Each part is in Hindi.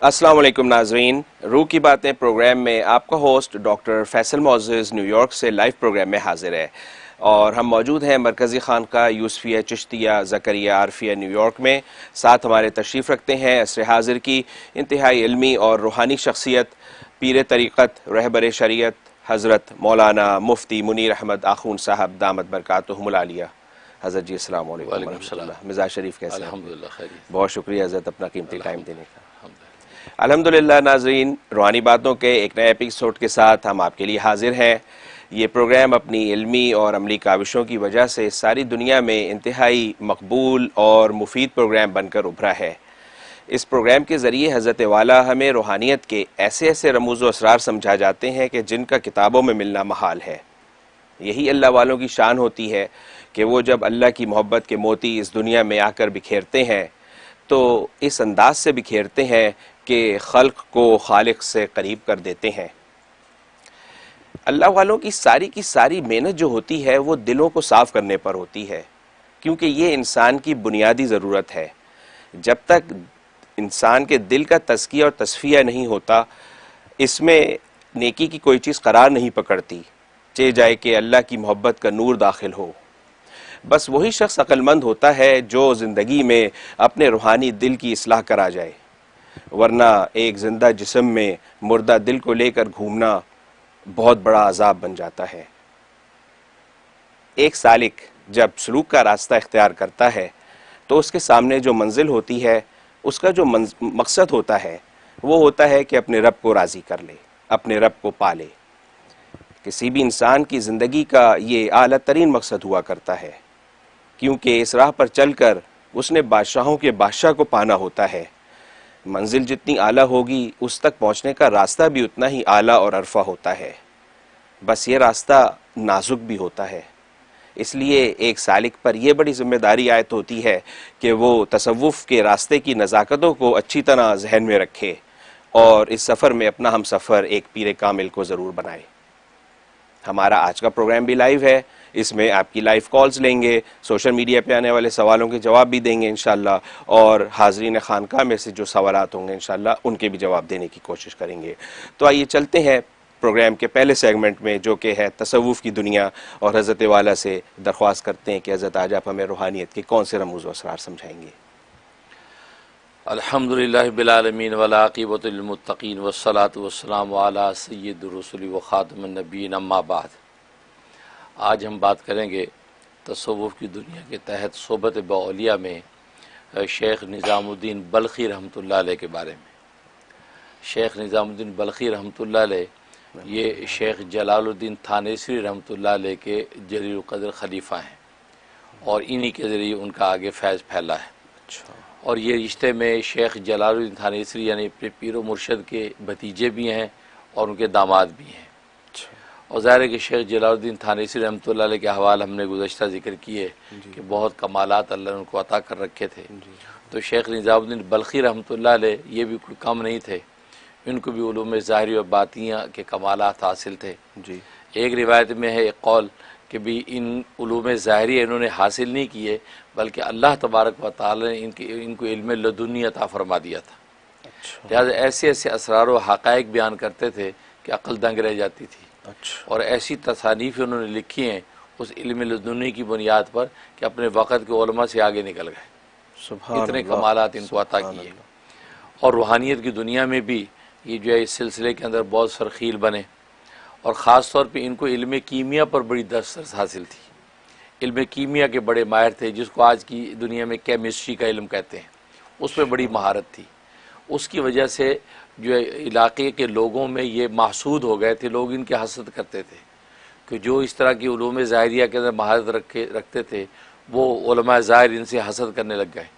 अस्सलाम वालेकुम नाजरीन, रूह की बातें प्रोग्राम में आपका होस्ट डॉक्टर फैसल मोअज़्ज़ज़ न्यूयॉर्क से लाइव प्रोग्राम में हाजिर है और हम मौजूद हैं मरकज़ी खानका यूसुफिया चिश्तिया ज़करिया आरफिया न्यूयॉर्क में। साथ हमारे तशरीफ़ रखते हैं असर हाजिर की इंतहाई इल्मी और रूहानी शख्सियत पीर तरीक़त रहबर शरीयत हज़रत मौलाना मुफ्ती मुनीर अहमद आखून साहब दामत बरकातुहुमुल आलिया। हज़रत जी अस्सलाम वालेकुम व रहमतुल्लाह। मिजाज शरीफ कैसे हैं? अल्हम्दुलिल्लाह खैरियत। बहुत शुक्रिया हज़रत अपना कीमती टाइम देने का। अल्हम्दुलिल्लाह नाज़रीन, रूहानी बातों के एक नए एपिसोड के साथ हम आपके लिए हाजिर हैं। ये प्रोग्राम अपनी इल्मी और अमली काविशों की वजह से सारी दुनिया में इंतहाई मकबूल और मुफीद प्रोग्राम बनकर उभरा है। इस प्रोग्राम के ज़रिए हज़रत वाला हमें रूहानियत के ऐसे ऐसे रमूज़ व असरार समझा जाते हैं कि जिनका किताबों में मिलना महाल है। यही अल्लाह वालों की शान होती है कि वो जब अल्लाह की मोहब्बत के मोती इस दुनिया में आकर बिखेरते हैं तो इस अंदाज से बिखेरते हैं कि खल्क को खालिक से करीब कर देते हैं। अल्लाह वालों की सारी मेहनत जो होती है वो दिलों को साफ़ करने पर होती है, क्योंकि ये इंसान की बुनियादी ज़रूरत है। जब तक इंसान के दिल का तज़किया और तस्फिया नहीं होता, इसमें नेकी की कोई चीज़ करार नहीं पकड़ती, चे जाए कि अल्लाह की मोहब्बत का नूर दाखिल हो। बस वही शख्स अक्लमंद होता है जो ज़िंदगी में अपने रूहानी दिल की इस्लाह करा जाए, वरना एक ज़िंदा जिस्म में मुर्दा दिल को लेकर घूमना बहुत बड़ा अजाब बन जाता है। एक सालिक जब सलूक का रास्ता इख्तियार करता है तो उसके सामने जो मंजिल होती है, उसका जो मकसद होता है वो होता है कि अपने रब को राज़ी कर ले, अपने रब को पाले। किसी भी इंसान की ज़िंदगी का ये आला तरीन मकसद हुआ करता है, क्योंकि इस राह पर चलकर उसने बादशाहों के बादशाह को पाना होता है। मंजिल जितनी आला होगी उस तक पहुंचने का रास्ता भी उतना ही आला और अरफा होता है। बस ये रास्ता नाजुक भी होता है, इसलिए एक सालिक पर यह बड़ी जिम्मेदारी आयत होती है कि वो तसव्वुफ़ के रास्ते की नज़ाकतों को अच्छी तरह जहन में रखे और इस सफ़र में अपना हम सफ़र एक पीर कामिल को ज़रूर बनाए। हमारा आज का प्रोग्राम भी लाइव है, इसमें आपकी लाइव कॉल्स लेंगे, सोशल मीडिया पे आने वाले सवालों के जवाब भी देंगे इंशाल्लाह, और हाज़रीन खानका में से जो सवालात होंगे इंशाल्लाह उनके भी जवाब देने की कोशिश करेंगे। तो आइए चलते हैं प्रोग्राम के पहले सेगमेंट में, जो कि है तसव्वुफ़ की दुनिया, और हज़रत वाला से दरख्वास्त करते हैं कि हज़रत आज आप हमें रूहानियत के कौन से रमूज़ व असरार समझाएंगे। अल्हम्दुलिल्लाहि बिल आलमीन वल आक़िबतु लिल मुत्तक़ीन वस्सलातु वस्सलामु अला सय्यिदिर रुसुली व ख़ातिमिन नबिय्यीन अम्मा बाद। आज हम बात करेंगे तसव्वुफ़ की दुनिया के तहत सोबत बौलिया में शेख निज़ामुद्दीन बल्खी रहमतुल्लाह अलैह के बारे में। शेख निज़ामुद्दीन बल्खी रहमतुल्लाह अलैह ये शेख जलालुद्दीन थानेसरी रहमतुल्लाह अलैह के जलील क़द्र खलीफा हैं और इन्हीं के ज़रिए उनका आगे फैज़ फैला है। और ये रिश्ते में शेख जलालुद्दीन थानेसरी यानी अपने पीर मुर्शद के भतीजे भी हैं और उनके दामाद भी हैं। और ज़ाहिर है कि शेख जलालुद्दीन थानेसरी रहमतुल्लाह अलैह के हवाले हमने गुज़श्ता ज़िक्र किए कि बहुत कमालात अल्लाह ने उनको अता कर रखे थे। तो शेख निज़ामुद्दीन बल्खी रहमतुल्लाह अलैह ये भी कोई कम नहीं थे, इनको भी उलूम ज़ाहिरी और बातिया के कमालात हासिल थे। एक रिवायत में है एक कौल कि भी इन उलूम ज़ाहिरी इन्होंने हासिल नहीं किए, बल्कि अल्लाह तबारक व तआला ने इनको इल्म लदुनी अता फरमा दिया था। लिहाजा ऐसे ऐसे असरार व हक़ाइक़ बयान करते थे कि अक़ल दंग रह जाती थी। और ऐसी तसानीफ़ उन्होंने लिखी हैं उस इल्म लदुनी की बुनियाद पर कि अपने वक़्त के उलमा से आगे निकल गए। इतने कमालात इनको अता किए। और रूहानियत की दुनिया में भी ये जो है इस सिलसिले के अंदर बहुत सरखील बने, और ख़ास तौर पे इनको इल्म कीमिया पर बड़ी दस्तरस हासिल थी। इल्म कीमिया के बड़े माहिर थे, जिसको आज की दुनिया में केमिस्ट्री का इल्म कहते हैं, उस पर बड़ी महारत थी। उसकी वजह से जो है इलाके के लोगों में ये महसूद हो गए थे, लोग इनके हसद करते थे कि जो इस तरह की उलूम ज़ाहिरिया के अंदर महारत रखते थे वो उलमा ज़ाहिर इनसे हसद करने लग गए।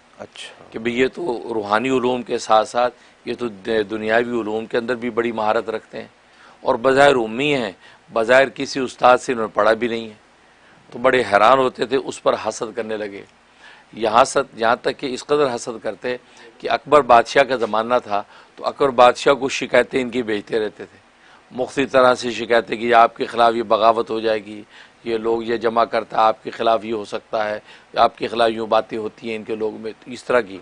कि भाई ये तो रूहानी उलूम के साथ साथ ये तो दुनियावी उलूम के अंदर भी बड़ी महारत रखते हैं, और बज़ाहिर उम्मी हैं, बज़ाहिर किसी उस्ताद से इन्होंने पढ़ा भी नहीं है। तो बड़े हैरान होते थे, उस पर हसद करने लगे। यहाँ तक कि इस कदर हसद करते कि अकबर बादशाह का ज़माना था तो अकबर बादशाह को शिकायतें इनकी भेजते रहते थे, मुख्तलिफ़ तरह से शिकायतें कि आपके ख़िलाफ़ ये बगावत हो जाएगी, ये लोग ये जमा करता है, आपके ख़िलाफ़ ये हो सकता है, आपके ख़िलाफ़ यूँ बातें होती हैं इनके लोग में, इस तरह की।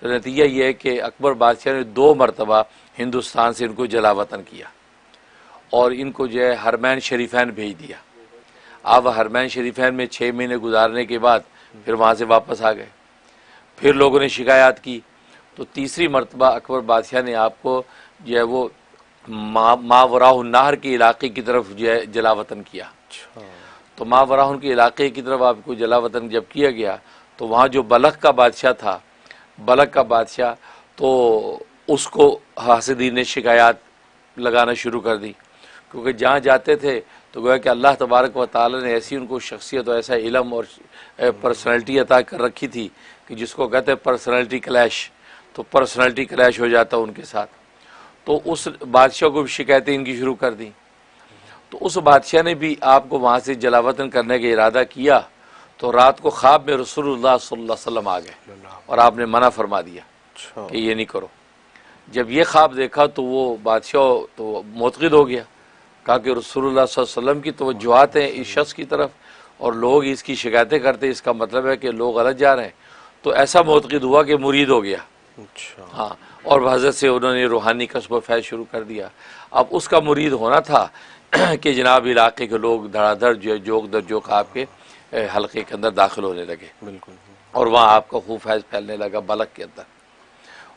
नतीजा ये है कि अकबर बादशाह ने 2 मरतबा हिंदुस्तान से इनको जलावतन किया और इनको जो है हरमैन शरीफैन भेज दिया। अब हरमैन शरीफैन में 6 महीने गुजारने के बाद फिर वहाँ से वापस आ गए। फिर लोगों ने शिकायत की तो तीसरी मरतबा अकबर बादशाह ने आपको जो है वो मावराहुन नहर के इलाके की तरफ जो है जलावतन किया। तो मावराहुन के इलाके की तरफ आपको जलावतन जब किया गया तो वहाँ जो बलख का बादशाह था, बलख का बादशाह, तो उसको हासिदीन ने शिकायत लगाना शुरू कर दी, क्योंकि जहाँ जाते थे तो गोया कि अल्लाह तबारक व तआला ने ऐसी उनको शख्सियत और ऐसा इलम और पर्सनैलिटी अता कर रखी थी कि जिसको कहते हैं पर्सनैलिटी क्लैश। तो पर्सनैलिटी क्लैश हो जाता उनके साथ। तो उस बादशाह को भी शिकायतें इनकी शुरू कर दी। तो उस बादशाह ने भी आपको वहाँ से जलावतन करने का इरादा किया। तो रात को ख्वाब में रसूलुल्लाह सल्लल्लाहु अलैहि वसल्लम आ गए और आपने मना फरमा दिया कि ये नहीं करो। जब ये ख्वाब देखा तो वो बादशाह तो मुतक़िद हो गया, कहा कि रसूलुल्लाह सल्लल्लाहु अलैहि वसल्लम की तवज्जुहात हैं इस शख्स की तरफ और लोग इसकी शिकायतें करते, इसका मतलब है कि लोग गलत जा रहे हैं। तो ऐसा मुतक़िद हुआ कि मुरीद हो गया। हाँ, और हज़रत से उन्होंने रूहानी कसब व फैज़ शुरू कर दिया। अब उसका मुरीद होना था कि जनाब इलाके के लोग धड़ाधड़ जो है जोक दर जोक आपके हल्के के अंदर दाखिल होने लगे। बिल्कुल। और वहाँ आपका खूब फैज़ फैलने लगा बलक के अंदर।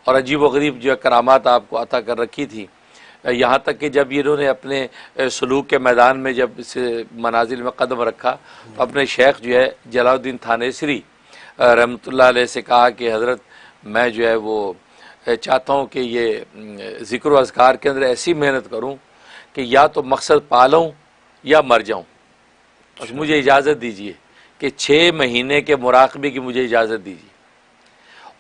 और अजीब व गरीब जो है करामात आपको अता कर रखी थी, यहाँ तक कि जब इन्होंने अपने सलूक के मैदान में जब से मनाजिल में कदम रखा तो अपने शेख जो है जलालुद्दीन थानेसरी रहमतुल्लाह अलैह से कहा कि हज़रत मैं जो है वो चाहता हूँ कि ये ज़िक्र व अज़कार के अंदर ऐसी मेहनत करूँ कि या तो मकसद पालूँ या मर जाऊँ। बस मुझे इजाज़त दीजिए कि 6 महीने के मुराक़बे की मुझे इजाज़त दीजिए।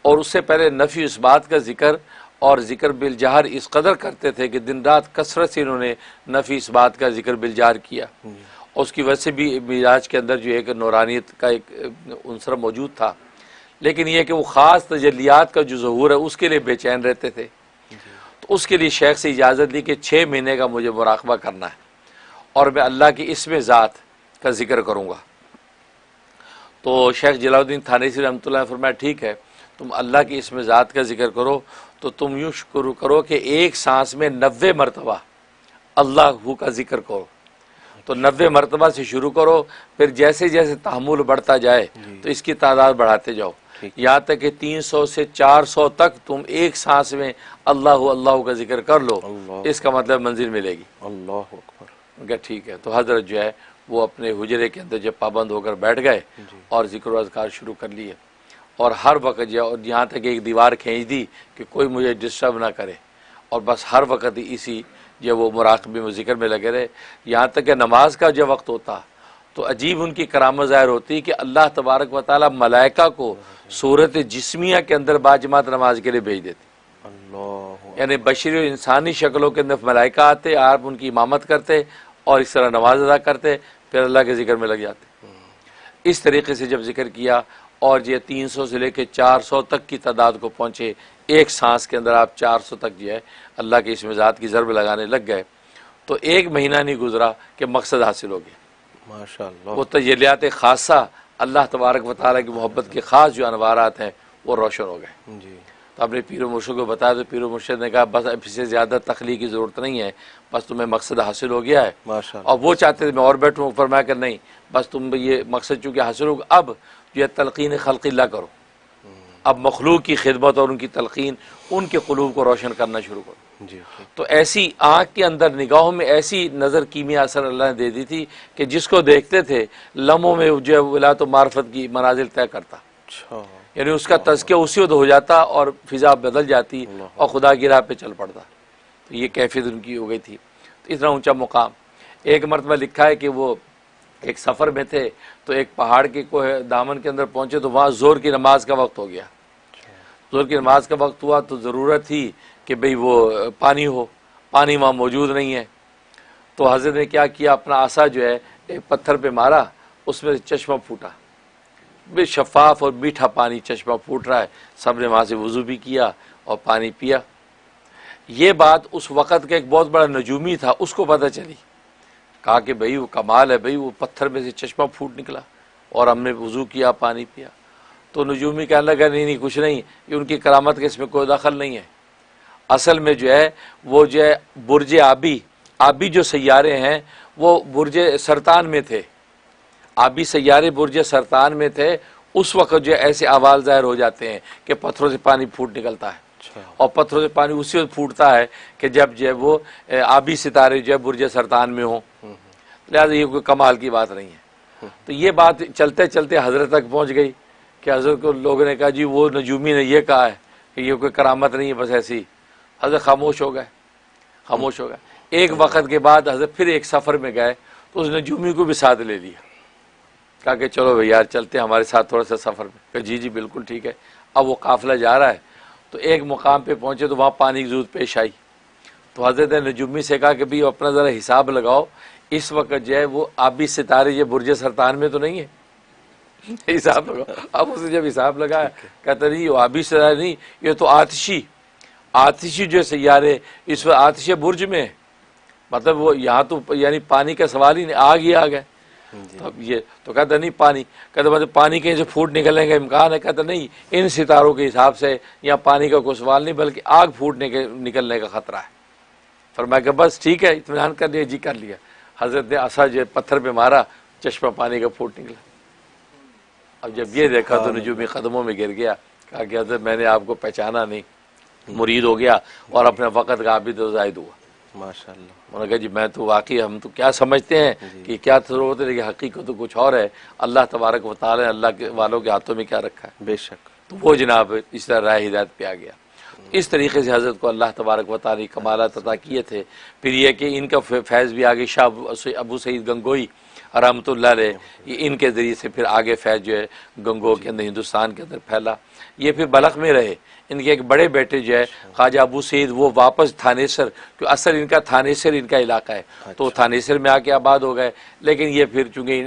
और उससे पहले नफ़ी इस बात का ज़िक्र और ज़िक्र बिलजहर इस कदर करते थे कि दिन रात कसरत से इन्होंने नफ़ी इस बात का ज़िक्र बिलजहर किया। और उसकी वजह से भी मिजाज के अंदर जो एक नूरानियत का एक उनसर मौजूद था। लेकिन यह कि वो ख़ास तजल्लियात का जो ज़हूर है उसके लिए बेचैन रहते थे। तो उसके लिए शेख से इजाज़त दी कि 6 महीने का मुझे मुराक़बा करना है और मैं अल्लाह की इसमें ज़ात का ज़िक्र करूँगा। तो शेख जलालुद्दीन थानेसी रहमतुल्लाह अलैह फरमाया ठीक है, तुम अल्लाह की इसमें ज़ात का ज़िक्र करो तो तुम यूँ शुरू करो कि एक सांस में 90 मरतबा अल्लाह का ज़िक्र करो। तो 90 मरतबा से शुरू करो, फिर जैसे जैसे तहम्मुल बढ़ता जाए तो इसकी तादाद बढ़ाते जाओ, यहाँ तक कि 300 से 400 तक तुम एक सांस में अल्लाह अल्लाह का जिक्र कर लो। इसका मतलब मंजिल मिलेगी। अल्लाह अकबर। ठीक है। तो हज़रत जो है वो अपने हुजरे के अंदर जब पाबंद होकर बैठ गए और जिक्र अज़कार शुरू कर लिए और हर वक्त जो और यहाँ तक एक दीवार खींच दी कि कोई मुझे डिस्टर्ब ना करे और बस हर वक्त इसी जो वो मुराक़बे में ज़िक्र में लगे रहे। यहाँ तक कि नमाज का जब वक्त होता तो अजीब उनकी करामत ज़ाहिर होती कि अल्लाह तबारक व तआला मलाइका को सूरत जिस्मिया के अंदर बाजमात नमाज के लिए भेज देते। यानी बशरी इंसानी शक्लों के अंदर मलाइका आते, आप उनकी इमामत करते और इस तरह नमाज अदा करते, फिर अल्लाह के ज़िक्र में लग जाते। इस तरीके से जब जिक्र किया और ये 300 से लेकर 400 तक की तादाद को पहुँचे, एक सांस के अंदर आप 400 तक जो है अल्लाह के इसमें ज़ात की ज़रब लगाने लग गए, तो 1 महीना नहीं गुजरा कि मकसद हासिल हो गया। माशाअल्लाह। वो तजल्लियात ख़ासा अल्लाह तबारक व तआला की मोहब्बत के ख़ास जो अनवारात हैं वो रोशन हो गए। तो आपने पीर मुर्शिद को बताया तो पीर मुर्शिद ने कहा बस अब इससे ज़्यादा तख्लीक की ज़रूरत नहीं है, बस तुम्हें मकसद हासिल हो गया है। और वो चाहते थे मैं और बैठूँ, फरमाया कर नहीं, बस तुम ये मकसद चूँकि हासिल हो, अब जो है तलक़ीन खल्क़िल्लाह करो, अब मखलूक की खिदमत और उनकी तलक़ीन, उनके क़ुलूब को रोशन करना शुरू करो। तो ऐसी आँख के अंदर निगाहों में ऐसी नज़र कीमिया असर अल्लाह ने दे दी थी कि जिसको देखते थे लम्हों में जो है विलायत व मार्फत की मनाजिल तय करता। यानी उसका तज़किया उसी वक्त हो जाता और फ़िज़ा बदल जाती और खुदा की राह पे चल पड़ता। तो ये कैफियत उनकी हो गई थी। तो इतना ऊंचा मुकाम। एक मरतबा लिखा है कि वो एक सफ़र में थे तो एक पहाड़ के कोई दामन के अंदर पहुँचे तो वहाँ ज़ोर की नमाज का वक्त हो गया। ज़ोर की नमाज का वक्त हुआ तो ज़रूरत थी कि भाई वो पानी हो, पानी वहाँ मौजूद नहीं है। तो हज़रत ने क्या किया, अपना आसा जो है एक पत्थर पे मारा, उसमें चश्मा फूटा, बे शफ़ाफ़ और मीठा पानी चश्मा फूट रहा है। सब ने वहाँ से वज़ू भी किया और पानी पिया। ये बात उस वक़्त का एक बहुत बड़ा नजूमी था, उसको पता चली। कहा कि भाई वो कमाल है, भाई वो पत्थर में से चश्मा फूट निकला और हमने वज़ू किया, पानी पिया। तो नजूमी कहने लगा नहीं नहीं कुछ नहीं, ये उनकी करामत के इसमें कोई दखल नहीं है। असल में जो है वो जो है बुर्ज आबी जो सैयारे हैं वो बुर्ज सरतान में थे, आबी सैयारे बुर्ज सरतान में थे। उस वक्त जो ऐसे आवाज़ ज़ाहिर हो जाते हैं कि पत्थरों से पानी फूट निकलता है, और पत्थरों से पानी उसी वक्त फूटता है कि जब जो है वो आबी सितारे जो है बुर्ज सरतान में हों। लिहाजा ये कोई कमाल की बात नहीं है। तो ये बात चलते चलते हज़रत तक पहुँच गई कि हज़रत को लोगों ने कहा जी वो नजूमी ने ये कहा है कि ये कोई करामत नहीं है, बस ऐसी। हज़रत खामोश हो गए, खामोश हो गए। एक वक्त के बाद हज़रत फिर एक सफ़र में गए तो उस नजूमी को भी साथ ले लिया, कहा कि चलो भाई यार चलते हैं हमारे साथ थोड़ा सा सफ़र में। कहा जी जी बिल्कुल ठीक है। अब वो काफ़िला जा रहा है तो एक मुकाम पे पहुँचे तो वहाँ पानी की ज़रूरत पेश आई। तो हज़रत ने नजूमी से कहा कि भाई अपना ज़रा हिसाब लगाओ, इस वक्त जो है वो आबी सितारे ये बुर्ज सरतान में तो नहीं है, हिसाब लगाओ। अब उसने जब हिसाब लगाया कहता नहीं वो आबी सितारे नहीं, ये तो आतिशी जो सैयारे इस वक्त आतिश बुर्ज में है। मतलब वो यहाँ तो यानी पानी का सवाल ही नहीं, आग ही आग है। तो ये तो कहता नहीं पानी, कहता मतलब पानी कहीं से फूट निकलने का इम्कान है। कहता नहीं, इन सितारों के हिसाब से यहाँ पानी का कोई सवाल नहीं बल्कि आग फूटने के निकलने का ख़तरा है। फरमाया कि बस ठीक है, इत्मीनान कर लिया जी, कर लिया। हज़रत ने असा जो पत्थर पे मारा, चश्मा पानी का फूट निकला। अब जब ये देखा तो नजूमी कदमों में गिर गया, कहा कि हज़रत मैंने आपको पहचाना नहीं, मुरीद हो गया और अपने वक़्त का आबिद व ज़ाहिद हुआ। माशाअल्लाह। उन्होंने कहा जी मैं तो वाकई हम तो क्या समझते हैं कि क्या ज़रूरत है, लेकिन हकीकत तो कुछ और है। अल्लाह तबारक व तआला ने अल्लाह के वालों के हाथों में क्या रखा है। बेशक। तो वो जनाब इस तरह राह हिदायत पे आ गया। इस तरीके से हज़रत को अल्लाह तबारक व तआला ने कमालात अता किए थे। फिर यह कि इनका फैज़ भी आगे शाह अबू सईद गंगोई रहमतुल्लाह अलैह, इनके ज़रिए से फिर आगे फैज़ जो है गंगो के अंदर हिंदुस्तान के अंदर फैला। ये फिर बलख में रहे। इनके एक बड़े बेटे जो है ख्वाजा अबू सईद, वो वापस थानेसर, क्योंकि असल इनका थानेसर इनका इलाका है, तो थानेसर में आके आबाद हो गए। लेकिन ये फिर चूँकि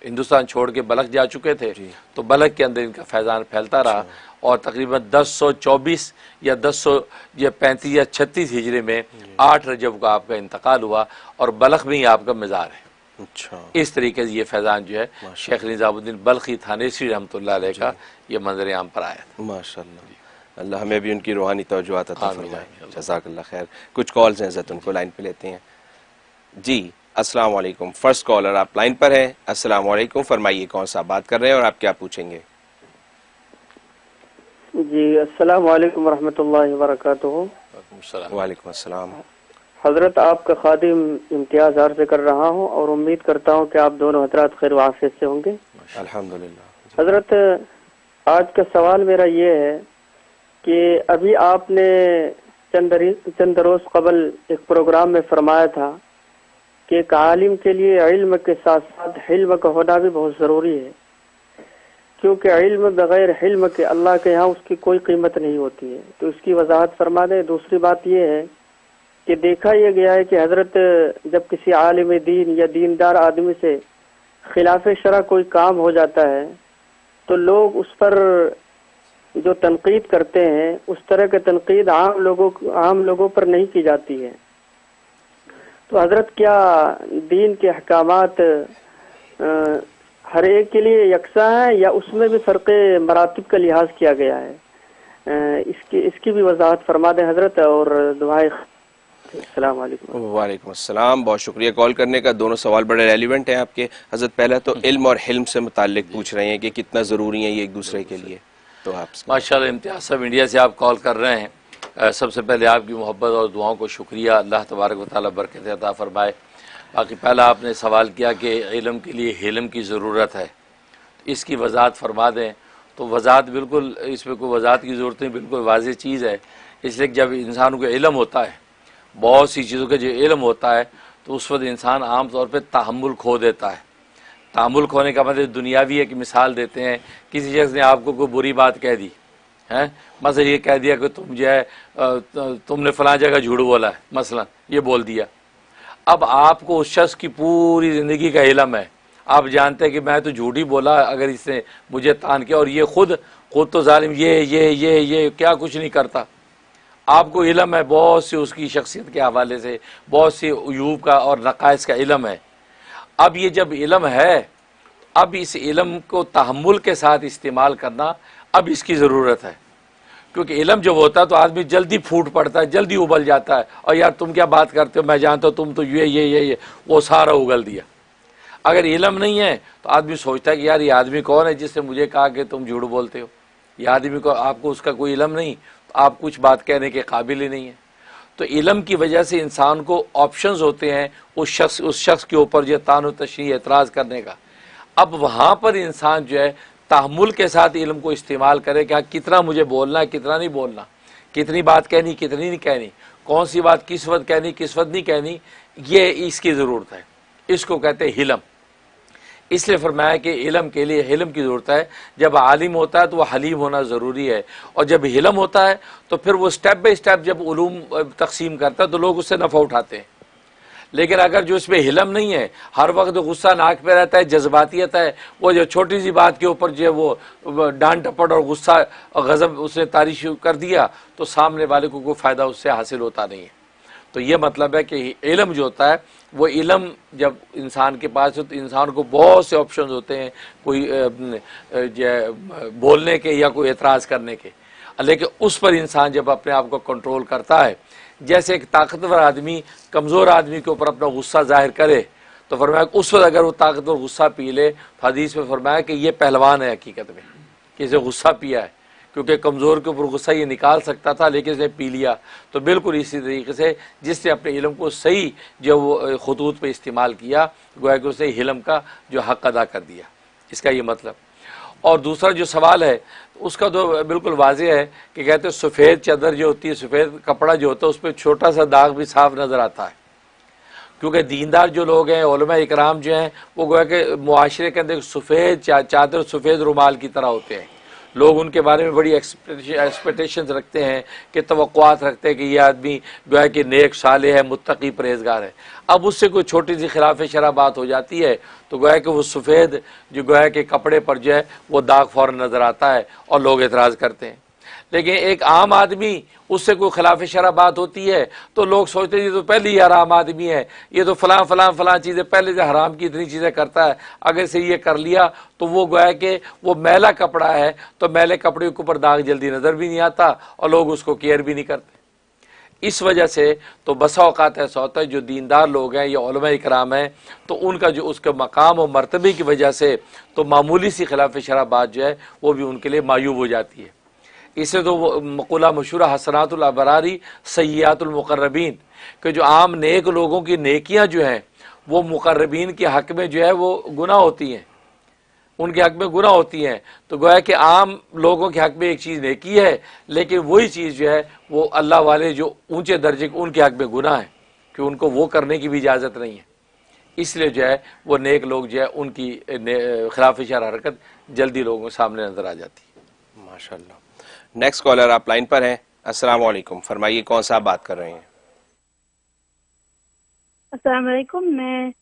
हिंदुस्तान छोड़ के बलख जा चुके थे तो बलख के अंदर इनका फैज़ान फैलता रहा। और तकरीबन 1024 या 1035 या 36 हिजरे में 8 रजब को आपका इंतकाल हुआ और बलख में ही आपका मज़ार है। अच्छा, इस तरीके से ये फैज़ान जो है शेख निज़ामुद्दीन बल्खी थानेसरी रहमतुल्लाह अलैह का ये मंजर आम पर आया था। माशाअल्लाह। अल्लाह हमें भी उनकी रूहानी तवज्जुहात अता फरमाए। जज़ाकल्लाह खैर। कुछ कॉल्स हैं इज़्ज़त, उनको लाइन पे लेते हैं। जी अस्सलाम वालेकुम। फर्स्ट कॉलर आप लाइन पर हैं। अस्सलाम वालेकुम, फरमाइए कौन सा बात कर रहे हैं और आप क्या पूछेंगे। जी अस्सलाम वालेकुम रहमतुल्लाहि व बरकातुहू। वालेकुम अस्सलाम। हजरत आपका खादिम इम्तियाज अर्ज कर रहा हूँ और उम्मीद करता हूँ कि आप दोनों हजरात खैर आफियत से होंगे। अल्हम्दुलिल्लाह। हजरत आज का सवाल मेरा ये है कि अभी आपने चंद रोज कबल एक प्रोग्राम में फरमाया था कि एक आलिम के लिए इल्म के साथ साथ हिल्म का होना भी बहुत ज़रूरी है, क्योंकि इल्म बगैर हिल्म के अल्लाह के यहाँ उसकी कोई कीमत नहीं होती है। तो इसकी वजाहत फरमा दें। दूसरी बात यह है कि देखा यह गया है कि हजरत जब किसी आलिम दीन या दीनदार आदमी से खिलाफ शरा कोई काम हो जाता है तो लोग उस पर जो तनकीद करते हैं उस तरह के तनकीद आम लोगों पर नहीं की जाती है। तो हजरत क्या दीन के अहकामात हर एक के लिए यकसा है या उसमें भी फ़र्क़ मरातिब का लिहाज किया गया है? इसकी भी वजाहत फरमा दें हजरत और दुआएं। अस्सलाम वालेकुम। वालेकुम अस्सलाम। बहुत शुक्रिया कॉल करने का। दोनों सवाल बड़े रेलिवेंट हैं आपके। हजरत पहला तो इल्म और हिल्म से मुताल्लिक पूछ रहे हैं कि कितना ज़रूरी है ये एक दूसरे के लिए। तो आप माशाल्लाह इम्तियाज़ साहब इंडिया से आप कॉल कर रहे हैं। सबसे पहले आपकी मोहब्बत और दुआओं को शुक्रिया। अल्लाह तबारक व तआला बरकत अता फरमाए। बाकी पहला आपने सवाल किया कि इल्म के लिए हिल्म की ज़रूरत है, इसकी वजाहत फरमा दें। तो वजाहत बिल्कुल, इसमें कोई वजाहत की ज़रूरत नहीं, बिल्कुल वाज़ेह चीज़ है। इसलिए जब इंसान को इल्म होता है, बहुत सी चीज़ों का जो इल्म होता है, तो उस वक्त इंसान आम तौर पर तहम्मुल खो देता है। तहम्मुल खोने का मतलब दुनियावी एक मिसाल देते हैं। किसी शख्स ने आपको कोई बुरी बात कह दी है, मसलन ये कह दिया कि तुम जो है तुमने फ़लाँ जगह झूठ बोला है, मसलन ये बोल दिया। अब आपको उस शख्स की पूरी ज़िंदगी का इल्म है, आप जानते हैं कि मैं तो झूठ ही बोला अगर इसने मुझे तान किया, और ये खुद तो जालिम ये क्या कुछ नहीं करता। आपको इल्म है बहुत सी उसकी शख्सियत के हवाले से, बहुत सी अयूब का और नकाइस का इल्म है। अब ये जब इल्म है, अब इस इल्म को तहम्मुल के साथ इस्तेमाल करना अब इसकी ज़रूरत है, क्योंकि इल्म जब होता है तो आदमी जल्दी फूट पड़ता है, जल्दी उबल जाता है, और यार तुम क्या बात करते हो, मैं जानता हूँ तुम तो ये वो सारा उगल दिया। अगर इल्म नहीं है तो आदमी सोचता है कि यार ये आदमी कौन है जिसने मुझे कहा कि तुम झूठ बोलते हो। ये आदमी को, आपको उसका कोई इल्म नहीं, तो आप कुछ बात कहने के काबिल ही नहीं है। तो इल्म की वजह से इंसान को ऑप्शंस होते हैं उस शख्स के ऊपर जो तान तशरीह एतराज़ करने का। अब वहाँ पर इंसान जो है तहम्मुल के साथ इल्म को इस्तेमाल करे कि हाँ कितना मुझे बोलना है, कितना नहीं बोलना, कितनी बात कहनी, कितनी नहीं कहनी, कौन सी बात किस वक्त कहनी, किस वक्त नहीं कहनी, ये इसकी ज़रूरत है। इसको कहते हैं हिलम। इसलिए फरमाया कि इल्म के लिए हिलम की ज़रूरत है। जब आलिम होता है तो वह हलीम होना ज़रूरी है, और जब हिलम होता है तो फिर वो स्टेप बाई स्टेप जब उलूम तकसीम करता है तो लोग उससे नफ़ा उठाते हैं। लेकिन अगर जो इसमें हिलम नहीं है, हर वक्त गुस्सा नाक पे रहता है, जज्बातियत है, वो जो छोटी सी बात के ऊपर जो है वो डांट टपट और गुस्सा और गज़ब उसने तारीश कर दिया, तो सामने वाले को कोई फ़ायदा उससे हासिल होता नहीं है। तो ये मतलब है कि इल्म जो होता है, वो इल्म जब इंसान के पास हो तो इंसान को बहुत से ऑप्शन होते हैं, कोई बोलने के या कोई एतराज़ करने के, लेकिन उस पर इंसान जब अपने आप को कंट्रोल करता है, जैसे एक ताकतवर आदमी कमज़ोर आदमी के ऊपर अपना गुस्सा जाहिर करे, तो फरमाया उस वक्त अगर वो ताकतवर गुस्सा पी ले, हदीस में फरमाया कि ये पहलवान है हकीकत में, कि इसे गुस्सा पिया है, क्योंकि कमज़ोर के ऊपर गुस्सा ये निकाल सकता था लेकिन इसने पी लिया। तो बिल्कुल इसी तरीके से जिसने अपने इल्म को सही जो वो खतूत पे इस्तेमाल किया, गोया कि उसने इल्म का जो हक़ अदा कर दिया, इसका ये मतलब। और दूसरा जो सवाल है उसका तो बिल्कुल वाज़ेह है कि कहते हैं सफ़ेद चादर जो होती है, सफ़ेद कपड़ा जो होता है, उस पर छोटा सा दाग भी साफ नज़र आता है, क्योंकि दीनदार जो लोग हैं, उलमा इकराम जो हैं, वो गोया कि मुआशरे के अंदर सफ़ेद चादर सफ़ेद रुमाल की तरह होते हैं। लोग उनके बारे में बड़ी एक्सपेक्टेशंस रखते हैं कि तवक्कुआत रखते हैं कि यह आदमी गोया कि नेक साले है, मुत्तकी परहेजगार है। अब उससे कोई छोटी सी खिलाफ शरअ बात हो जाती है तो गोया कि वो सफ़ेद जो गोया के कपड़े पर जो है वो दाग फ़ौरन नज़र आता है और लोग एतराज़ करते हैं। लेकिन एक आम आदमी, उससे कोई खिलाफ शरअ बात होती है तो लोग सोचते हैं ये तो पहले ही हराम आदमी है, ये तो फ़लाँ फ़लाँ फ़लाँ चीज़ें पहले से हराम की इतनी चीज़ें करता है, अगर से ये कर लिया तो वो गोया कि वो मैला कपड़ा है, तो मैले कपड़े के ऊपर दाग जल्दी नज़र भी नहीं आता और लोग उसको केयर भी नहीं करते। इस वजह से तो बसा औकात ऐसा होता है जो दीनदार लोग हैं या उलमा इकराम हैं, तो उनका जो उसके मकाम और मर्तबे की वजह से तो मामूली सी खिलाफ शरअ बात जो है वो भी उनके लिए मायूब हो जाती है। इसे तो वो मक़ूला मशहूर हसनातुल अबरारी सय्यातुल मुक़र्रबीन, कि जो आम नेक लोगों की नेकियां जो हैं वो मुक़र्रबीन के हक़ में जो है वो गुनाह होती हैं, उनके हक़ में गुनाह होती हैं। तो गोया कि आम लोगों के हक़ में एक चीज़ नेकी है, लेकिन वही चीज़ जो है वो अल्लाह वाले जो ऊँचे दर्जे के उनके हक़ में गुनाह है, कि उनको वो करने की भी इजाज़त नहीं है। इसलिए जो है वो नेक लोग जो है उनकी खिलाफ शरअ हरकत जल्दी लोगों के सामने नज़र आ जाती है। माशाअल्लाह। नेक्स्ट कॉलर आप लाइन पर हैं। अस्सलाम वालेकुम, फरमाइए कौन सा आप बात कर रहे हैं? अस्सलाम वालेकुम, मैं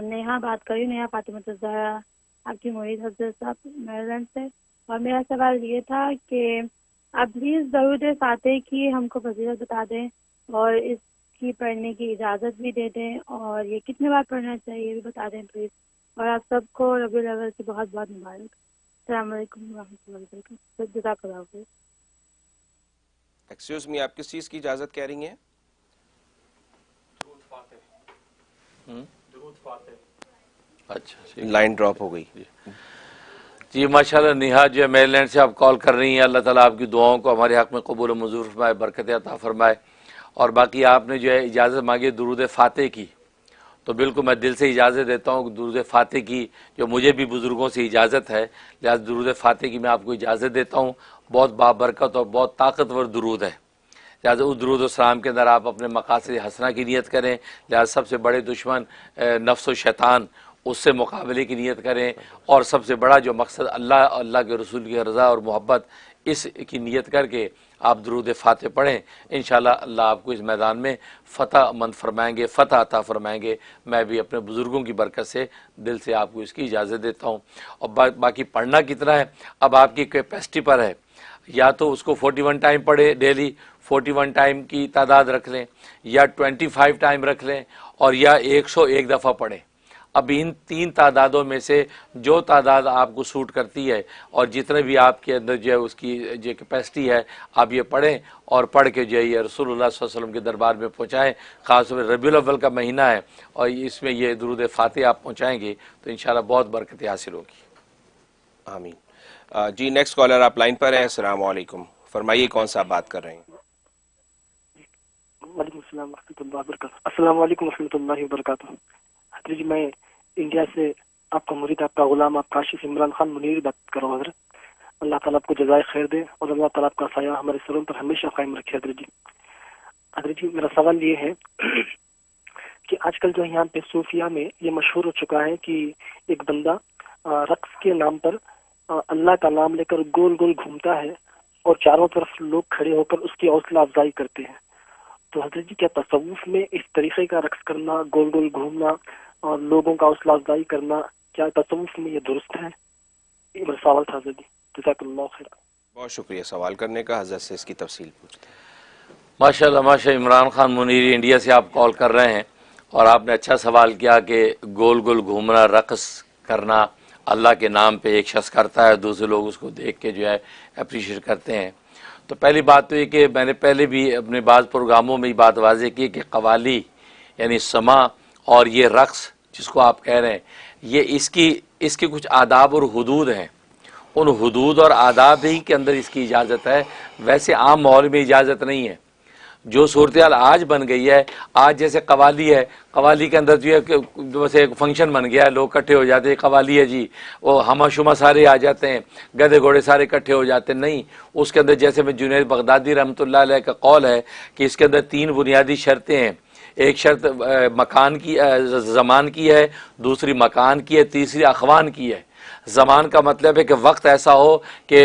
नेहा बात कर रही हूँ, नेहा फातिमा ज़हरा, आपकी मुरीद हज़रत साहब मेलैंड से। और मेरा सवाल ये था कि आप प्लीज़ दरूद फ़ातिह की हमको फजीलत बता दें और इसकी पढ़ने की इजाज़त भी दे दें, और ये कितने बार पढ़ना चाहिए भी बता दें प्लीज़। और आप सबको रबीउल अव्वल की बहुत बहुत मुबारक। अस्सलाम वालेकुम व रहमतुल्लाहि व बरकातहू। जज़ाकल्लाह खैर। एक्सक्यूज मी, आप किस चीज़ की इजाज़त कह रही हैं? अच्छा, लाइन ड्रॉप हो गई। जी माशाल्लाह, नेहा जो है मेरीलैंड से आप कॉल कर रही हैं, अल्लाह ताला आपकी दुआओं को हमारे हक़ में कबूल और मंजूर फरमाए, बरकत अता फरमाए। और बाकी आपने जो है इजाज़त मांगी दुरूद फ़ातिह की, तो बिल्कुल मैं दिल से इजाज़त देता हूँ। दुरूद फ़ातिह की जो मुझे भी बुज़ुर्गों से इजाज़त है, लिहाज़ा दुरूद फ़ातिह की मैं आपको इजाज़त देता हूँ। बहुत बाबरकत और बहुत ताकतवर दुरूद है, लिहाज़ा उस दुरूद व सलाम के अंदर आप अपने मक़ासिद हसना की नियत करें। लिहाज़ा सबसे बड़े दुश्मन नफ्स व शैतान, उससे मुकाबले की नियत करें, और सबसे बड़ा जो मकसद अल्लाह अल्लाह के रसूल की रज़ा और मोहब्बत, इसकी नियत करके आप दुरूद फ़ातिह पढ़ें। इंशाअल्लाह अल्लाह आपको इस मैदान में फ़तह मंद फरमाएंगे, फ़तह अता फरमाएंगे। मैं भी अपने बुज़ुर्गों की बरकत से दिल से आपको इसकी इजाज़त देता हूँ। और बाकी पढ़ना कितना है अब आपकी कैपेसिटी पर है, या तो उसको 41 टाइम पढ़े डेली, 41 टाइम की तादाद रख लें, या 25 टाइम रख लें, और या 101 दफ़ा पढ़ें। अब इन 3 तादादों में से जो तादाद आपको सूट करती है और जितने भी आपके अंदर जो है उसकी जो कैपेसिटी है, आप ये पढ़ें और पढ़ के जो है ये रसूलुल्लाह सल्लल्लाहु अलैहि वसल्लम के दरबार में पहुँचाएँ। ख़ासतौर पर रबीउल अव्वल का महीना है और इसमें ये दुरूद फ़ातिहा आप पहुँचाएँगे तो इंशाअल्लाह बहुत बरकत हासिल होगी। आमीन। जी नेक्स्ट कॉलर आप लाइन पर हैं। अस्सलाम वालेकुम, फरमाइए कौन सा आप बात कर रहे हैं? अस्सलाम वालेकुम रहमतुल्लाहि व बरकातहू। हजरत जी मैं इंडिया से आपका मुरीद, आपका गुलाम, आप काशिफ इमरान खान मुनीर बात कर रहा हूँ हजरत। अल्लाह ताला आपको जज़ाए खैर दे और अल्लाह ताला आपका साया हमारे सरों पर हमेशा कायम रखे। हजरत जी मेरा सवाल ये है कि आजकल जो यहाँ पे सूफिया में ये मशहूर हो चुका है कि एक बंदा रक्स के नाम पर अल्लाह का नाम लेकर गोल गोल घूमता है और चारों तरफ लोग खड़े होकर उसकी हौसला अफजाई करते हैं। तो हजरत जी क्या तसव्वुफ में इस तरीके का रक्स करना, गोल गोल घूमना और लोगों का हौसला अफजाई करना, क्या तसव्वुफ में ये दुरुस्त है? ये मेरा सवाल था हजरत जी। जज़ाकल्लाहु खैर। बहुत शुक्रिया सवाल करने का। हजरत से इसकी तफसील पूछते हैं। माशाल्लाह माशाल्लाह, इमरान खान मुनीर इंडिया से आप कॉल कर रहे हैं और आपने अच्छा सवाल किया कि गोल गोल घूमना, रक़्स करना अल्लाह के नाम पे एक शख्स करता है, दूसरे लोग उसको देख के जो है अप्रिशिएट करते हैं। तो पहली बात तो ये कि मैंने पहले भी अपने बाज़ प्रोग्रामों में बात वाज़ेह की कि कवाली यानी समा और ये रक़्स जिसको आप कह रहे हैं, ये इसकी कुछ आदाब और हुदूद हैं। उन हुदूद और आदाब ही के अंदर इसकी इजाज़त है, वैसे आम माहौल में इजाज़त नहीं है। जो सूरत हाल आज बन गई है, आज जैसे कवाली है, कवाली के अंदर जो है जैसे एक फंक्शन बन गया है, लोग इकट्ठे हो जाते हैं, कवाली है जी, वो हमा शुमा सारे आ जाते हैं, गधे घोड़े सारे इकट्ठे हो जाते हैं। नहीं, उसके अंदर जैसे में जुनैद बगदादी रहमतुल्लाह अलैह का कौल है कि इसके अंदर 3 बुनियादी शर्तें हैं। एक शर्त मकान की, ज़मान की है, दूसरी मकान की है, तीसरी अखवान की है। ज़मान का मतलब है कि वक्त ऐसा हो कि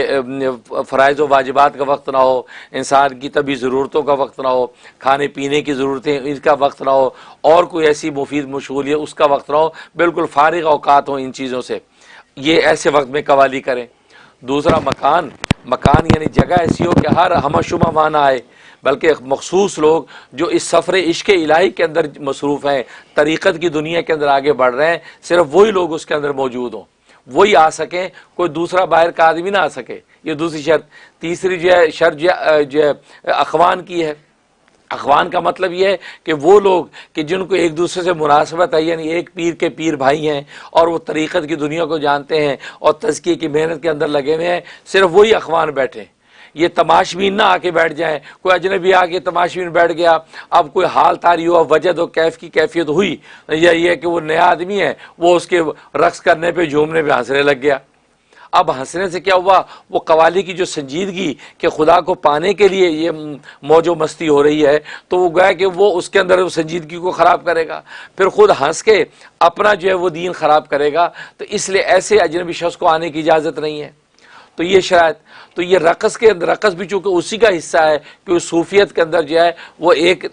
फ़राइज़ व वाजिबात का वक्त ना हो, इंसान की तभी ज़रूरतों का वक्त ना हो, खाने पीने की ज़रूरतें इसका वक्त ना हो, और कोई ऐसी मुफीद मशगूलियत उसका वक्त ना हो, बिल्कुल फारिग औकात हो इन चीज़ों से। ये ऐसे वक्त में कवाली करें। दूसरा मकान यानी जगह ऐसी हो कि हर हमशुमा वहाँ ना आए, बल्कि मखसूस लोग जो इस सफ़र इश्क़ इलाही के अंदर मसरूफ़ हैं, तरीक़त की दुनिया के अंदर आगे बढ़ रहे हैं, सिर्फ वही लोग उसके अंदर मौजूद हों, वही आ सकें, कोई दूसरा बाहर का आदमी ना आ सके। ये दूसरी शर्त। तीसरी जो है शर्त जो है अखवान की है। अखवान का मतलब ये है कि वो लोग कि जिनको एक दूसरे से मुनासबत है, यानी एक पीर के पीर भाई हैं और वो तरीक़त की दुनिया को जानते हैं और तज़किये की मेहनत के अंदर लगे हुए हैं, सिर्फ वही अखवान बैठे। ये तमाशबीन ना आके बैठ जाएं, कोई अजनबी आके तमाशबीन बैठ गया, अब कोई हाल तारी हुआ, वजद हो, कैफ की कैफियत हुई, या ये कि वो नया आदमी है, वो उसके रक्स करने पे, झूमने पे हंसने लग गया। अब हंसने से क्या हुआ, वो कवाली की जो संजीदगी कि खुदा को पाने के लिए ये मौजो मस्ती हो रही है, तो वो गया कि वो उसके अंदर संजीदगी को ख़राब करेगा, फिर ख़ुद हंस के अपना जो है वो दीन ख़राब करेगा। तो इसलिए ऐसे अजनबी शख्स को आने की इजाज़त नहीं है। तो ये शायद तो ये रक़स के अंदर, रक़स भी चूँकि उसी का हिस्सा है कि सूफियत के अंदर जो है वो एक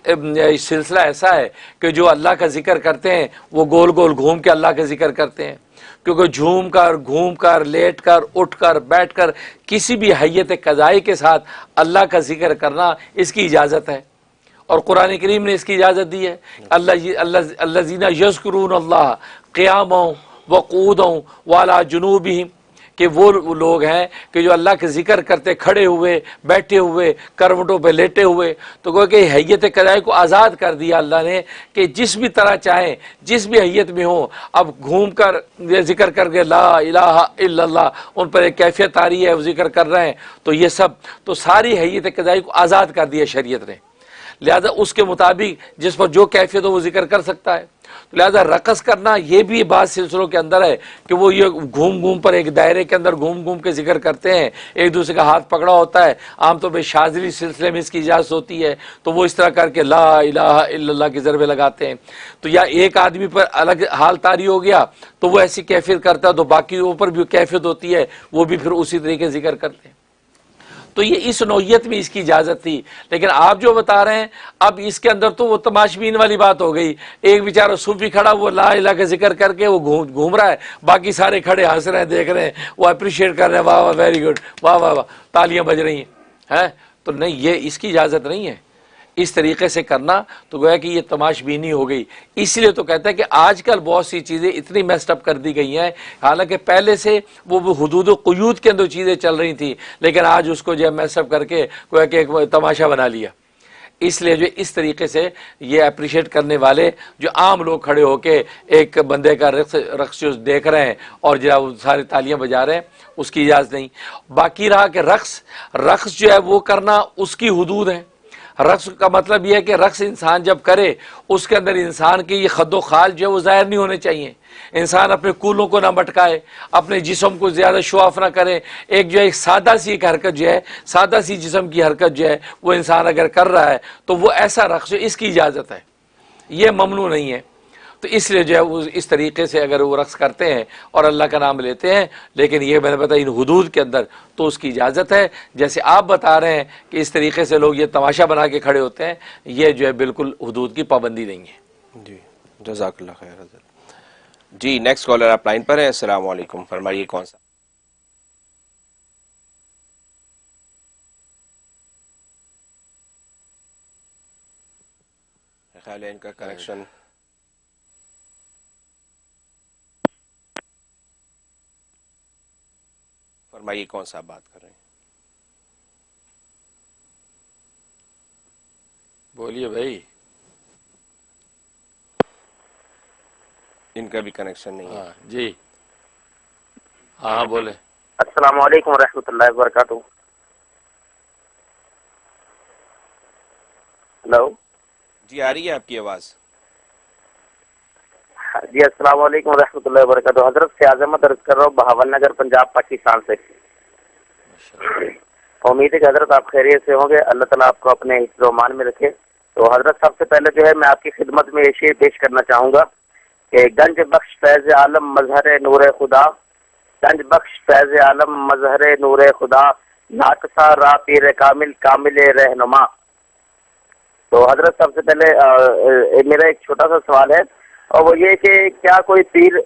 सिलसिला ऐसा है कि जो अल्लाह का जिक्र करते हैं वो गोल गोल घूम के अल्लाह का जिक्र करते हैं, क्योंकि झूम कर, घूम कर, लेट कर, उठ कर, बैठ कर किसी भी हैयत क़ज़ाई के साथ अल्लाह का जिक्र करना इसकी इजाज़त है और कुरान करीम ने इसकी इजाज़त दी है। अल्लज़ीना यज़कुरून अल्लाह क़ियामन व क़ूदन व अला जुनूबिहिम, कि वो लोग हैं कि जो अल्लाह के जिक्र करते खड़े हुए, बैठे हुए, करवटों पे लेटे हुए। तो कोई कि हैयत क़ज़ाई को आज़ाद कर दिया अल्लाह ने कि जिस भी तरह चाहें, जिस भी हैयत में हो, अब घूम कर जिक्र करके ला इलाहा इल्लल्लाह, उन पर एक कैफियत आ रही है, वो जिक्र कर रहे हैं। तो ये सब तो सारी हैयत क़ज़ाई को आज़ाद कर दिया शरीयत ने, लिहाजा उसके मुताबिक जिस पर जो कैफियत हो वो जिक्र कर सकता है। तो लिहाजा रक़स करना ये भी बात सिलसिलों के अंदर है कि वो ये घूम घूम पर एक दायरे के अंदर घूम घूम के जिक्र करते हैं, एक दूसरे का हाथ पकड़ा होता है। आमतौर पर शाज़िली सिलसिले में इसकी इजाज़त होती है, तो वो इस तरह करके ला इलाहा इल्लल्लाह के ज़रबे लगाते हैं। तो या एक आदमी पर अलग हाल तारी हो गया तो वो ऐसी कैफियत करता है, तो बाकी ऊपर भी कैफियत होती है, वो भी फिर उसी तरीके जिक्र करते हैं। तो ये इस नौयत में इसकी इजाज़त थी। लेकिन आप जो बता रहे हैं अब इसके अंदर तो वो तमाशबीन वाली बात हो गई। एक बेचारा सूफी खड़ा, वो ला इलाहा का जिक्र करके वो घूम रहा है, बाकी सारे खड़े हंस रहे हैं, देख रहे हैं, वो अप्रिशिएट कर रहे हैं, वाह वाह वेरी गुड, वाह वाह वाह, तालियां बज रही हैं। तो नहीं, ये इसकी इजाज़त नहीं है। इस तरीके से करना तो गोया कि ये तमाशबीनी हो गई। इसलिए तो कहता है कि आजकल बहुत सी चीज़ें इतनी मेस्टअप कर दी गई हैं, हालांकि पहले से वो हुदूद क़ुयूद के अंदर चीज़ें चल रही थी, लेकिन आज उसको जो है मेस्टअप करके गोया कि एक तमाशा बना लिया। इसलिए जो इस तरीके से ये अप्रिशिएट करने वाले जो आम लोग खड़े होके एक बंदे का रक्स जो देख रहे हैं और जो सारी तालियां बजा रहे हैं, उसकी इजाज़त नहीं। बाकी रहा कि रक्स जो है वो करना उसकी हुदूद है। रक्स का मतलब यह है कि रक्स इंसान जब करे उसके अंदर इंसान की ये खद्दो खाल जो है वो ज़ाहिर नहीं होने चाहिए। इंसान अपने कूलों को ना मटकाए, अपने जिस्म को ज़्यादा शो ऑफ ना करे। एक जो है एक सादा सी एक हरकत जो है, सादा सी जिस्म की हरकत जो है वो इंसान अगर कर रहा है तो वो ऐसा रक्स, इसकी इजाज़त है, ये ममनू नहीं है। तो इसलिए जो है वो इस तरीके से अगर वो रक्स करते हैं और अल्लाह का नाम लेते हैं, लेकिन ये मैंने बताया इन हुदूद के अंदर, तो उसकी इजाज़त है। जैसे आप बता रहे हैं कि इस तरीके से लोग ये तमाशा बना के खड़े होते हैं, ये जो है बिल्कुल हुदूद की पाबंदी नहीं है। जी, जज़ाकल्लाह खैर। जी, नेक्स्ट कॉलर आप लाइन पर हैं। अस्सलाम वालेकुम, फरमाइए कौन सा। ख्याल है इनका कनेक्शन। फरमाइए कौन सा बात कर रहे हैं। बोलिए भाई। इनका भी कनेक्शन नहीं है। हाँ जी, हाँ बोले। अस्सलाम वालेकुम रहमतुल्लाहि व बरकातुहू। हेलो जी, आ रही है आपकी आवाज़। जी, अस्सलाम वालेकुम रहमतुल्लाहि व बरकातुहू। हजरत से आजमत अर्ज कर रहा हूँ, बहावल नगर, पंजाब, पाकिस्तान से। उम्मीद है कि हजरत आप खैरियत से होंगे, अल्लाह ताला आपको अपने हिफ्ज़-ओ-मान में रखे। तो हजरत सबसे पहले जो है मैं आपकी खिदमत में ये शेर पेश करना चाहूँगा कि गंज बख्श फैज़ आलम मजहर नूर खुदा, गंज बख्श फैज़ आलम मजहर नूर खुदा, नाकसा रा पीर कामिल कामिल रहनुमा। तो हजरत सबसे पहले मेरा एक छोटा सा सवाल है, और वो ये कि क्या कोई पीर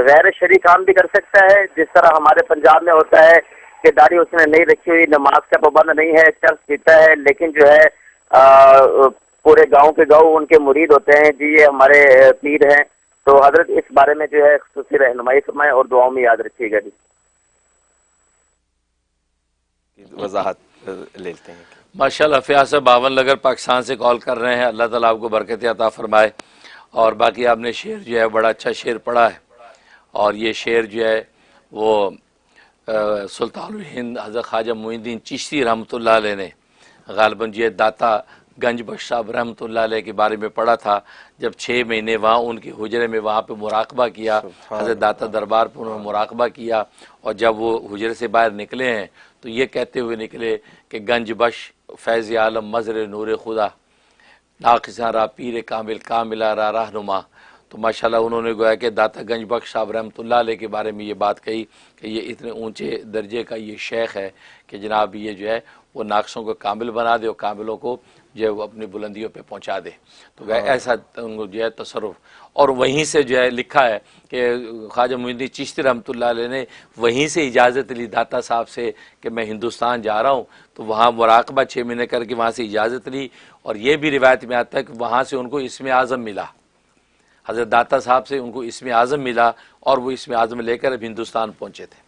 गैर शरई काम भी कर सकता है, जिस तरह हमारे पंजाब में होता है कि दाढ़ी उसने नहीं रखी हुई, नमाज का पाबंद नहीं है, चर्च पीता है, लेकिन जो है पूरे गांव के गांव उनके मुरीद होते हैं, जी ये हमारे पीर हैं। तो हजरत इस बारे में जो है खुसूसी रहनुमाई फरमाएं और दुआओं में याद रखिएगा जी। वजाहत लेते हैं। माशाल्लाह, फ़याज़ साहब बावन नगर पाकिस्तान से कॉल कर रहे हैं। अल्लाह ताला आपको बरकत अता फरमाए। और बाकी आपने शेर जो है बड़ा अच्छा शेर पढ़ा है, और ये शेर जो है वो सुल्तानुल हिंद हज़रत ख्वाजा मोइनुद्दीन चिश्ती रहमतुल्लाह अलैह ने गालिबन जो है दाता गंज बख्श साहब रहमतुल्लाह अलैह के बारे में पढ़ा था। जब 6 महीने वहाँ उनके हुजरे में वहाँ पे मुराकबा किया, हज़रत दाता दरबार पर उन्होंने मुराकबा किया, और जब वो हुजरे से बाहर निकले हैं तो ये कहते हुए निकले कि गंज बख्श फैज़ आलम मज़हर नूर खुदा, नाक़िसा रा पीर कामिल कामिला रा रहनुमा। तो माशाल्लाह उन्होंने गोया कि दाता गंज बख्श साहब रहमतुल्लाह अलैह के बारे में ये बात कही कि ये इतने ऊंचे दर्जे का ये शेख है कि जनाब ये जो है वो नाक़िसों को कामिल बना दे और कामिलों को जो है वो अपनी बुलंदियों पे पहुंचा दे। तो गया ऐसा उनको जो है तसर्रुफ़। और वहीं से जो है लिखा है कि ख्वाजा मोइनुद्दीन चिश्ती रहमतुल्लाह अलैह ने वहीं से इजाज़त ली दाता साहब से कि मैं हिंदुस्तान जा रहा हूँ, तो वहाँ मुराकबा 6 महीने करके वहाँ से इजाज़त ली। और ये भी रिवायत में आता है कि वहाँ से उनको इस्म आज़म मिला, हज़रत दाता साहब से उनको इस्म आज़म मिला, और वो इस्म आज़म लेकर अब हिंदुस्तान पहुँचे थे।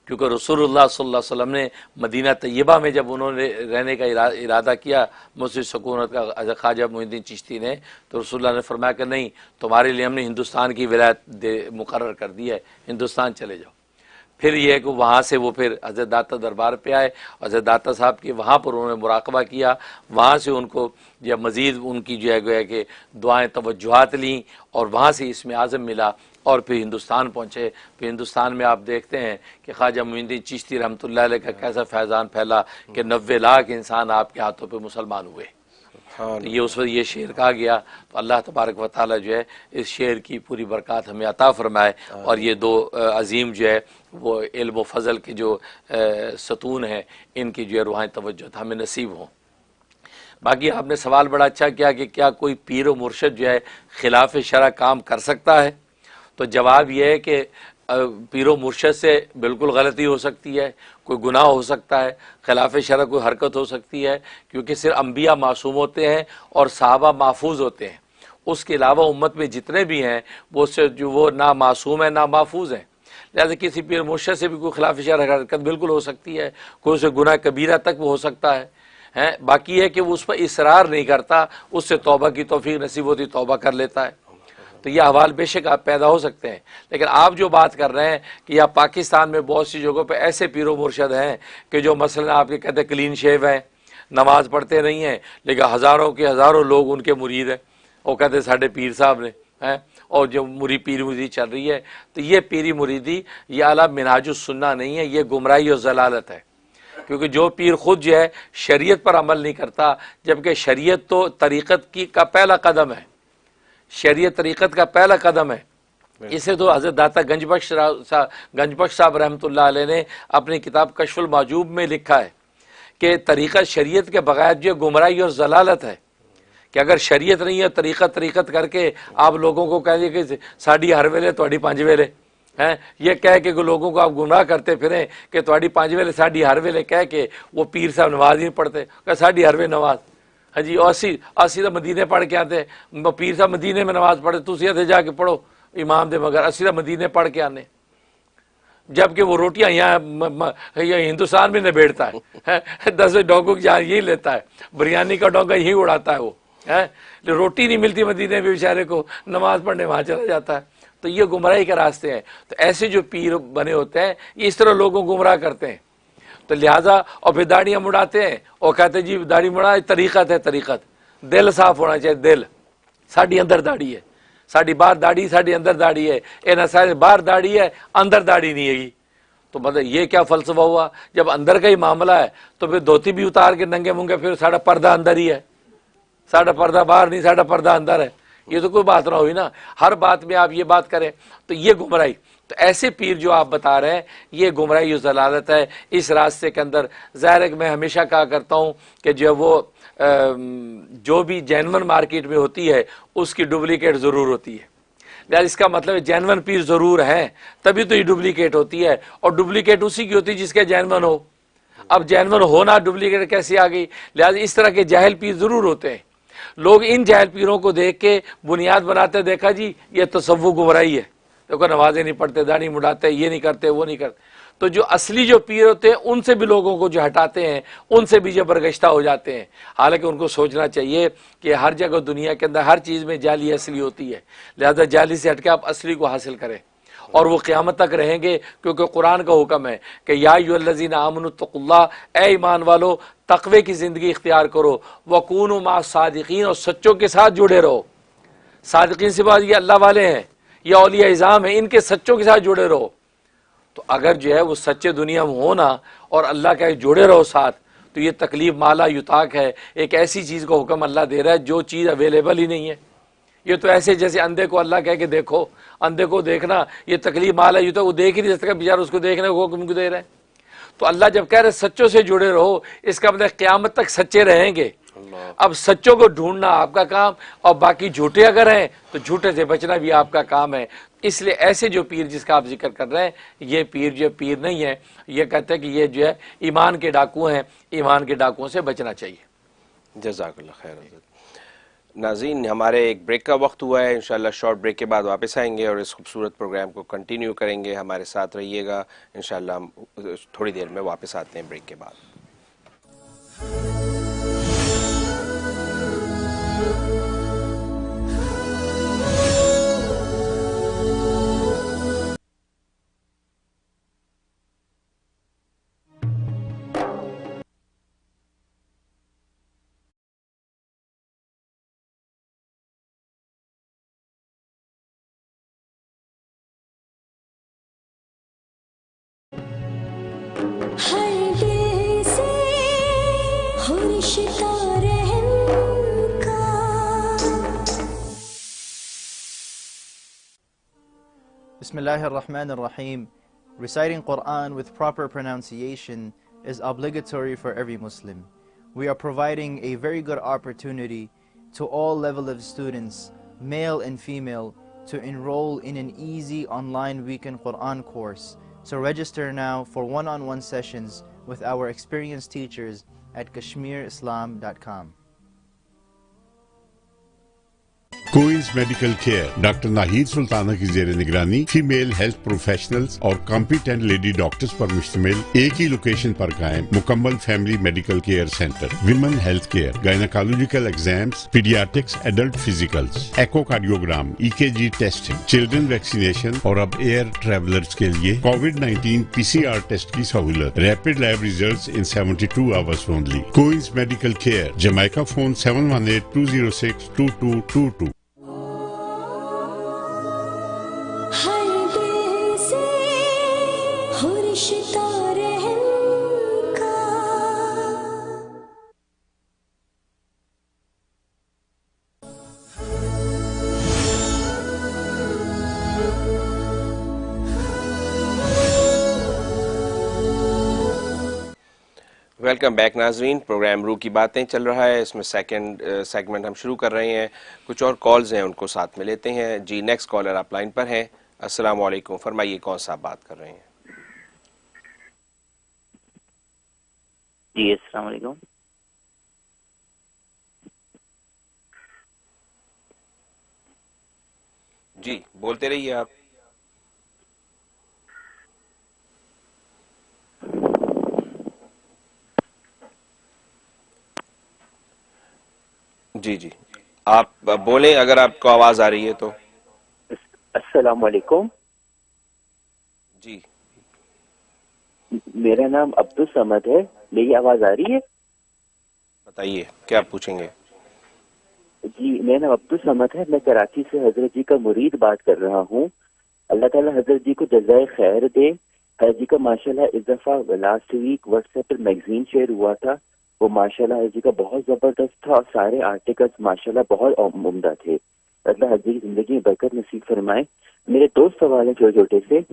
क्योंकि रसूलुल्लाह सल्लल्लाहु अलैहि वसल्लम ने मदीना तैयबा में जब उन्होंने रहने का इरादा किया मस्जिद सुकूनत का ख्वाजा मोइनुद्दीन चिश्ती ने, तो रसूलुल्लाह ने फरमाया कि नहीं, तुम्हारे लिए हमने हिंदुस्तान की विलायत मुकर्रर कर दी है, हिंदुस्तान चले जाओ। फिर ये है कि वहाँ से वो फिर हज़रत दाता दरबार पे आए, हज़रत दाता साहब की वहाँ पर उन्होंने मुराकबा किया, वहाँ से उनको जब मज़ीद उनकी जो है कि दुआएँ तवज्जुहात लीं, और वहाँ से इस्म आज़म मिला, और फिर हिंदुस्तान पहुँचे। फिर हिंदुस्तान में आप देखते हैं कि ख्वाजा मोइनुद्दीन चिश्ती रहमतुल्लाह अलैह का कैसा फैज़ान फैला कि 90 लाख इंसान आपके हाथों पे मुसलमान हुए। तो ये उस वक्त ये शेर कहा गया। तो अल्लाह तबारक व तआला जो है इस शेर की पूरी बरकत हमें अता फरमाए, और ये दो अजीम जो है वो इल्म व फजल के जो सतून हैं, इनकी जो है रूहानी तवज्जो हमें नसीब हों। बाकी आपने सवाल बड़ा अच्छा किया कि क्या कोई पीर व मुर्शद जो है खिलाफ शरअ काम कर सकता है। तो जवाब यह है कि पीरो मुर्शद से बिल्कुल गलती हो सकती है, कोई गुनाह हो सकता है, खिलाफ शरअ कोई हरकत हो सकती है, क्योंकि सिर्फ अम्बिया मासूम होते हैं और सहाबा महफूज होते हैं। उसके अलावा उम्मत में जितने भी हैं वो से जो वो ना मासूम है ना महफूज हैं। लिहाजा किसी पीर मुर्शद से भी कोई खिलाफ शरअ हरकत बिल्कुल हो सकती है, कोई उसे गुनाह कबीरा तक वो हो सकता है। बाकी है कि वो उस पर इसरार नहीं करता, उससे तौबा की तौफीक नसीब होती, तौबा कर लेता है। तो ये अहवाल बेशक आप पैदा हो सकते हैं, लेकिन आप जो बात कर रहे हैं कि यहाँ पाकिस्तान में बहुत सी जगहों पे ऐसे पीरो मुर्शद हैं कि जो मसलन आपके कहते हैं क्लीन शेव हैं, नमाज पढ़ते नहीं हैं, लेकिन हज़ारों के हज़ारों लोग उनके मुरीद हैं। वो कहते साढ़े पीर साहब ने हैं, और जो पीर मुरीदी चल रही है, तो ये पीरी मुरीदी ये आला मिनहाजुस सुन्ना नहीं है, ये गुमराही और जलालत है। क्योंकि जो पीर खुद जो है शरीयत पर अमल नहीं करता, जबकि शरीयत तो तरीक़त की का पहला कदम है, शरीयत तरीक़त का पहला कदम है। इसे तो हज़रत दाता गंजबख्श साहब रहमतुल्लाह अलैह ने अपनी किताब कश्फुल माजूब में लिखा है कि तरीक़त शरीयत के बगैर जो गुमराही और जलालत है, कि अगर शरीयत नहीं है तरीक़त करके आप लोगों को कह दिए कि साड़ी हर वेले थोड़ी 5 वेले हैं, ये कह के लोगों को आप गुमराह करते फिरें कि थोड़ी 5 वेले साड़ी हर वेले कह के वो पीर साहब नमाज ही नहीं पढ़ते, साड़ी हर वे नमाज। हाँ जी, 80 तो मदीने पढ़ के आते, पीर साहब मदीने में नमाज पढ़े, तुम इत्थे जाके पढ़ो इमाम दे मगर 80 तो मदीने पढ़ के आने, जबकि वो रोटियां यहाँ हिंदुस्तान में निबेड़ता है 10 डोंगों की जहाँ यही लेता है, बिरयानी का डोंगा यही उड़ाता है वो है, रोटी नहीं मिलती मदीने में बेचारे को, नमाज पढ़ने वहाँ चला जाता है। तो ये गुमराही के रास्ते हैं। तो ऐसे जो पीर बने होते हैं ये इस तरह लोगों को गुमराह करते हैं। तो लिहाजा और फिर दाढ़ियाँ मुड़ाते हैं और कहते जी दाढ़ी मुड़ा तरीक़त है, तरीक़त दिल साफ होना चाहिए, दिल साड़ी अंदर दाढ़ी है, साड़ी बाहर दाढ़ी, साड़ी अंदर दाढ़ी है, ए ना साड़ी बाहर दाढ़ी है अंदर दाढ़ी नहीं है। तो मतलब ये क्या फ़लसफ़ा हुआ? जब अंदर का ही मामला है तो फिर धोती भी उतार के नंगे मुंगे फिर साड़ा पर्दा अंदर ही है, साड़ा पर्दा बाहर नहीं, साड़ा पर्दा अंदर है, ये तो कोई बात ना हुई ना। हर बात में आप ये बात करें तो ये गुमराही। तो ऐसे पीर जो आप बता रहे हैं ये गुमराही और जलालत है। इस रास्ते के अंदर ज़ाहिर है कि मैं हमेशा कहा करता हूँ कि जो वो जो भी जेन्युइन मार्केट में होती है उसकी डुप्लीकेट ज़रूर होती है। लिहाजा इसका मतलब जेन्युइन पीर ज़रूर हैं तभी तो ये डुप्लीकेट होती है, और डुप्लीकेट उसी की होती है जिसके जेन्युइन हो। अब जेन्युइन होना डुप्लीकेट कैसे आ गई? लिहाजा इस तरह के जाहिल पीर ज़रूर होते हैं। लोग इन जाहिल पीरों को देख के बुनियाद बनाते, देखा जी ये तसव्वुफ गुमराही है, देखो नमाजें नहीं पढ़ते, दाढ़ी मुड़ाते, ये नहीं करते, वो नहीं करते। तो जो असली जो पीर होते हैं उनसे भी लोगों को जो हटाते हैं उनसे भी जो बरगश्ता हो जाते हैं। हालांकि उनको सोचना चाहिए कि हर जगह दुनिया के अंदर हर चीज़ में जाली असली होती है, लिहाजा जाली से हटके आप असली को हासिल करें और वो क़यामत तक रहेंगे। क्योंकि कुरान का हुक्म है कि या अय्युहल्लज़ीना आमनुत्तक़ुल्लाह, ए ईमान वालो तक़वे की ज़िंदगी इख्तियार करो, वकूनु मा सादिक़ीन, और सच्चों के साथ जुड़े रहो। सादिक़ीन से बात ये अल्लाह वाले हैं, ये औलिया इज़ाम है, इनके सच्चों के साथ जुड़े रहो। तो अगर जो है वो सच्चे दुनिया में हो ना और अल्लाह के जुड़े रहो साथ, तो ये तकलीफ माला युताक है। एक ऐसी चीज़ का हुक्म अल्लाह दे रहा है जो चीज़ अवेलेबल ही नहीं है। ये तो ऐसे जैसे अंधे को अल्लाह कह के देखो, अंधे को देखना ये तकलीफ माला युताक, वो देख ही नहीं सकता बेचारा, उसको देखने को हुक्म दे रहे हैं। तो अल्लाह जब कह रहे सच्चों से जुड़े रहो, इसका मतलब क़यामत तक सच्चे रहेंगे। अब सच्चों को ढूंढना आपका काम, और बाकी झूठे अगर हैं तो झूठे से बचना भी आपका काम है। इसलिए ऐसे जो पीर जिसका आप जिक्र कर रहे हैं ये पीर जो पीर नहीं है, ये कहते हैं कि ये जो है ईमान के डाकू हैं, ईमान के डाकुओं से बचना चाहिए। जज़ाकल्लाह खैर। नाज़रीन, हमारे एक ब्रेक का वक्त हुआ है, इंशाल्लाह शॉर्ट ब्रेक के बाद वापस आएंगे और इस खूबसूरत प्रोग्राम को कंटिन्यू करेंगे। हमारे साथ रहिएगा, इंशाल्लाह हम थोड़ी देर में वापस आते हैं ब्रेक के बाद। Bismillahir-Rahmanir-Rahim. Reciting Quran with proper pronunciation is obligatory for every Muslim. We are providing a very good opportunity to all level of students, male and female, to enroll in an easy online weekend Quran course. So register now for one-on-one sessions with our experienced teachers at kashmirislam.com. Coins medical care doctor Nahid Sultana की जेर निगरानी फीमेल हेल्थ प्रोफेशनल्स और कॉम्पिटेंट लेडी डॉक्टर्स पर मुश्तमिल एक ही लोकेशन पर कायम मुकम्मल family medical care centre, women health care, gynaecological exams, paediatrics, adult physicals, echocardiogram, EKG testing, children vaccination और अब एयर ट्रेवलर्स के लिए कोविड-19 PCR टेस्ट की सहूलत, rapid lab results in 72 hours only. Coins medical care, Jamaica phone 718-206-2222। Welcome back नाजरीन, प्रोग्राम रूह की बातें चल रहा है। इसमें सेकंड सेगमेंट हम शुरू कर रहे हैं। कुछ और कॉल्स हैं, उनको साथ में लेते हैं। जी, नेक्स्ट कॉलर आप लाइन पर हैं। अस्सलाम वालेकुम, फरमाइए कौन सा आप बात कर रहे हैं? जी अस्सलाम वालेकुम। जी बोलते रहिए आप। जी जी, आप बोलें अगर आपको आवाज आ रही है तो। अस्सलाम वालेकुम। जी, मेरा नाम अब्दुल समद है, मेरी आवाज आ रही है? बताइए क्या पूछेंगे? जी, मेरा नाम अब्दुल समद है, मैं कराची से हजरत जी का मुरीद बात कर रहा हूँ। अल्लाह ताला हजरत जी को जज़ाए खैर दे। हजरत जी का माशाल्लाह इस दफा लास्ट वीक व्हाट्सएप पर मैगजीन शेयर हुआ था, वो माशाल्लाह हजरत जी का बहुत जबरदस्त था और सारे आर्टिकल्स माशाल्लाह बहुत उम्दा थे। अल्लाह हजरत जी की जिंदगी में बरकत नसीब फरमाए। मेरे दो सवाल हैं छोटे छोटे से।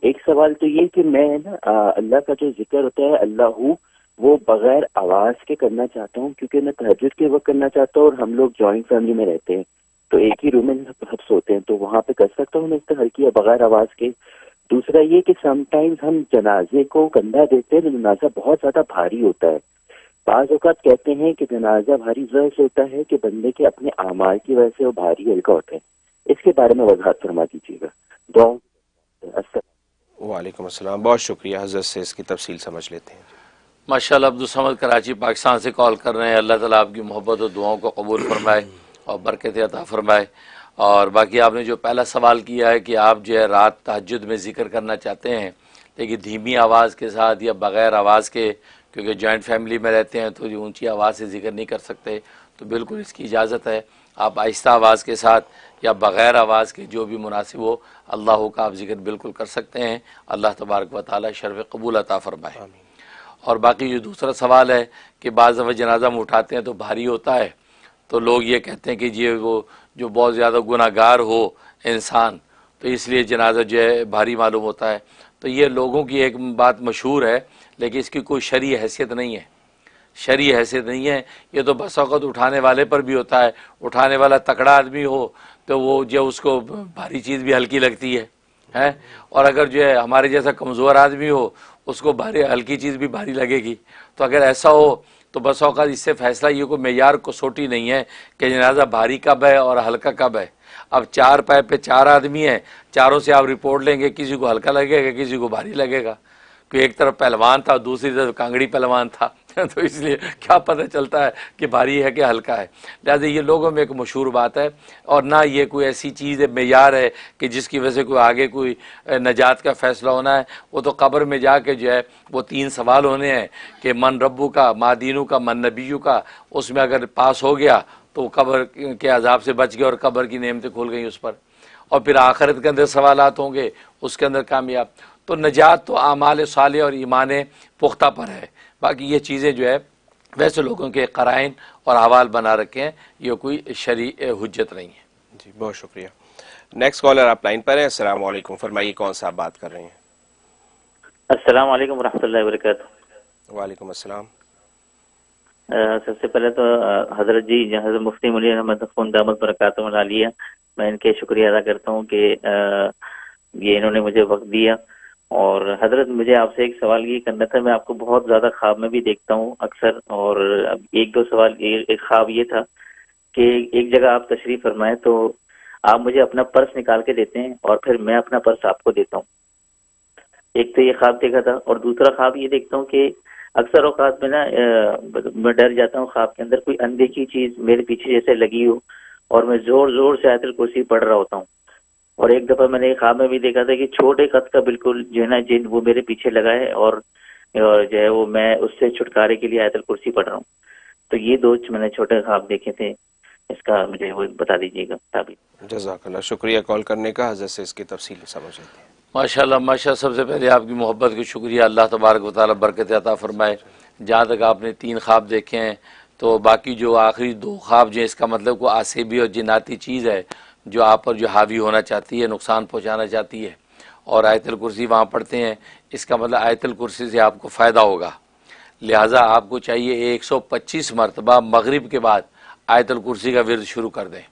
एक सवाल तो ये कि मैं ना अल्लाह का जो जिक्र होता है अल्लाहू, वो बगैर आवाज के करना चाहता हूँ, क्योंकि मैं तहज्जुद के वक्त करना चाहता हूँ और हम लोग जॉइंट फैमिली में रहते हैं, तो एक ही रूम में सब सोते हैं, तो वहां पे कर सकता हूँ मैं इस तरह की बगैर आवाज के। दूसरा ये कि समटाइम्स हम जनाजे को कंधा देते हैं तो जनाजा बहुत ज्यादा भारी होता है। बाज़ औक़ात कहते हैं कि जनाजा भारी वजह से होता है कि बंदे के अपने आमाल की वजह से वो भारी हल्का होता है। इसके बारे में वजाहत फरमा दीजिएगा। वालेकुम अस्सलाम, बहुत शुक्रिया। हजरत से इसकी तफसील समझ लेते हैं। माशाल्लाह अब्दुल समद कराची पाकिस्तान से कॉल कर रहे हैं। अल्लाह ताला आपकी मोहब्बत और दुआओं को कबूल फरमाए और बरकत अता फरमाए। और बाकी आपने जो पहला सवाल किया है कि आप जो है रात तहज्जुद में ज़िक्र करना चाहते हैं, लेकिन धीमी आवाज़ के साथ या बग़ैर आवाज़ के, क्योंकि जॉइंट फैमिली में रहते हैं तो जो ऊंची आवाज़ से जिक्र नहीं कर सकते, तो बिल्कुल इसकी इजाज़त है। आप आहिस्ता आवाज़ के साथ या बग़ैर आवाज़ के जो भी मुनासिब हो अल्लाह का आप जिक्र बिल्कुल कर सकते हैं। अल्लाह तबारक व तआला शर्फ़ कबूल अता फरमाए। और बाकी जो दूसरा सवाल है कि बाज़ दफ़ा जनाजा में उठाते हैं तो भारी होता है, तो लोग ये कहते हैं कि ये वो जो बहुत ज़्यादा गुनाहगार हो इंसान, तो इसलिए जनाजा जो है भारी मालूम होता है। तो ये लोगों की एक बात मशहूर है, लेकिन इसकी कोई शरई हैसियत नहीं है। शरई हैसियत नहीं है। ये तो बस औक़त उठाने वाले पर भी होता है। उठाने वाला तकड़ा आदमी हो तो वो जो उसको भारी चीज़ भी हल्की लगती है। और अगर जो है हमारे जैसा कमज़ोर आदमी हो उसको भारी हल्की चीज़ भी भारी लगेगी। तो अगर ऐसा हो तो बस औक़ात इससे फ़ैसला ये कोई मेयार कसौटी नहीं है कि जनाजा भारी कब है और हल्का कब है। अब चार पैर पे चार आदमी हैं, चारों से आप रिपोर्ट लेंगे, किसी को हल्का लगेगा किसी को भारी लगेगा। कि एक तरफ पहलवान था दूसरी तरफ कांगड़ी पहलवान था तो इसलिए क्या पता चलता है कि भारी है कि हल्का है। लिहाजा ये लोगों में एक मशहूर बात है, और ना ये कोई ऐसी चीज़ है मेयार है कि जिसकी वजह से कोई आगे कोई नजात का फ़ैसला होना है। वो तो कब्र में जाके जो है वो 3 सवाल होने हैं कि मन रब्बू का, मा दीनू का, मन नबीयू का। उसमें अगर पास हो गया तो कब्र के अजाब से बच गया और कब्र की नेमतें खुल गई उस पर। और फिर आखिरत के अंदर सवालात होंगे, उसके अंदर कामयाब। तो नजात तो आमाल साले और ईमान पुख्ता पर है। बाकी ये चीज़ें जो है वैसे लोगों के क़राइन और हवाल बना रखे हैं, ये कोई शरई हुज्जत नहीं है। जी बहुत शुक्रिया। नेक्स्ट कॉलर आप लाइन पर हैं। अस्सलाम वालेकुम, फरमाइए कौन सा आप बात कर रहे हैं? अस्सलाम वालेकुम रहमतुल्लाहि व बरकातहू। वालेकुम अस्सलाम। सबसे पहले तो हजरत जी हजरत मुफ्ती मौलाना अहमद ख़ुन दामत बरकातहू आलिया मैं इनके शुक्रिया अदा करता हूँ कि ये इन्होंने मुझे वक्त दिया। और हजरत, मुझे आपसे एक सवाल ये करना था। मैं आपको बहुत ज़्यादा ख्वाब में भी देखता हूँ अक्सर, और एक दो सवाल, एक ख्वाब ये था कि एक जगह आप तशरीफ फरमाए तो आप मुझे अपना पर्स निकाल के देते हैं और फिर मैं अपना पर्स आपको देता हूँ। एक तो ये ख्वाब देखा था, और दूसरा ख्वाब ये देखता हूँ कि अक्सर औकात में ना मैं डर जाता हूँ ख्वाब के अंदर कोई अनदेखी चीज मेरे पीछे जैसे लगी हो और मैं जोर जोर से आयतुल कुर्सी पढ़ रहा होता हूँ। और एक दफा मैंने एक ख्वाब में भी देखा था कि छोटे कद का बिल्कुल जो है ना जिन वो मेरे पीछे लगा है, और जो है वो मैं उससे छुटकारे के लिए आयतुल कुर्सी पढ़ रहा हूँ। तो ये दो मैंने छोटे ख्वाब देखे थे, इसका मुझे वो बता दीजिएगा ताबीर। जज़ाकल्लाह, शुक्रिया कॉल करने का। हज़रत से इसकी तफसील समझ लेते हैं। माशाल्लाह माशाल्लाह। सबसे पहले आपकी मोहब्बत का शुक्रिया, अल्लाह तबारक व तआला बरकत अता फरमाए। जहाँ तक आपने 3 ख्वाब देखे हैं, तो बाकी जो आखिरी 2 ख्वाब जो है, इसका मतलब कोई आसेबी और जिन्नाती चीज़ है जो आप पर जो हावी होना चाहती है, नुकसान पहुँचाना चाहती है, और आयतुल कुर्सी वहाँ पढ़ते हैं, इसका मतलब आयतुल कुर्सी से आपको फ़ायदा होगा। लिहाजा आपको चाहिए 125 मरतबा मगरिब के बाद आयतुल कुर्सी का विर्द शुरू कर दें।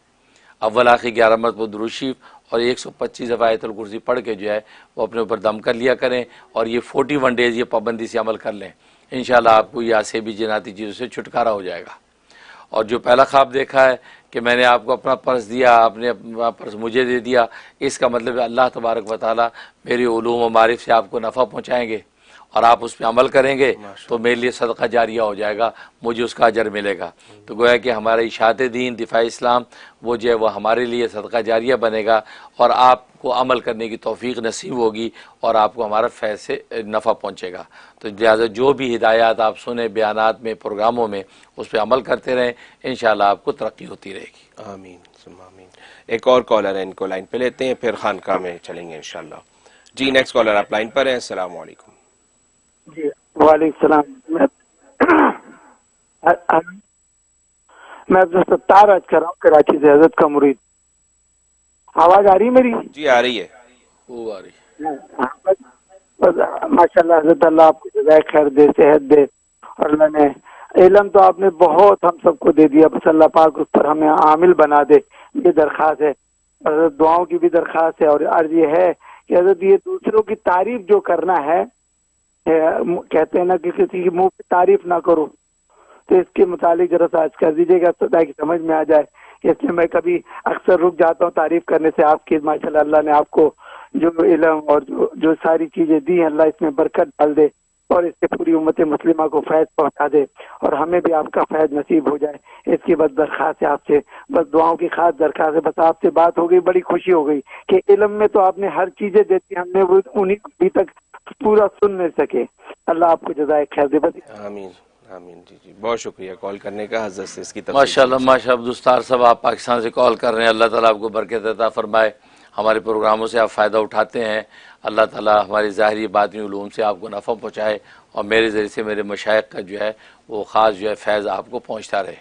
अव्वल आखिर 11 मरतबा दुरूद शरीफ और 125 दफ़ा आयतुल कुर्सी पढ़ के जो है वो अपने ऊपर दम कर लिया करें, और ये 41 डेज़ ये पाबंदी से अमल कर लें। इंशाल्लाह आपको यहाँ से भी जिनाती चीज़ों से छुटकारा हो जाएगा। और जो पहला ख्वाब देखा है कि मैंने आपको अपना पर्स दिया, आपने अपना पर्स मुझे दे दिया, इसका मतलब है अल्लाह तबारक व तआला मेरे उलूम व मारिफ से आपको नफ़ा पहुँचाएँगे और आप उस पर अमल करेंगे तो मेरे लिए सदका जारिया हो जाएगा, मुझे उसका अजर मिलेगा। तो गोया कि हमारा इशाअत दीन, दिफा इस्लाम, वो जो है वो हमारे लिए सदका जारिया बनेगा, और आपको अमल करने की तौफीक नसीब होगी, और आपको हमारा फैज़ से नफ़ा पहुँचेगा। तो लिहाजा जो भी हिदायत आप सुने बयानात में, प्रोग्रामों में, उस पर अमल करते रहें, इंशाअल्लाह आपको तरक्की होती रहेगी। आमीन सुम्मा आमीन। एक और कॉलर है, इनको लाइन पे लेते हैं, फिर खानका में चलेंगे इंशाअल्लाह। जी, नेक्स्ट कॉलर आप लाइन पर हैं। अस्सलाम वालेकुम। जी वालेकुम सलाम। मैं अब्दुल सत्तार आज कर रहा हूँ कराची से, हजरत का मुरीद। आवाज आ रही है मेरी? जी आ रही है। वो आ रही है। माशाल्लाह हजरत, अल्लाह आपको जज़ाए खैर दे, सेहत दे, और अल्लाह ने इल्म तो आपने बहुत हम सबको दे दिया, बस अल्लाह पाक उस पर हमें आमिल बना दे, ये दरख्वास्त है। हजरत दुआओं की भी दरख्वास्त है, और अर्ज ये है कि हजरत ये दूसरों की तारीफ जो करना है, कहते हैं ना कि किसी की मुंह पे तारीफ ना करो, तो इसके मुतालिक जरा सा आज कर दीजिएगा ताकि समझ में आ जाए। इसलिए मैं कभी अक्सर रुक जाता हूँ तारीफ करने से आपकी। माशाल्लाह अल्लाह ने आपको जो इल्म और जो सारी चीजें दी हैं, अल्लाह इसमें बरकत डाल दे, और इससे पूरी उम्मत मुस्लिमा को फैज पहुंचा दे, और हमें भी आपका फैज नसीब हो जाए। इसकी बस दरख्वास्त है आपसे, बस दुआओं की खास दरख्वास्त है। बस आपसे बात हो गई, बड़ी खुशी हो गई कि इल्म में तो आपने हर चीजें देती, हमने वो उन्हीं अभी तक पूरा सुन नहीं सके। अल्लाह आपको जज़ाए खैर दे। बस आमीन आमीन। जी जी, बहुत शुक्रिया कॉल करने का। हज़रत से इसकी तफसील। माशाल्लाह माशाल्लाह। दुस्तार साहब, आप पाकिस्तान से कॉल कर रहे हैं, अल्लाह ताला आपको बरकत अता फरमाए। हमारे प्रोग्रामों से आप फ़ायदा उठाते हैं, अल्लाह ताला हमारी ज़ाहिरी बातिनी उलूम से आपको नफ़ा पहुँचाए, और मेरे ज़रिए से मेरे मशाइख का जो है वो ख़ास जो है फैज़ आपको पहुँचता रहे।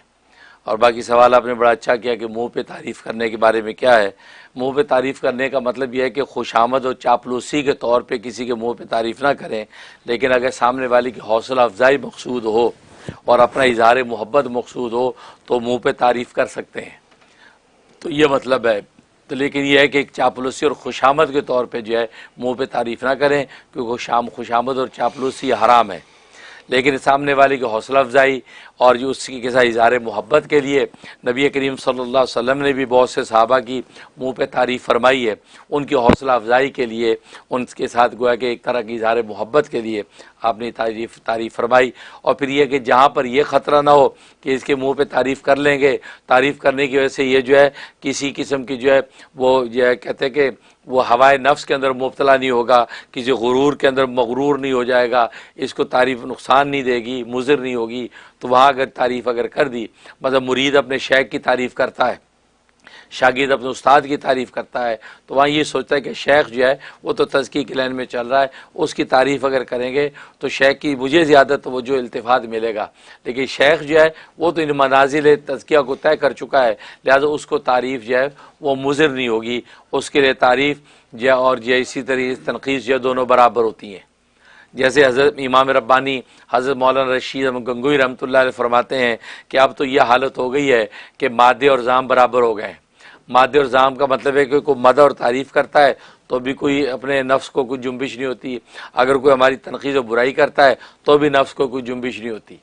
और बाकी सवाल आपने बड़ा अच्छा किया कि मुँह पे तारीफ़ करने के बारे में क्या है। मुँह पे तारीफ़ करने का मतलब यह है कि खुशामद और चापलूसी के तौर पे किसी के मुँह पे तारीफ़ ना करें, लेकिन अगर सामने वाले की हौसला अफजाई मकसूद हो और अपना इज़हार मोहब्बत मकसूद हो तो मुँह पे तारीफ़ कर सकते हैं। तो ये मतलब है। तो लेकिन यह है कि एक चापलूसी और खुशामद के तौर पे जो है मुँह पे तारीफ़ ना करें, क्योंकि खुशामद और चापलूसी हराम है। लेकिन सामने वाले की हौसला अफजाई और जो उसकी के साथ इज़हार मोहब्बत के लिए नबी करीम सल्लल्लाहु अलैहि वसल्लम ने भी बहुत से सहाबा की मुँह पे तारीफ़ फरमाई है। उनकी हौसला अफजाई के लिए, उनके साथ गोया कि एक तरह की इज़हार मोहब्बत के लिए आपने तारीफ़ फरमाई। और फिर यह कि जहाँ पर यह ख़तरा ना हो कि इसके मुँह पे तारीफ़ कर लेंगे, तारीफ़ करने की वजह से ये जो है किसी किस्म की जो है वो जो है कहते हैं कि वो हवाए नफ्स के अंदर मुब्तला नहीं होगा, किसी गुरूर के अंदर मगरूर नहीं हो जाएगा, इसको तारीफ़ नुकसान नहीं देगी, मुज़िर नहीं होगी। तो वहाँ अगर तारीफ़ अगर कर दी, मतलब मुरीद अपने शेख की तारीफ़ करता है, शागिर्द अपने उस्ताद की तारीफ़ करता है, तो वहाँ ये सोचता है कि शेख जो है वो तो तज़किये की लाइन में चल रहा है, उसकी तारीफ़ अगर करेंगे तो शेख की मुझे ज़्यादा तो वो जो इल्तिफ़ात मिलेगा। लेकिन शेख जो है वो तो इन मनाजिल तज़किया को तय कर चुका है, लिहाजा उसको तारीफ़ जो है वो मुज़िर नहीं होगी, उसके लिए तारीफ़ जो और जो इसी तरीके तनक़ीद जो दोनों बराबर होती हैं। जैसे हज़रत इमाम रब्बानी हज़रत मौलाना रशीद गंगोई रहमतुल्लाह अलैह फरमाते हैं कि अब तो यह हालत हो गई है कि मादे और जाम बराबर हो गए। मादे और जाम का मतलब है कि कोई मदह और तारीफ़ करता है तो भी कोई अपने नफ्स को कोई जुम्बिश नहीं होती, अगर कोई हमारी तनकीद और बुराई करता है तो भी नफ्स को कोई जुम्बिश नहीं होती।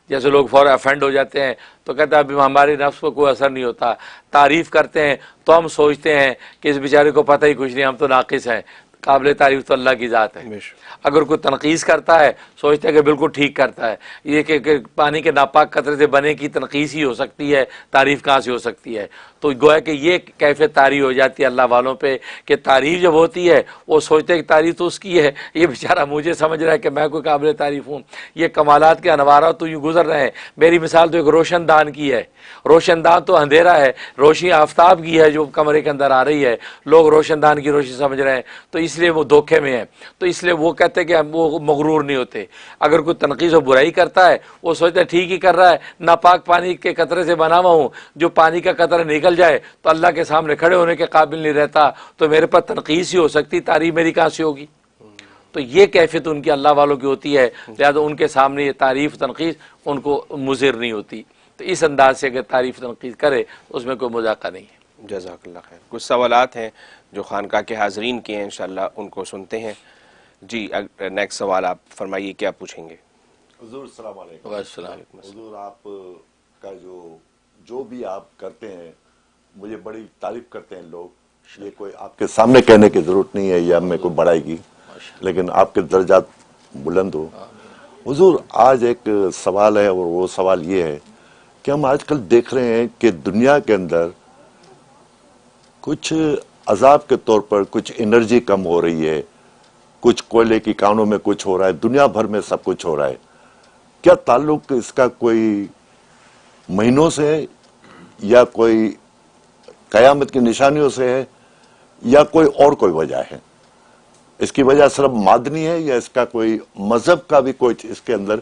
जैसे लोग फौरन अफेंड हो जाते हैं तो कहते हैं अभी हमारे नफ्स को कोई असर नहीं होता, तारीफ़ करते हैं तो हम सोचते हैं कि इस बेचारे को पता ही कुछ नहीं, हम तो नाकिस हैं, काबिल तारीफ़ तो अल्लाह की ज़ात है। अगर कोई तनकीस करता है सोचते हैं कि बिल्कुल ठीक करता है, ये कि पानी के नापाक कतरे से बने की तनकीस ही हो सकती है, तारीफ़ कहाँ से हो सकती है। तो गोया कि ये कैफियत तारी हो जाती है अल्लाह वालों पे कि तारीफ़ जब होती है वो सोचते हैं कि तारीफ़ तो उसकी है, ये बेचारा मुझे समझ रहा है कि मैं कोई काबिल तारीफ़ हूँ। ये कमालात के अनवारात तो यूँ गुजर रहे हैं। मेरी मिसाल तो एक रोशनदान की है, रोशनदान तो अंधेरा है, रोशनी आफ्ताब की है जो कमरे के अंदर आ रही है, लोग रोशनदान की रोशनी समझ रहे हैं तो इसलिए वो धोखे में है, तो इसलिए वो कहते हैं कि वो मगरूर नहीं होते। अगर कोई तनकीस और बुराई करता है वो सोचते हैं ठीक ही कर रहा है, नापाक पानी के कतरे से बना हुआ हूँ, जो पानी का कतरा निकल जाए तो अल्लाह के सामने खड़े होने के काबिल नहीं रहता, तो मेरे पर तनकीस ही हो सकती, तारीफ मेरी कहाँ से होगी। तो ये कैफियत उनकी अल्लाह वालों की होती है, लिहाजा उनके सामने ये तारीफ़ तनकीस उनको मुज़िर नहीं होती। तो इस अंदाज से अगर तारीफ़ तनकीस करे उसमें कोई मजाका नहीं है। जज़ाकल्लाह खैर। कुछ सवालात हैं जो खानका के हाज़रीन के हैं, इंशाअल्लाह उनको सुनते हैं। जी नेक्स्ट सवाल आप फरमाइए, क्या पूछेंगे? हुजूर अस्सलाम वालेकुम। हुजूर आप का जो भी आप करते हैं मुझे बड़ी तारीफ करते हैं लोग, ये कोई आपके सामने कहने की जरूरत नहीं है या मैं कोई बड़ाई की, लेकिन आपके दर्जात बुलंद हो। हुजूर आज एक सवाल है और वो सवाल ये है कि हम आजकल देख रहे हैं कि दुनिया के अंदर कुछ अजाब के तौर पर कुछ एनर्जी कम हो रही है, कुछ कोयले की कानों में कुछ हो रहा है, दुनिया भर में सब कुछ हो रहा है। क्या ताल्लुक इसका कोई महीनों से है या कोई कयामत की निशानियों से है या कोई और कोई वजह है? इसकी वजह सिर्फ मादनी है या इसका कोई मजहब का भी कोई इसके अंदर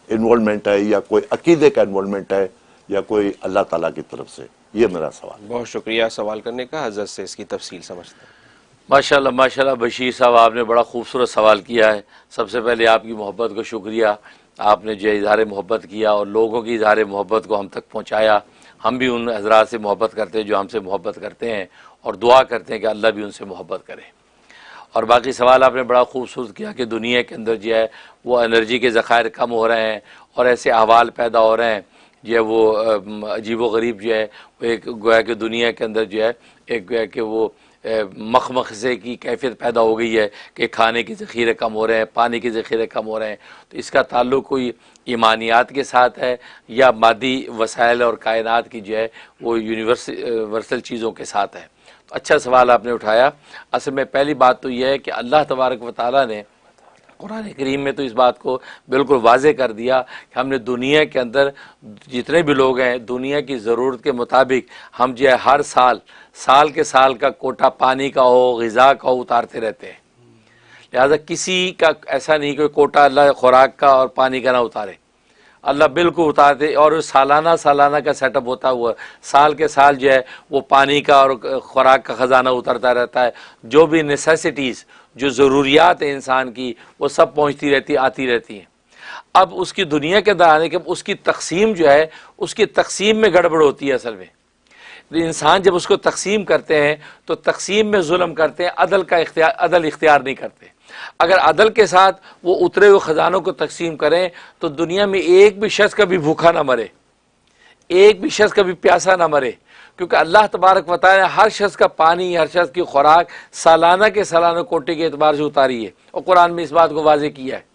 इन्वॉल्वमेंट है या कोई अकीदे का इन्वॉल्वमेंट है या कोई अल्लाह ताला की तरफ से? ये मेरा सवाल। बहुत शुक्रिया सवाल करने का, हज़रत से इसकी तफसील समझते हैं। माशाल्लाह माशाल्लाह बशीर साहब, आपने बड़ा खूबसूरत सवाल किया है। सबसे पहले आपकी मोहब्बत को शुक्रिया, आपने जो इज़हार मोहब्बत किया और लोगों की इज़हार मोहब्बत को हम तक पहुँचाया। हम भी उन हज़रात से मोहब्बत करते हैं जो हमसे मोहब्बत करते हैं और दुआ करते हैं कि अल्लाह भी उनसे मोहब्बत करे। और बाकी सवाल आपने बड़ा खूबसूरत किया कि दुनिया के अंदर जो है वो एनर्जी के ज़खायर कम हो रहे हैं और ऐसे अहवाल पैदा हो रहे हैं जो है वो अजीब व गरीब जो है वो एक गोया कि दुनिया के अंदर जो है एक गोया कि वो मखमखसे की कैफियत पैदा हो गई है कि खाने के ज़ख़ीरे कम हो रहे हैं, पानी के ज़ख़ीरे कम हो रहे हैं। तो इसका ताल्लुक़ कोई ईमानियात के साथ है या मादी वसाइल और कायनात की जो है वो यूनिवर्सल चीज़ों के साथ है? तो अच्छा सवाल आपने उठाया। असल में पहली बात तो यह है कि अल्लाह तबारक व तआला ने कुरान करीम में तो इस बात को बिल्कुल वाज़े कर दिया कि हमने दुनिया के अंदर जितने भी लोग हैं दुनिया की ज़रूरत के मुताबिक हम जो है हर साल के साल का कोटा पानी का हो, ग़िज़ा का हो, उतारते रहते हैं। लिहाजा किसी का ऐसा नहीं कि कोटा अल्लाह खुराक का और पानी का ना उतारे, अल्लाह बिल्कुल उतारते। और सालाना का सेटअप होता हुआ साल के साल जो है वो पानी का और खुराक का ख़जाना उतरता रहता है। जो भी नेसेसिटीज़, जो ज़रूरियात है इंसान की, वो सब पहुँचती रहती, आती रहती हैं। अब उसकी दुनिया के अंदर आने के उसकी तकसीम जो है, उसकी तकसीम में गड़बड़ होती है। असल में इंसान जब उसको तकसीम करते हैं तो तकसीम में जुल्म करते हैं, अदल इख्तियार नहीं करते। अगर अदल के साथ वो उतरे हुए ख़जानों को तकसीम करें तो दुनिया में एक भी शख्स कभी भूखा ना मरे, एक भी शख्स कभी प्यासा ना मरे, क्योंकि अल्लाह तबारक व तआला ने हर शख्स का पानी, हर शख्स की खुराक सालाना के सालाना कोटे के एतबार से उतारी है और कुरान में इस बात को वाज़े किया है।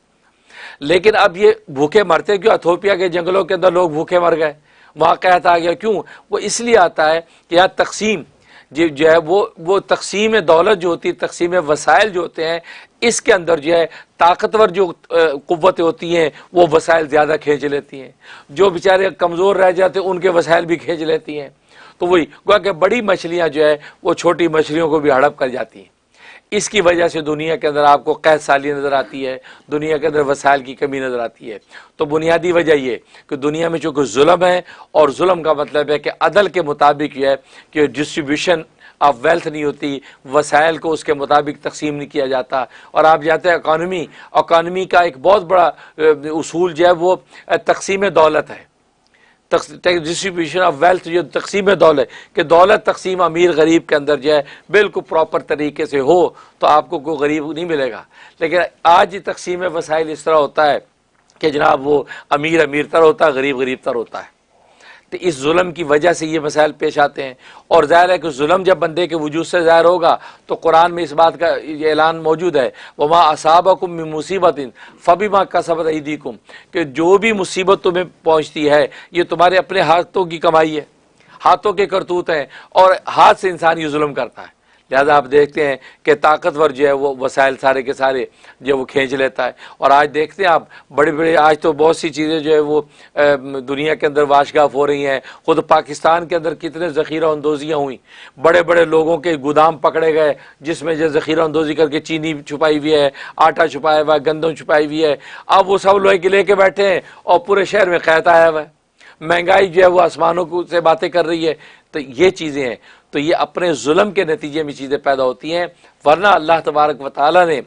लेकिन अब ये भूखे मरते क्यों? इथोपिया के जंगलों के अंदर लोग भूखे मर गए, वहाँ कहता आ गया क्यों? वो इसलिए आता है कि यहाँ तकसीम जो है वो तकसीम दौलत जो होती है, तकसीम वसाइल जो होते हैं, इसके अंदर जो है ताकतवर जो कुव्वतें होती हैं वो वसाइल ज़्यादा खींच लेती हैं, जो बेचारे कमज़ोर रह जाते हैं उनके वसाइल भी खींच लेती हैं। तो वही गोया कि बड़ी मछलियाँ जो है वो छोटी मछलियों को भी हड़प कर जाती हैं। इसकी वजह से दुनिया के अंदर आपको कैद साली नज़र आती है, दुनिया के अंदर वसाइल की कमी नज़र आती है। तो बुनियादी वजह ये कि दुनिया में चूँकि जुल्म है, और जुल्म का मतलब है कि अदल के मुताबिक यह है कि डिस्ट्रीब्यूशन ऑफ वेल्थ नहीं होती, वसाइल को उसके मुताबिक तकसीम नहीं किया जाता। और आप जाते हैं इकानमी का एक बहुत बड़ा उसूल जो है वो तकसीम दौलत है। डिस्ट्रीब्यूशन ऑफ वेल्थ, जो तकसीम दौलत कि दौलत तकसीम अमीर गरीब के अंदर जो है बिल्कुल प्रॉपर तरीके से हो तो आपको कोई गरीब नहीं मिलेगा। लेकिन आज तकसीम वसाइल इस तरह होता है कि जनाब वो अमीर अमीर तर होता है, गरीब गरीब तर होता है। तो इस जुल्म की वजह से ये मसाइल पेश आते हैं। और ज़ाहिर है कि जुल्म जब बंदे के वजूद से ज़ाहिर होगा तो कुरान में इस बात का ऐलान मौजूद है, वमा असाबकुम मिन मुसीबतिन फबिमा कसबत अयदीकुम, कि जो भी मुसीबत तुम्हें पहुँचती है ये तुम्हारे अपने हाथों की कमाई है, हाथों के करतूत हैं, और हाथ से इंसान ये जुल्म करता है। लिहाजा आप देखते हैं कि ताकतवर जो है वो वसाइल सारे के सारे जो वो खींच लेता है। और आज देखते हैं आप बड़े बड़े, आज तो बहुत सी चीज़ें जो है वो दुनिया के अंदर वाशगाफ हो रही हैं। खुद पाकिस्तान के अंदर कितने ज़ख़ीरा अंदोजियाँ हुई, बड़े बड़े लोगों के गोदाम पकड़े गए जिसमें जो ज़ख़ीरा अंदोजी करके चीनी छुपाई हुई है, आटा छुपाया हुआ है, गंदम छुपाई हुई है। अब वो सब लोग लेके बैठे हैं और पूरे शहर में क़हत आया हुआ है, महंगाई जो है वो आसमानों से बातें कर रही है। तो ये चीज़ें हैं, तो ये अपने जुल्म के नतीजे में चीज़ें पैदा होती हैं। वरना अल्लाह तबारक व तआला ने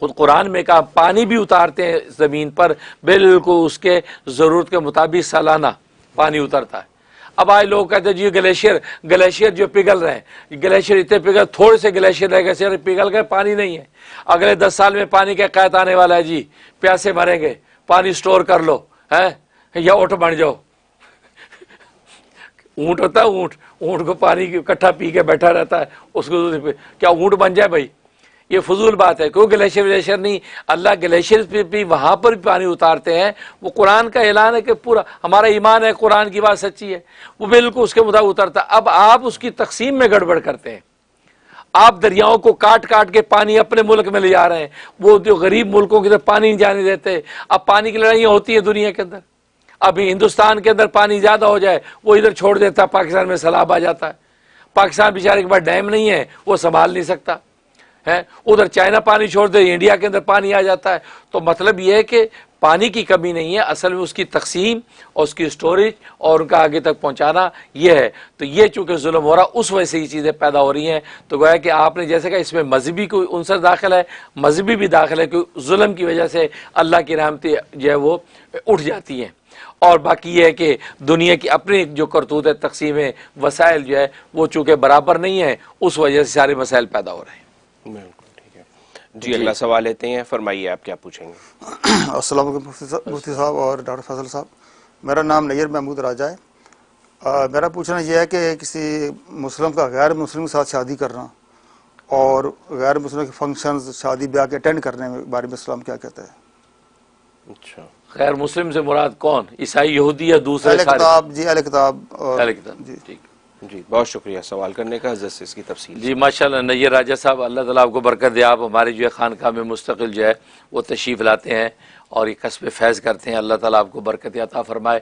खुद कुरान में कहा पानी भी उतारते हैं ज़मीन पर, बिल्कुल उसके ज़रूरत के मुताबिक सालाना पानी उतरता है। अब आज लोग कहते हैं जी ग्लेशियर जो पिघल रहे हैं, ग्लेशियर इतने पिघल, थोड़े से ग्लेशियर रह गए, पिघल गए, पानी नहीं है। अगले 10 साल में पानी का क़हत आने वाला है जी, प्यासे मरेंगे, पानी स्टोर कर लो है या ऊँट बन जाओ। ऊँट होता है, ऊँट को पानी इकट्ठा पी के बैठा रहता है, उसको क्या ऊँट बन जाए भाई? ये फजूल बात है। क्यों ग्लेशियर नहीं, अल्लाह ग्लेशियर पे भी वहाँ पर भी पानी उतारते हैं। वो कुरान का ऐलान है कि पूरा हमारा ईमान है, कुरान की बात सच्ची है, वो बिल्कुल उसके मुताबिक उतरता है। अब आप उसकी तकसीम में गड़बड़ करते हैं, आप दरियाओं को काट काट के पानी अपने मुल्क में ले जा रहे हैं, वो जो गरीब मुल्कों की तरफ पानी नहीं जाने देते। अब पानी की लड़ाइयाँ होती है दुनिया के अंदर। अभी हिंदुस्तान के अंदर पानी ज़्यादा हो जाए वो इधर छोड़ देता है, पाकिस्तान में सैलाब आ जाता है। पाकिस्तान बेचारे के पास डैम नहीं है, वो संभाल नहीं सकता है। उधर चाइना पानी छोड़ दे, इंडिया के अंदर पानी आ जाता है। तो मतलब ये है कि पानी की कमी नहीं है, असल में उसकी तकसीम और उसकी स्टोरेज और उनका आगे तक पहुंचाना ये है। तो ये चूँकि जुल्म हो रहा, उस वजह से ये चीज़ें पैदा हो रही हैं। तो गोया कि आपने जैसे कहा इसमें मजहबी कोई उनसर दाखिल है, मजहबी भी दाखिल है, कि जुल्म की वजह से अल्लाह की रहमतें जो है वो उठ जाती हैं। और बाकी ये है कि दुनिया की अपनी जो करतूत है, तकसीम वसाइल जो है वो चूँकि बराबर नहीं है, उस वजह से सारे मसाइल पैदा हो रहे हैं। बिल्कुल ठीक है जी। अगला सवाल लेते हैं, फरमाइए आप क्या पूछेंगे। अस्सलाम वालेकुम मुफ्ती साहब और डॉक्टर फजल साहब, मेरा नाम नैयर महमूद राजा है। मेरा पूछना यह है कि किसी मुस्लिम का गैर मुस्लिम के साथ शादी करना और गैर मुस्लिम के फंक्शंस, शादी ब्याह के अटेंड करने के बारे में इस्लाम क्या कहता है? अच्छा, गैर मुस्लिम से मुराद कौन, ईसाई, यहूदी या दूसरे? किताब जी, अहले किताब जी। ठीक जी, बहुत शुक्रिया सवाल करने का, हज़रत से इसकी तफसील। जी माशाल्लाह नैयर राजा साहब, अल्लाह ताला आपको बरकत दे। आप हमारे जो है खानका में मुस्तकिल जो है वो तशरीफ़ लाते हैं और ये कसब फैज़ करते हैं। अल्लाह ताला आपको बरकत अता फरमाए।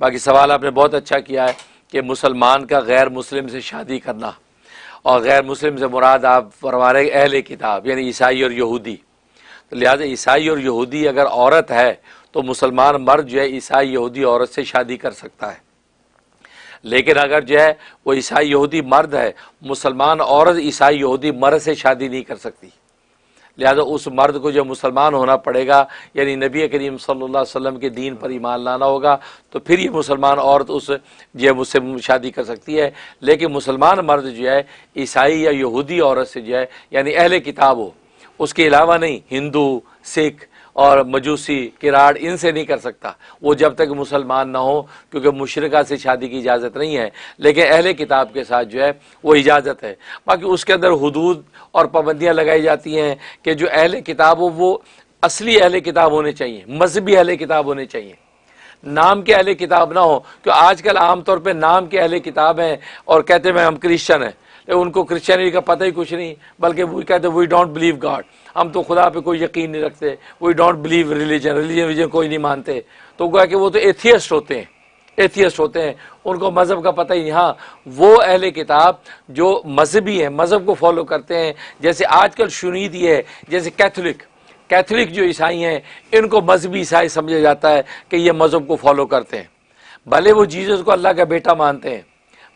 बाकी सवाल आपने बहुत अच्छा किया है कि मुसलमान का गैर मुस्लिम से शादी करना, और गैर मुस्लिम से मुराद आप फरमा रहे अहले किताब यानी ईसाई और यहूदी। तो लिहाजा ईसाई और यहूदी अगर औरत है तो मुसलमान मर्द जो है ईसाई यहूदी औरत से शादी कर सकता है। लेकिन अगर जो है वो ईसाई यहूदी मर्द है, मुसलमान औरत ईसाई यहूदी मर्द से शादी नहीं कर सकती। लिहाजा उस मर्द को जो मुसलमान होना पड़ेगा, यानी नबी करीम सल्लल्लाहु अलैहि वसल्लम के दीन पर ईमान लाना होगा, तो फिर ये मुसलमान औरत उस जो है मुझसे शादी कर सकती है। लेकिन मुसलमान मर्द जो है ईसाई या यहूदी औरत से जो है यानी अहले किताब हो, उसके अलावा नहीं, हिंदू, सिख और मजूसी, किराड़, इनसे नहीं कर सकता वो जब तक मुसलमान ना हो, क्योंकि मुशरिका से शादी की इजाज़त नहीं है। लेकिन अहले किताब के साथ जो है वो इजाज़त है। बाकी उसके अंदर हुदूद और पाबंदियाँ लगाई जाती हैं कि जो अहले किताब हो वो असली अहले किताब होने चाहिए, मजहबी अहले किताब होने चाहिए, नाम के अहले किताब ना हो। क्योंकि आजकल आमतौर पर नाम के अहले किताब हैं और कहते हैं हम क्रिश्चन हैं, लेकिन उनको क्रिश्चियनिटी का पता ही कुछ नहीं, बल्कि वो कहते वी डोंट बिलीव गॉड, हम तो खुदा पे कोई यकीन नहीं रखते, वी डोंट बिलीव रिलीजन कोई नहीं मानते। तो कहा कि वो तो एथियस्ट होते हैं, एथियस्ट होते हैं, उनको मज़हब का पता ही नहीं। हाँ, वो अहले किताब जो मजहबी हैं, मज़हब को फॉलो करते हैं, जैसे आजकल सुन्नी है, जैसे कैथोलिक जो ईसाई हैं, इनको मजहबी ईसाई समझा जाता है कि ये मज़हब को फॉलो करते हैं। भले वो जीसस को अल्लाह का बेटा मानते हैं,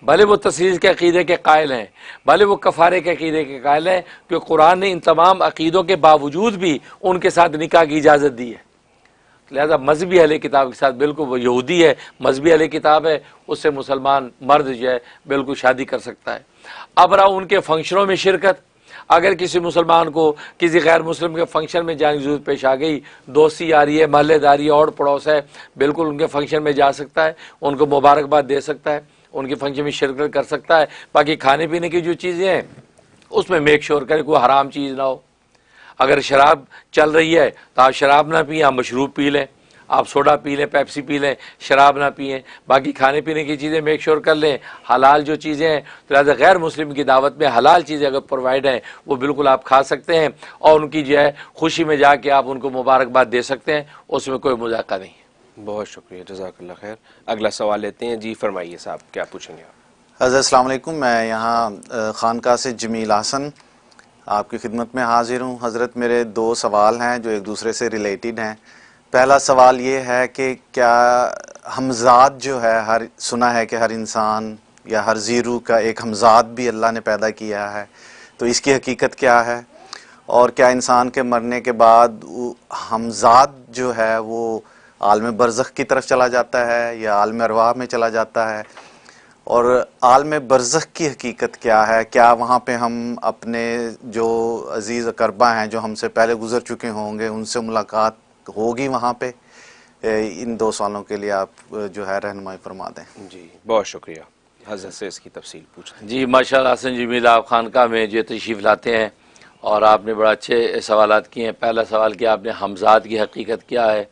भले वो तस्लीस के अक़ीदे के कायल हैं, भले वो कफ़ारे के अक़ीदे के कायल हैं, क्योंकि कुरान ने इन तमाम अक़ीदों के बावजूद भी उनके साथ निकाह की इजाज़त दी है। लिहाजा मजहबी अहले किताब के साथ बिल्कुल, वो यहूदी है, मजहबी अहले किताब है, उससे मुसलमान मर्द जो है बिल्कुल शादी कर सकता है। अब रहा उनके फंक्शनों में शिरकत। अगर किसी मुसलमान को किसी गैर मुस्लिम के फंक्शन में जाने की जरूरत पेश आ गई, दोस्ती यारी है, महल्लेदारी है और पड़ोस है, बिल्कुल उनके फंक्शन में जा सकता है, उनको मुबारकबाद दे सकता है, उनके फंक्शन में शिरकत कर सकता है। बाकी खाने पीने की जो चीज़ें हैं उसमें मेक श्योर करें कोई हराम चीज़ ना हो। अगर शराब चल रही है तो आप शराब ना पिए, आप मशरूब पी लें, आप सोडा पी लें, पेप्सी पी लें, शराब ना पिएं। बाकी खाने पीने की चीज़ें मेक श्योर कर लें, हलाल जो चीज़ें हैं। तो लिहाजा गैर मुस्लिम की दावत में हलाल चीज़ें अगर प्रोवाइड हैं वो बिल्कुल आप खा सकते हैं और उनकी जो है खुशी में जाके आप उनको मुबारकबाद दे सकते हैं, उसमें कोई मजाका नहीं। बहुत शुक्रिया, जज़ाकल्लाह खैर। अगला सवाल लेते हैं। जी फरमाइए साहब, क्या पूछेंगे आप? हज़रत अस्सलाम वालेकुम, मैं यहाँ खानका से जमील हसन आपकी खिदमत में हाजिर हूँ। हज़रत मेरे दो सवाल हैं जो एक दूसरे से रिलेटेड हैं। पहला सवाल ये है कि क्या हमज़ाद जो है, सुना है कि हर इंसान या हर ज़ीरू का एक हमज़ाद भी अल्लाह ने पैदा किया है, तो इसकी हकीकत क्या है? और क्या इंसान के मरने के बाद हमज़ाद जो है वो आलम बरज़ख की तरफ चला जाता है या आलम अरवाह में चला जाता है? और आलम बरज़ख की हकीकत क्या है? क्या वहाँ पे हम अपने जो अजीज़ अकरबा हैं जो हमसे पहले गुज़र चुके होंगे उनसे मुलाकात होगी वहाँ पे? इन दो सवालों के लिए आप जो है रहनुमाई फरमा दें। जी बहुत शुक्रिया। हज़रत से इसकी तफसील पूछते हैं। जी माशाअल्लाह हसन जमील, आप खानका में जो तशरीफ़ लाते हैं और आपने बड़ा अच्छे सवालात किए हैं। पहला सवाल कि आपने हमज़ाद की हकीकत क्या है,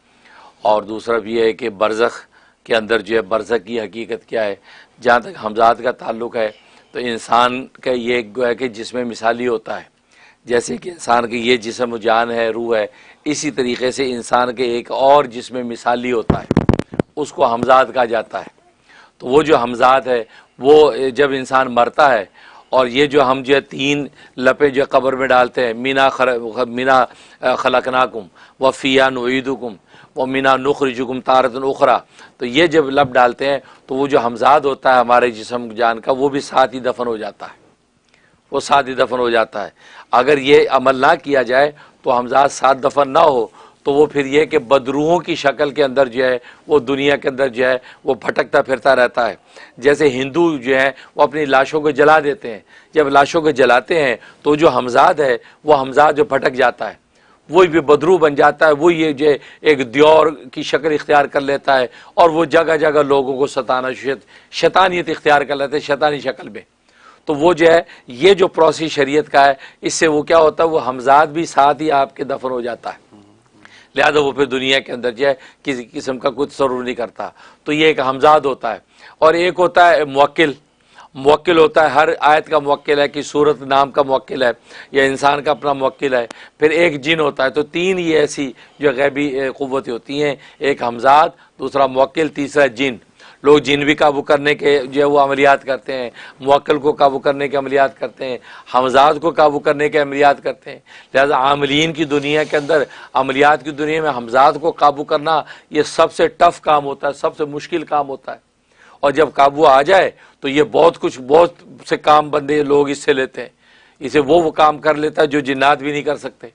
और दूसरा भी है कि बरज़ख के अंदर जो है बरज़ख की हकीकत क्या है। जहाँ तक हमज़ाद का ताल्लुक़ है तो इंसान का ये है कि जिसमें मिसाली होता है, जैसे कि इंसान के ये जिस्म जान है, रूह है, इसी तरीके से इंसान के एक और जिसमें मिसाली होता है उसको हमज़ाद कहा जाता है। तो वो जो हमज़ाद है वो जब इंसान मरता है और ये जो हम जो है तीन लपे जो कब्र में डालते हैं, मीना खलकनाकुम व फ़िया नुईदुकुम व मीना नुखरिजुकुम तारतन उखरा, तो ये जब लब डालते हैं तो वो जो हमज़ाद होता है हमारे जिस्म जान का वो भी साथ ही दफन हो जाता है, वो साथ ही दफन हो जाता है। अगर ये अमल ना किया जाए तो हमज़ाद साथ दफन ना हो तो वो फिर ये कि बदरूहों की शक्ल के अंदर जो है वो दुनिया के अंदर जो है वो भटकता फिरता रहता है। जैसे हिंदू जो है वो अपनी लाशों को जला देते हैं, जब लाशों को जलाते हैं तो जो हमज़ाद है वो हमज़ाद जो भटक जाता है वही भी बदरू बन जाता है, वो ये जो एक द्योर की शक्ल इख्तियार कर लेता है और वो जगह जगह लोगों को सताना शैतानियत इख्तियार कर लेते हैं शैतानी शक्ल में। तो वो जो है ये जो प्रोसेस शरीयत का है, इससे वो क्या होता है, वो हमज़ाद भी साथ ही आपके दफन हो जाता है। लिहाजा वो फिर दुनिया के अंदर जो है किसी किस्म का कुछ तसर्रुफ नहीं करता। तो ये एक हमज़ाद होता है। और एक होता है मुवक्किल। मुवक्किल होता है, हर आयत का मुवक्किल है कि सूरत नाम का मुवक्किल है या इंसान का अपना मुवक्किल है। फिर एक जिन होता है। तो तीन ये ऐसी जो गैबी क़ुव्वतें होती हैं, एक हमज़ाद, दूसरा मुवक्किल, तीसरा जिन। लोग जिन भी काबू करने के जो है वो अमलियात करते हैं, मुवक्किल को काबू करने के अमलियात करते हैं, हमज़ाद को काबू करने के अमलियात करते हैं। लिहाजा आमलीन की दुनिया के अंदर, अमलियात की दुनिया में हमज़ाद को काबू करना ये सबसे टफ काम होता है, सबसे मुश्किल काम होता है। और जब काबू आ जाए तो ये बहुत से काम बंदे लोग इससे लेते हैं, इसे वो काम कर लेता है जो जिन्नात भी नहीं कर सकते।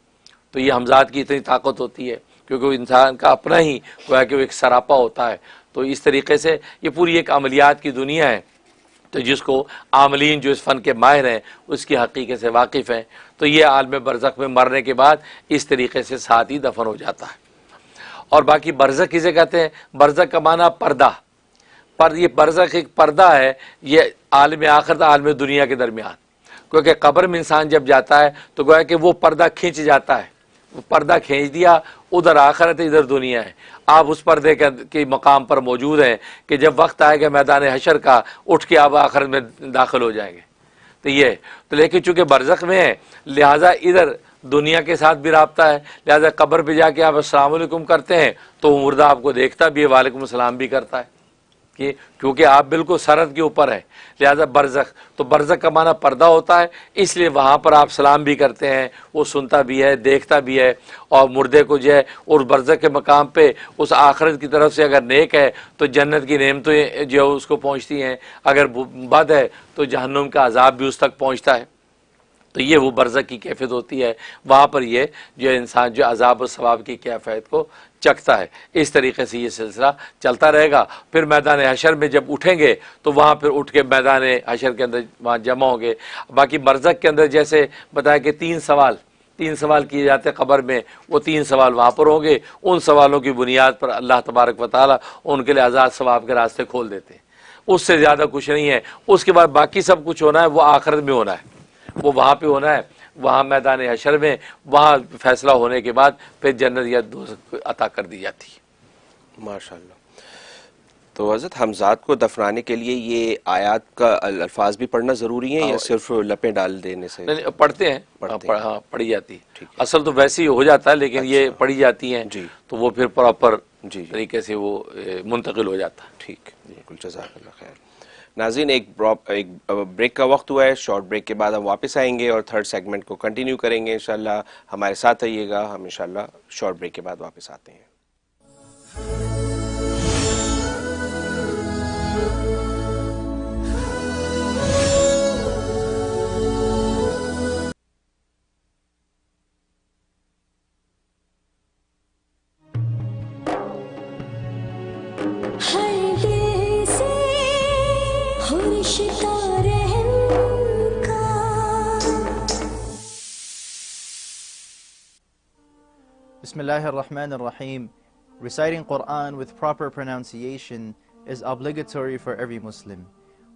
तो ये हमज़ाद की इतनी ताकत होती है क्योंकि इंसान का अपना ही गोया कि वो एक सरापा होता है। तो इस तरीके से ये पूरी एक अमलियात की दुनिया है, तो जिसको आमलीन जो इस फ़न के माहिर हैं उसकी हकीकत से वाकिफ़ हैं। तो ये आलम बरज़ख में मरने के बाद इस तरीके से साथ ही दफन हो जाता है। और बाकी बरज़ख किसे कहते हैं? बरज़ख का माना पर्दा। पर ये बरज़ख एक पर्दा है, ये आलम आखिरत आलम दुनिया के दरमियान। क्योंकि कब्र में इंसान जब जाता है तो गोया कि वो पर्दा खींच जाता है, वो पर्दा खींच दिया, उधर आखिरत है इधर दुनिया है। आप उस पर्दे के मकाम पर मौजूद हैं कि जब वक्त आएगा मैदान हशर का, उठ के आप आखिरत में दाखिल हो जाएंगे। तो ये तो लेकिन चूँकि बरज़ख में है लिहाजा इधर दुनिया के साथ भी राब्ता है। लिहाजा कब्र पे जाके आप अस्सलाम वालेकुम करते हैं तो मुर्दा आपको देखता भी है, वालेकुम सलाम भी करता है, कि क्योंकि आप बिल्कुल सरहद के ऊपर हैं। लिहाजा बरज़ख, तो बरज़ख का माना पर्दा होता है, इसलिए वहाँ पर आप सलाम भी करते हैं, वो सुनता भी है, देखता भी है। और मुर्दे को जो है उस बरज़ख के मकाम पे उस आखिरत की तरफ से अगर नेक है तो जन्नत की नेमतें जो है उसको पहुँचती हैं, अगर बद है तो जहन्नुम का अजाब भी उस तक पहुँचता है। तो ये वो बरज़ख की कैफियत होती है, वहाँ पर ये जो इंसान जो अज़ाब और सवाब की कैफियत को चखता है। इस तरीके से ये सिलसिला चलता रहेगा। फिर मैदान हशर में जब उठेंगे तो वहाँ फिर उठ के मैदान हशर के अंदर वहाँ जमा होंगे। बाकी बरज़ख के अंदर जैसे बताया कि तीन सवाल किए जाते हैं कब्र में, वो 3 सवाल वहाँ पर होंगे। उन सवालों की बुनियाद पर अल्लाह तबारक व तआला उनके लिए आज़ाद सवाब के रास्ते खोल देते हैं। उससे ज़्यादा कुछ नहीं है। उसके बाद बाकी सब कुछ होना है वो आखिरत में होना है, वो वहाँ पे होना है, वहाँ मैदान हशर में। वहाँ फैसला होने के बाद फिर जन्नत या दोज़ख अता कर दी जाती है। माशाअल्लाह। तो हज़रत हमज़ात को दफनाने के लिए ये आयत का अल्फाज भी पढ़ना ज़रूरी है या सिर्फ लपें डाल देने से? नहीं, पढ़ते हैं, हाँ, पढ़ी जाती है। असल तो वैसे ही हो जाता है, लेकिन ये पढ़ी जाती हैं तो वो फिर प्रॉपर तरीके से वो मुंतकिल हो जाता है। ठीक, बिल्कुल, जज़ाकल्लाह खैर। नाज़रीन, एक ब्रेक का वक्त हुआ है। शॉर्ट ब्रेक के बाद हम वापस आएंगे और थर्ड सेगमेंट को कंटिन्यू करेंगे इंशाल्लाह। हमारे साथ रहिएगा, हम इंशाल्लाह शॉर्ट ब्रेक के बाद वापस आते हैं। Bismillahir-Rahmanir-Rahim. Reciting Quran with proper pronunciation is obligatory for every Muslim.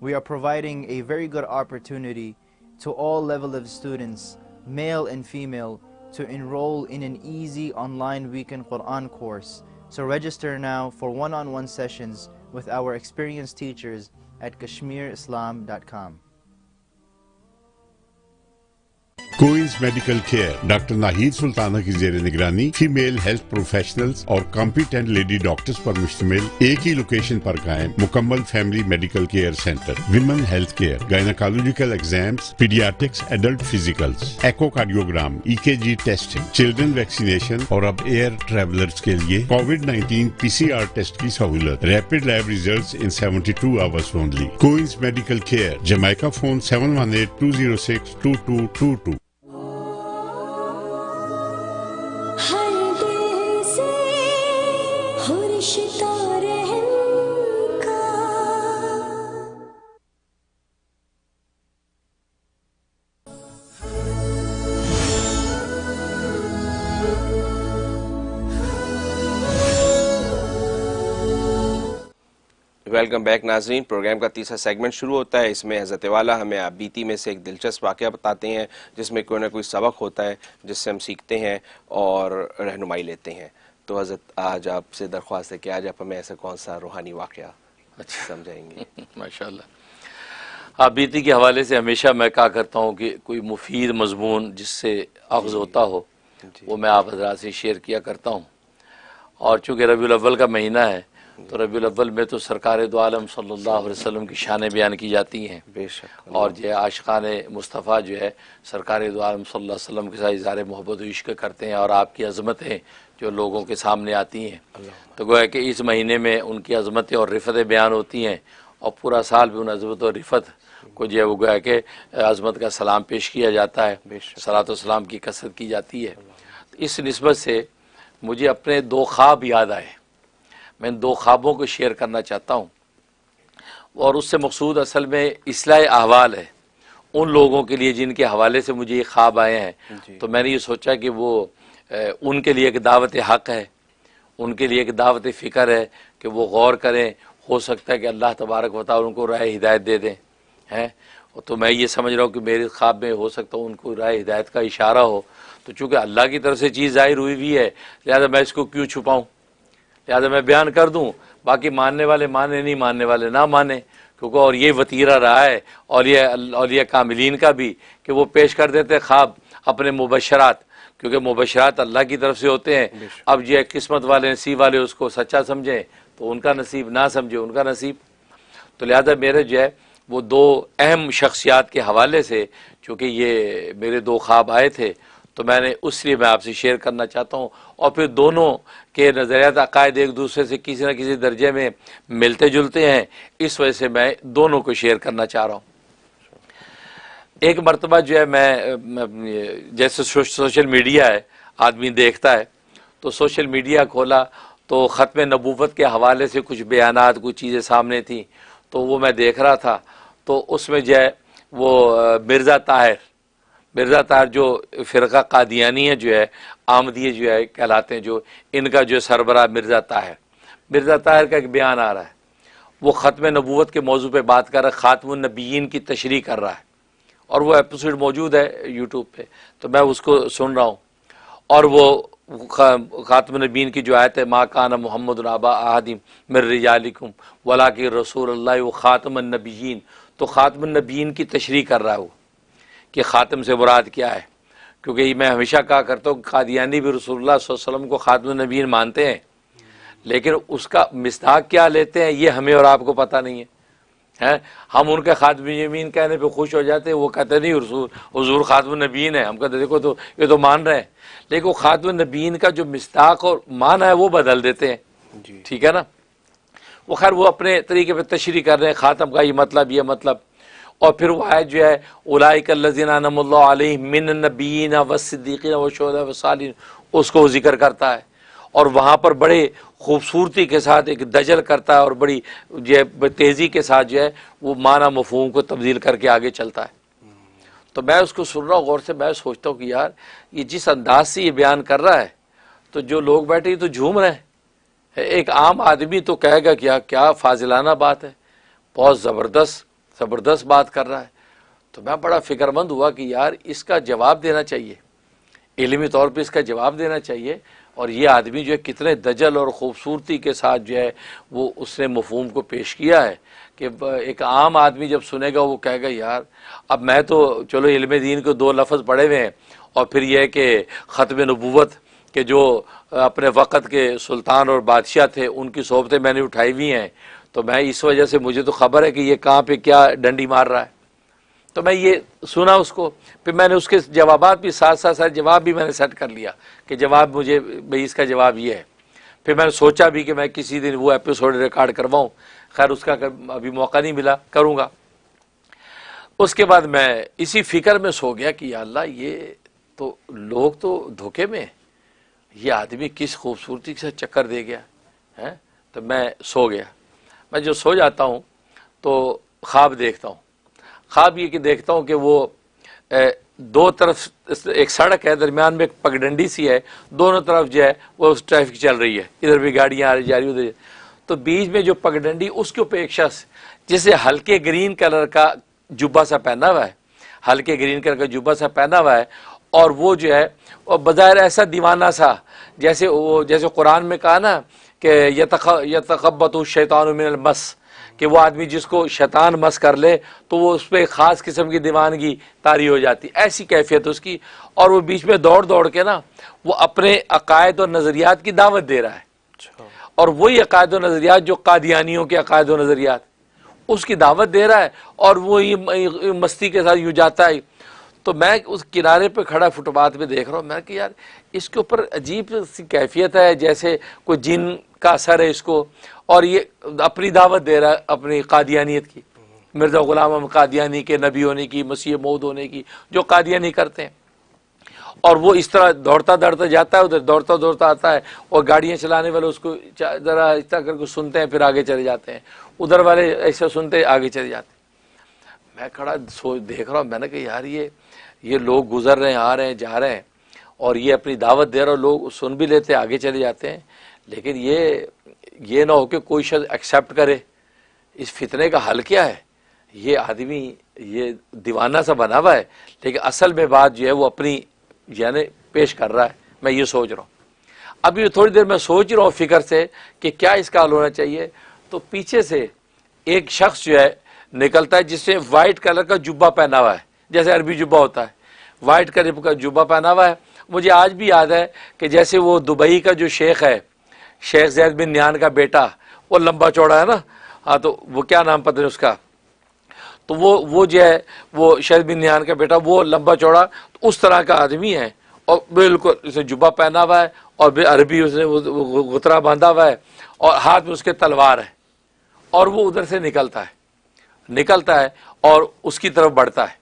We are providing a very good opportunity to all level of students, male and female, to enroll in an easy online weekend Quran course. So register now for one-on-one sessions with our experienced teachers at KashmirIslam.com. Coins medical care doctor Nahid Sultana की जेर निगरानी फीमेल हेल्थ प्रोफेशनल्स और कॉम्पिटेंट लेडी डॉक्टर्स पर मुश्तमिल एक ही लोकेशन पर कायम मुकम्मल family medical care centre. Women health care, gynaecological exams, paediatrics, adult physicals, echocardiogram, EKG testing, children vaccination और अब एयर ट्रेवलर्स के लिए कोविड-19 PCR टेस्ट की सहूलत। Rapid lab results in 72 hours only. Coins medical care, Jamaica phone 718-206-2222। Welcome back नाजरीन। प्रोग्राम का तीसरा सेगमेंट शुरू होता है। इसमें हज़रत वाला हमें आप बीती में से एक दिलचस्प वाक़या बताते हैं जिसमें कोई ना कोई सबक होता है जिससे हम सीखते हैं और रहनुमाई लेते हैं। तो हज़रत, आज आपसे दरख्वास्त है कि आज आप हमें ऐसा कौन सा रूहानी वाक़या समझाएंगे? माशाअल्लाह। हाँ, बीती के हवाले से हमेशा मैं कहा करता हूँ कि कोई मुफीद मजमून जिससे अख्ज़ होता हो वो मैं आप हज़रात से शेयर किया करता हूँ। और चूँकि रबीउल अव्वल का महीना है तो रबीउल अव्वल में तो सरकार दो आलम सल्लल्लाहु अलैहि वसल्लम की शानें बयान की जाती हैं। बेशक। और जो है आशिकाने मुस्तफ़ा जो है सरकार दो आलम सल्लल्लाहु अलैहि वसल्लम के साथ इज़हार मोहब्बत इश्क करते हैं और आपकी अज़मतें जो लोगों के सामने आती हैं। तो गोया कि इस महीने में उनकी अज़मतें और रिफ़तें बयान होती हैं और पूरा साल भी उन अज़मत और रिफ़त को जो है वो गोया कि अज़मत का सलाम पेश किया जाता है, सलात व सलाम की कसरत की जाती है। तो इस निस्बत से मुझे अपने 2 ख्वाब याद आए। मैं 2 ख्वाबों को शेयर करना चाहता हूँ और उससे मकसूद असल में इस्लाह अहवाल है उन लोगों के लिए जिनके हवाले से मुझे ये ख्वाब आए हैं। तो मैंने ये सोचा कि वो उनके लिए एक दावत हक़ है, उनके लिए एक दावत फ़िक्र है कि वो गौर करें। हो सकता है कि अल्लाह तबारक व तआला उनको राह हिदायत दे दें हैं। तो मैं ये समझ रहा हूँ कि मेरे ख्वाब में हो सकता है उनको राह हिदायत का इशारा हो। तो चूँकि अल्लाह की तरफ से चीज़ ज़ाहिर हुई भी है, लिहाजा मैं इसको क्यों छुपाऊँ, लिहाजा मैं बयान कर दूँ। बाकी मानने वाले माने, नहीं मानने वाले ना माने, क्योंकि और ये वतीरा रहा है औलिया कामिलीन का भी कि वो पेश कर देते ख्वाब अपने मुबशरात, क्योंकि मुबशरात अल्लाह की तरफ से होते हैं। अब ये किस्मत वाले नसीब वाले उसको सच्चा समझें तो उनका नसीब, ना समझे उनका नसीब। तो लिहाजा मेरे जो है वो 2 अहम शख्सियात के हवाले से चूँकि ये मेरे 2 ख्वाब आए थे तो मैंने उसलिए मैं आपसे शेयर करना चाहता हूँ। और फिर दोनों के नज़रियात अकायद एक दूसरे से किसी न किसी दर्जे में मिलते जुलते हैं, इस वजह से मैं दोनों को शेयर करना चाह रहा हूँ। एक मरतबा जो है मैं जैसे सोशल मीडिया है, आदमी देखता है, तो सोशल मीडिया खोला तो ख़त्म नबूवत के हवाले से कुछ बयानात, कुछ चीज़ें सामने थी, तो वो मैं देख रहा था। तो उसमें जो है वो मिर्ज़ा ताहिर जो फ़िरक़ा कादियानी है, जो है आमदी जो है कहलाते हैं, जो इनका जो सरबराह मिर्ज़ा ताहिर का एक बयान आ रहा है। वो ख़त्म नबूवत के मौजू पे बात कर रहा है, ख़ातमुन नबिय्यीन की तशरीह कर रहा है, और वो एपिसोड मौजूद है यूट्यूब पे, तो मैं उसको सुन रहा हूँ। और वो ख़ातमुन नबिय्यीन की जो आयत है, मा काना मुहम्मदुन अबा अहदिम मिर रिजालिकुम वलाकिन रसूलुल्लाह व ख़ातमुन नबिय्यीन, तो ख़ातमुन नबिय्यीन की तशरीह कर रहा है वो कि ख़ातम से मुराद क्या है। क्योंकि मैं हमेशा कहा करता हूँ कादियानी भी रसूलुल्लाह सल्लल्लाहु अलैहि वसल्लम को ख़ातमुन नबिय्यीन मानते हैं, लेकिन उसका मिस्दाक क्या लेते हैं ये हमें और आपको पता नहीं है। हैं, हम उनके ख़ातमुन नबिय्यीन कहने पे खुश हो जाते हैं, वो कहते नहीं हुज़ूर ख़ातमुन नबिय्यीन है। हम कहते देखो तो ये तो मान रहे हैं, लेकिन वो ख़ातमुन नबिय्यीन का जो मिस्दाक और माना है वो बदल देते हैं। ठीक है ना। वो खैर वो अपने तरीके पे तशरीह कर रहे हैं, ख़ातम का ये मतलब। और फिर वो आयत जो है उलाइका लज़ीना अनअमल्लाहु अलैहिम मिनन नबिय्यीन वस्सिद्दीक़ीन वशुहदा वसालिहीन, उसको वो जिक्र करता है। और वहाँ पर बड़े खूबसूरती के साथ एक दजल करता है और बड़ी जो है तेज़ी के साथ जो है वो माना मफ़हूम को तब्दील करके आगे चलता है। तो मैं उसको सुन रहा हूँ गौर से, मैं सोचता हूँ कि यार ये जिस अंदाज से ये बयान कर रहा है, तो जो लोग बैठे ये तो झूम रहे हैं। एक आम आदमी तो कहेगा क्या फाजिलाना बात है, बहुत ज़बरदस्त बात कर रहा है। तो मैं बड़ा फ़िक्रमंद हुआ कि यार इसका जवाब देना चाहिए, इल्मी तौर पे इसका जवाब देना चाहिए। और ये आदमी जो है कितने दजल और ख़ूबसूरती के साथ जो है वो उसने मफ़हूम को पेश किया है कि एक आम आदमी जब सुनेगा वो कहेगा यार, अब मैं तो चलो इल्म दीन के 2 लफ्ज़ पढ़े हुए हैं, और फिर यह है कि ख़त्म नबूवत के जो अपने वक़्त के सुल्तान और बादशाह थे उनकी सोबतें मैंने उठाई हुई हैं, तो मैं इस वजह से मुझे तो ख़बर है कि ये कहाँ पे क्या डंडी मार रहा है। तो मैं ये सुना उसको, फिर मैंने उसके जवाबात भी साथ जवाब भी मैंने सेट कर लिया कि जवाब मुझे भाई इसका जवाब ये है। फिर मैंने सोचा भी कि मैं किसी दिन वो एपिसोड रिकॉर्ड करवाऊँ, खैर उसका अभी मौका नहीं मिला, करूँगा। उसके बाद मैं इसी फिक्र में सो गया कि या अल्लाह ये तो लोग तो धोखे में, ये आदमी किस खूबसूरती से चक्कर दे गया है। तो मैं सो गया। मैं जो सो जाता हूँ तो ख्वाब देखता हूँ। ख्वाब ये कि देखता हूँ कि वो 2 तरफ एक सड़क है, दरमियान में एक पगडंडी सी है, दोनों तरफ जो है वो ट्रैफिक चल रही है, इधर भी गाड़ियाँ आ रही जा रही उधर। तो बीच में जो पगडंडी, उसके ऊपर एक शख्स जिसे हल्के ग्रीन कलर का जुब्बा सा पहना हुआ है, हल्के ग्रीन कलर का जुब्बा सा पहना हुआ है, और वो जो है वो बज़ाहिर ऐसा दीवाना सा, जैसे कुरान में कहा ना कि यतखब्बतु शैतानु मिनल मस, कि वो आदमी जिसको शैतान मस कर ले तो वो उस पर ख़ास किस्म की दीवानगी तारी हो जाती, ऐसी कैफियत उसकी। और वो बीच में दौड़ के ना वो अपने अकायद और नज़रियात की दावत दे रहा है, और वही अकायद और नज़रियात जो कादियानियों के अकायद और नज़रियात, उसकी दावत दे रहा है, और वो ये मस्ती के साथ यूँ जाता है। तो मैं उस किनारे पे खड़ा फुटपाथ पे देख रहा हूँ, मैं कि यार इसके ऊपर अजीब सी कैफियत है, जैसे कोई जिन का असर है इसको, और ये अपनी दावत दे रहा है अपनी कादियानियत की, मिर्ज़ा ग़ुलाम अहमद कादियानी के नबी होने की, मसीह मौद होने की, जो कादियानी करते हैं। और वो इस तरह दौड़ता जाता है, उधर दौड़ता आता है, और गाड़ियाँ चलाने वाले उसको ज़रा इस तरह करके सुनते हैं, फिर आगे चले जाते हैं, उधर वाले ऐसा सुनते आगे चले जाते हैं। मैं खड़ा देख रहा हूँ, मैंने कहा यार ये लोग गुजर रहे हैं, आ रहे हैं, जा रहे हैं, और ये अपनी दावत दे रहे हैं, लोग सुन भी लेते हैं, आगे चले जाते हैं, लेकिन ये ना हो कि कोई शख्स एक्सेप्ट करे। इस फितने का हल क्या है? ये आदमी ये दीवाना सा बना हुआ है, लेकिन असल में बात जो है वो अपनी यानी पेश कर रहा है। मैं ये सोच रहा हूँ, अभी थोड़ी देर मैं सोच रहा हूँ फिक्र से कि क्या इसका हल होना चाहिए। तो पीछे से एक शख्स जो है निकलता है जिसने वाइट कलर का जुब्बा पहना हुआ है, जैसे अरबी जुब्बा होता है, वाइट कलर का जुब्बा पहना हुआ है। मुझे आज भी याद है कि जैसे वो दुबई का जो शेख है, शेख ज़ैद बिन नयान का बेटा, वो लंबा चौड़ा है ना, हाँ, तो वो क्या नाम पता है उसका, तो वो जो है वो शेख बिन नयान का बेटा, वो लंबा चौड़ा तो उस तरह का आदमी है, और बिल्कुल उसने जुब्बा पहना हुआ है, और अरबी उसने गुतरा बांधा हुआ है, और हाथ में उसके तलवार है, और वो उधर से निकलता है और उसकी तरफ बढ़ता है,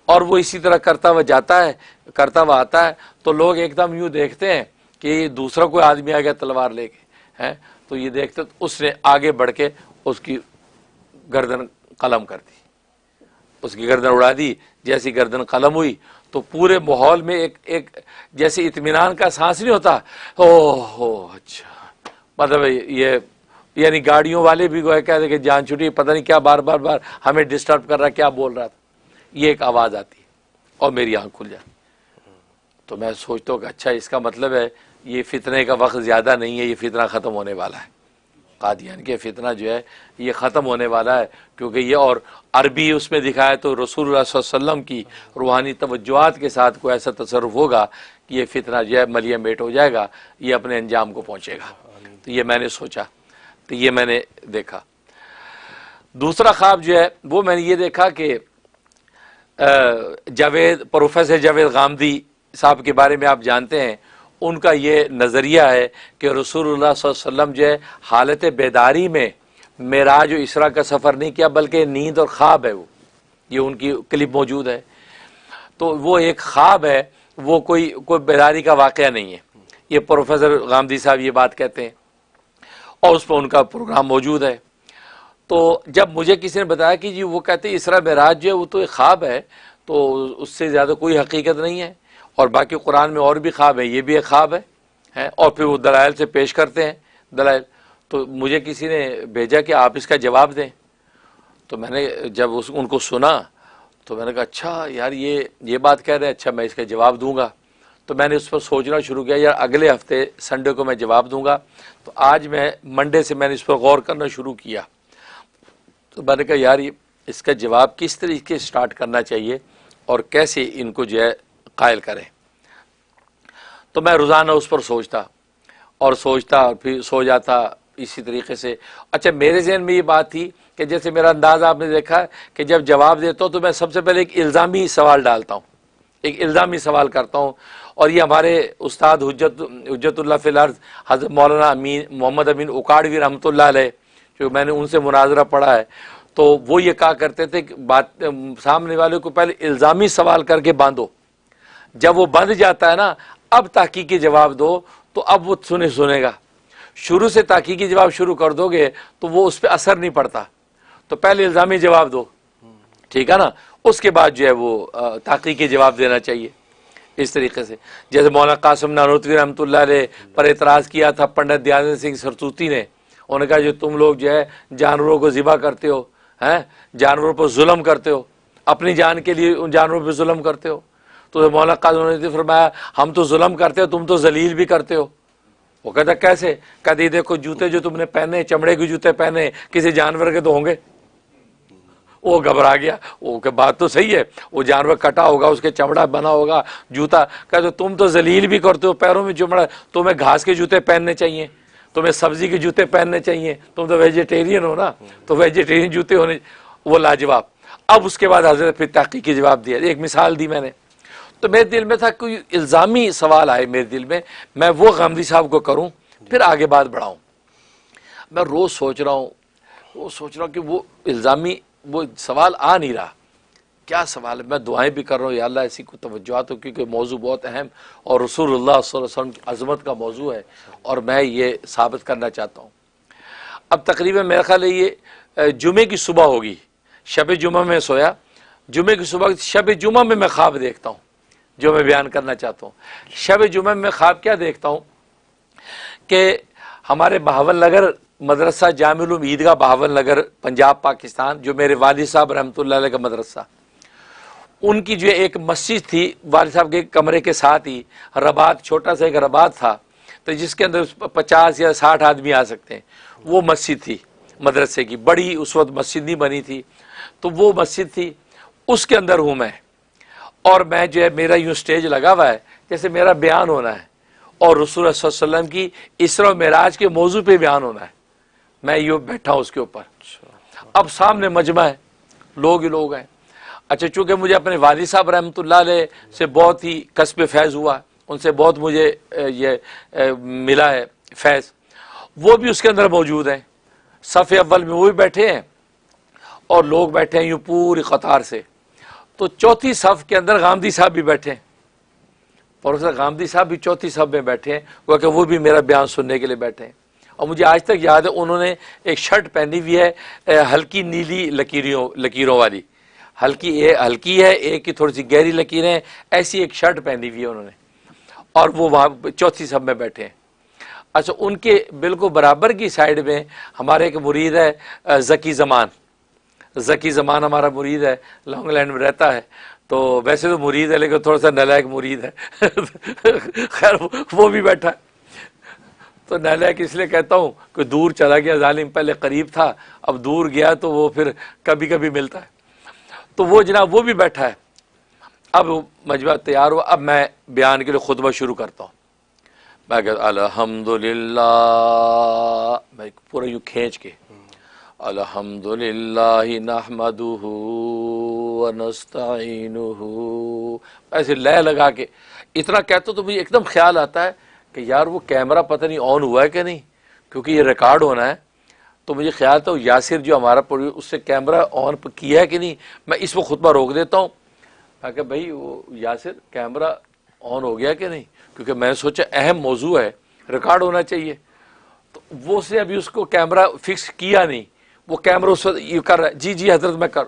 और वो इसी तरह करता हुआ जाता है, करता हुआ आता है, तो लोग एकदम यूँ देखते हैं कि दूसरा कोई आदमी आ गया तलवार लेके, हैं, तो ये देखते तो उसने आगे बढ़ के उसकी गर्दन कलम कर दी, उसकी गर्दन उड़ा दी। जैसी गर्दन कलम हुई तो पूरे माहौल में एक जैसे इत्मीनान का सांस नहीं होता, ओह अच्छा, मतलब ये यानी गाड़ियों वाले भी गोया कहते कि जान छुटी, पता नहीं क्या बार बार हमें डिस्टर्ब कर रहा, क्या बोल रहा था, ये एक आवाज़ आती और मेरी आंख खुल जाती। तो मैं सोचता हूँ कि अच्छा, इसका मतलब है ये फितने का वक्त ज़्यादा नहीं है, ये फितना ख़त्म होने वाला है, कादियान के फितना जो है ये ख़त्म होने वाला है, क्योंकि ये और अरबी उसमें दिखाया तो रसूलुल्लाह सल्लल्लाहु अलैहि वसल्लम की रूहानी तवज्जुहात के साथ कोई ऐसा तसर्रुफ होगा कि ये फितना जो है मलिया मेट हो जाएगा, ये अपने अंजाम को पहुँचेगा। तो ये मैंने सोचा, तो ये मैंने देखा। दूसरा ख्वाब जो है वो मैंने ये देखा कि प्रोफेसर जावेद गामदी साहब के बारे में आप जानते हैं, उनका ये नज़रिया है कि रसूलुल्लाह सल्लल्लाहु अलैहि वसल्लम जो है हालत बेदारी में मेराज और इसरा का सफ़र नहीं किया, बल्कि नींद और ख्वाब है वो, ये उनकी क्लिप मौजूद है। तो वो एक ख्वाब है, वो कोई बेदारी का वाक़या नहीं है। ये प्रोफेसर गामदी साहब ये बात कहते हैं और उस पर उनका प्रोग्राम मौजूद है। तो जब मुझे किसी ने बताया कि जी वो कहते हैं इसरा मेराज जो है वो तो एक ख्वाब है, तो उससे ज़्यादा कोई हकीकत नहीं है, और बाकी कुरान में और भी ख्वाब है, ये भी एक ख्वाब है, और फिर वो दलाइल से पेश करते हैं दलाइल। तो मुझे किसी ने भेजा कि आप इसका जवाब दें। तो मैंने जब उनको सुना तो मैंने कहा अच्छा यार ये बात कह रहे हैं, अच्छा मैं इसका जवाब दूंगा। तो मैंने उस पर सोचना शुरू किया, यार अगले हफ्ते संडे को मैं जवाब दूंगा। तो आज मैं मंडे से मैंने इस पर गौर करना शुरू किया। तो मैंने कहा यार इसका जवाब किस तरीके से स्टार्ट करना चाहिए और कैसे इनको जो है कायल करें। तो मैं रोज़ाना उस पर सोचता और फिर सो जाता इसी तरीके से। अच्छा, मेरे जहन में ये बात थी कि जैसे मेरा अंदाज़ा आपने देखा कि जब जवाब देता हूँ तो मैं सबसे पहले एक इल्ज़ामी सवाल डालता हूँ, एक इल्ज़ामी सवाल करता हूँ। और ये हमारे उस्ताद हुज्जतुल्लाह फिल अर्ज़ हज़रत मौलाना मोहम्मद अमीन उकाड़वी रहमतुल्लाह अलैह, जो मैंने उनसे मुनाजरा पढ़ा है, तो वो ये कहा करते थे कि बात सामने वाले को पहले इल्ज़ामी सवाल करके बांधो, जब वो बंध जाता है ना, अब ताकीकी जवाब दो, तो अब वो सुनेगा। शुरू से ताकीकी जवाब शुरू कर दोगे तो वो उस पर असर नहीं पड़ता। तो पहले इल्ज़ामी जवाब दो, ठीक है ना, उसके बाद जो है वो ताकीकी जवाब देना चाहिए। इस तरीके से जैसे मौलाना कासिम नानोतवी रहमतुल्लाह अलैह पर एतराज़ किया था पंडित दयानंद सिंह सरतूती ने, उन्होंने कहा जो तुम लोग जो है जानवरों को ज़िबा करते हो, हैं, जानवरों पर जुल्म करते हो, अपनी जान के लिए उन जानवरों पर जुल्म करते हो। तो मौलाना कासिम ने फरमाया हम तो जुल्म करते हो, तुम तो जलील भी करते हो। वो कहता कैसे? कहते देखो जूते जो तुमने पहने, चमड़े के जूते पहने, किसी जानवर के तो होंगे। वो घबरा गया, वो के बात तो सही है, वो जानवर कटा होगा, उसके चमड़ा बना होगा, जूता। कहते तुम तो जलील भी करते हो, पैरों में चमड़ा, तुम्हें घास के जूते पहनने चाहिए, तुम्हें सब्जी के जूते पहनने चाहिए, तुम तो वेजिटेरियन हो ना, तो वेजिटेरियन जूते होने। वो लाजवाब। अब उसके बाद हजरत फिर तहकीकी जवाब दिया, एक मिसाल दी मैंने। तो मेरे दिल में था कोई इल्ज़ामी सवाल आए मेरे दिल में, मैं वो गामदी साहब को करूं, फिर आगे बात बढ़ाऊं। मैं रोज़ सोच रहा हूं कि वो इल्ज़ामी वो सवाल आ नहीं रहा, क्या सवाल है। मैं दुआएं भी कर रहा हूँ, या अल्लाह ऐसी को तवज्जुहात हो, क्योंकि मौजू बहुत अहम और रसूलुल्लाह सल्लल्लाहु अलैहि वसल्लम की अज़मत का मौजू है और मैं ये साबित करना चाहता हूँ। अब तकरीबन मेरा ख्याल है ये जुमे की सुबह होगी, शब जुमा में सोया, जुमे की सुबह शब जुमा में मैं ख्वाब देखता हूँ, जो मैं बयान करना चाहता हूँ। शब जुमा में ख्वाब क्या देखता हूँ कि हमारे बहावल नगर मदरसा जामिल उलूम ईदगाह बहावल नगर पंजाब पाकिस्तान, जो मेरे वालिद साहब रहमतुल्लाह अलैह का मदरसा, उनकी जो एक मस्जिद थी वालिद साहब के कमरे के साथ ही रबात, छोटा सा एक रबात था, तो जिसके अंदर 50 या 60 आदमी आ सकते हैं। वो मस्जिद थी मदरसे की, बड़ी उस वक्त मस्जिद नहीं बनी थी, तो वो मस्जिद थी, उसके अंदर हूँ मैं। और मैं जो है मेरा यूँ स्टेज लगा हुआ है जैसे मेरा बयान होना है और रसूल सल्लल्लाहु अलैहि वसल्लम की इसरा मेराज के मौजू पे बयान होना है। मैं यूँ बैठा हूँ उसके ऊपर, अब सामने मजमा है, लोग ही लोग हैं। अच्छा, चूँकि मुझे अपने वालिद साहब रहमतुल्लाह अलैह से बहुत ही कस्ब फैज़ हुआ, उनसे बहुत मुझे ये मिला है फैज़, वो भी उसके अंदर मौजूद हैं। सफ़े अव्वल में वो भी बैठे हैं और लोग बैठे हैं यूँ पूरी कतार से। तो चौथी सफ के अंदर गामदी साहब भी बैठे हैं, प्रोफेसर गामदी साहब भी चौथी सफ में बैठे हैं, वो भी मेरा बयान सुनने के लिए बैठे हैं। और मुझे आज तक याद है उन्होंने एक शर्ट पहनी हुई है हल्की नीली लकीरों वाली, हल्की है, एक की थोड़ी सी गहरी लकीरें हैं, ऐसी एक शर्ट पहनी हुई है उन्होंने, और वो वहाँ चौथी सब में बैठे हैं। अच्छा, उनके बिल्कुल बराबर की साइड में हमारे एक मुरीद है ज़की ज़मान हमारा मुरीद है, लॉन्ग लैंड में रहता है। तो वैसे तो मुरीद है लेकिन थोड़ा सा नालायक मुरीद है खैर वो भी बैठा है। तो नालायक इसलिए कहता हूँ कि दूर चला गया जालिम, पहले करीब था अब दूर गया, तो वो फिर कभी कभी मिलता है। तो वो जनाब वो भी बैठा है। अब मजमा तैयार हुआ, अब मैं बयान के लिए खुतबा शुरू करता हूँ। मैं कहता अल्हम्दुलिल्लाह, मैं पूरा यूँ खींच के अल्हम्दुलिल्लाहि नहमदुहु व नस्तईनुहु, ऐसे लय लगा के इतना कहता तो मुझे एकदम ख्याल आता है कि यार वो कैमरा पता नहीं ऑन हुआ है कि नहीं, क्योंकि ये रिकॉर्ड होना है। तो मुझे ख्याल था यासिर जो हमारा उससे कैमरा ऑन किया है कि नहीं, मैं इस वक्त खुतबा रोक देता हूँ। मैं कहा भाई वो यासिर कैमरा ऑन हो गया कि नहीं, क्योंकि मैंने सोचा अहम मौजू है, रिकॉर्ड होना चाहिए। तो वो से अभी उसको कैमरा फिक्स किया नहीं, वो कैमरा उस वक्त ये कर रहा है, जी जी हजरत मैं कर।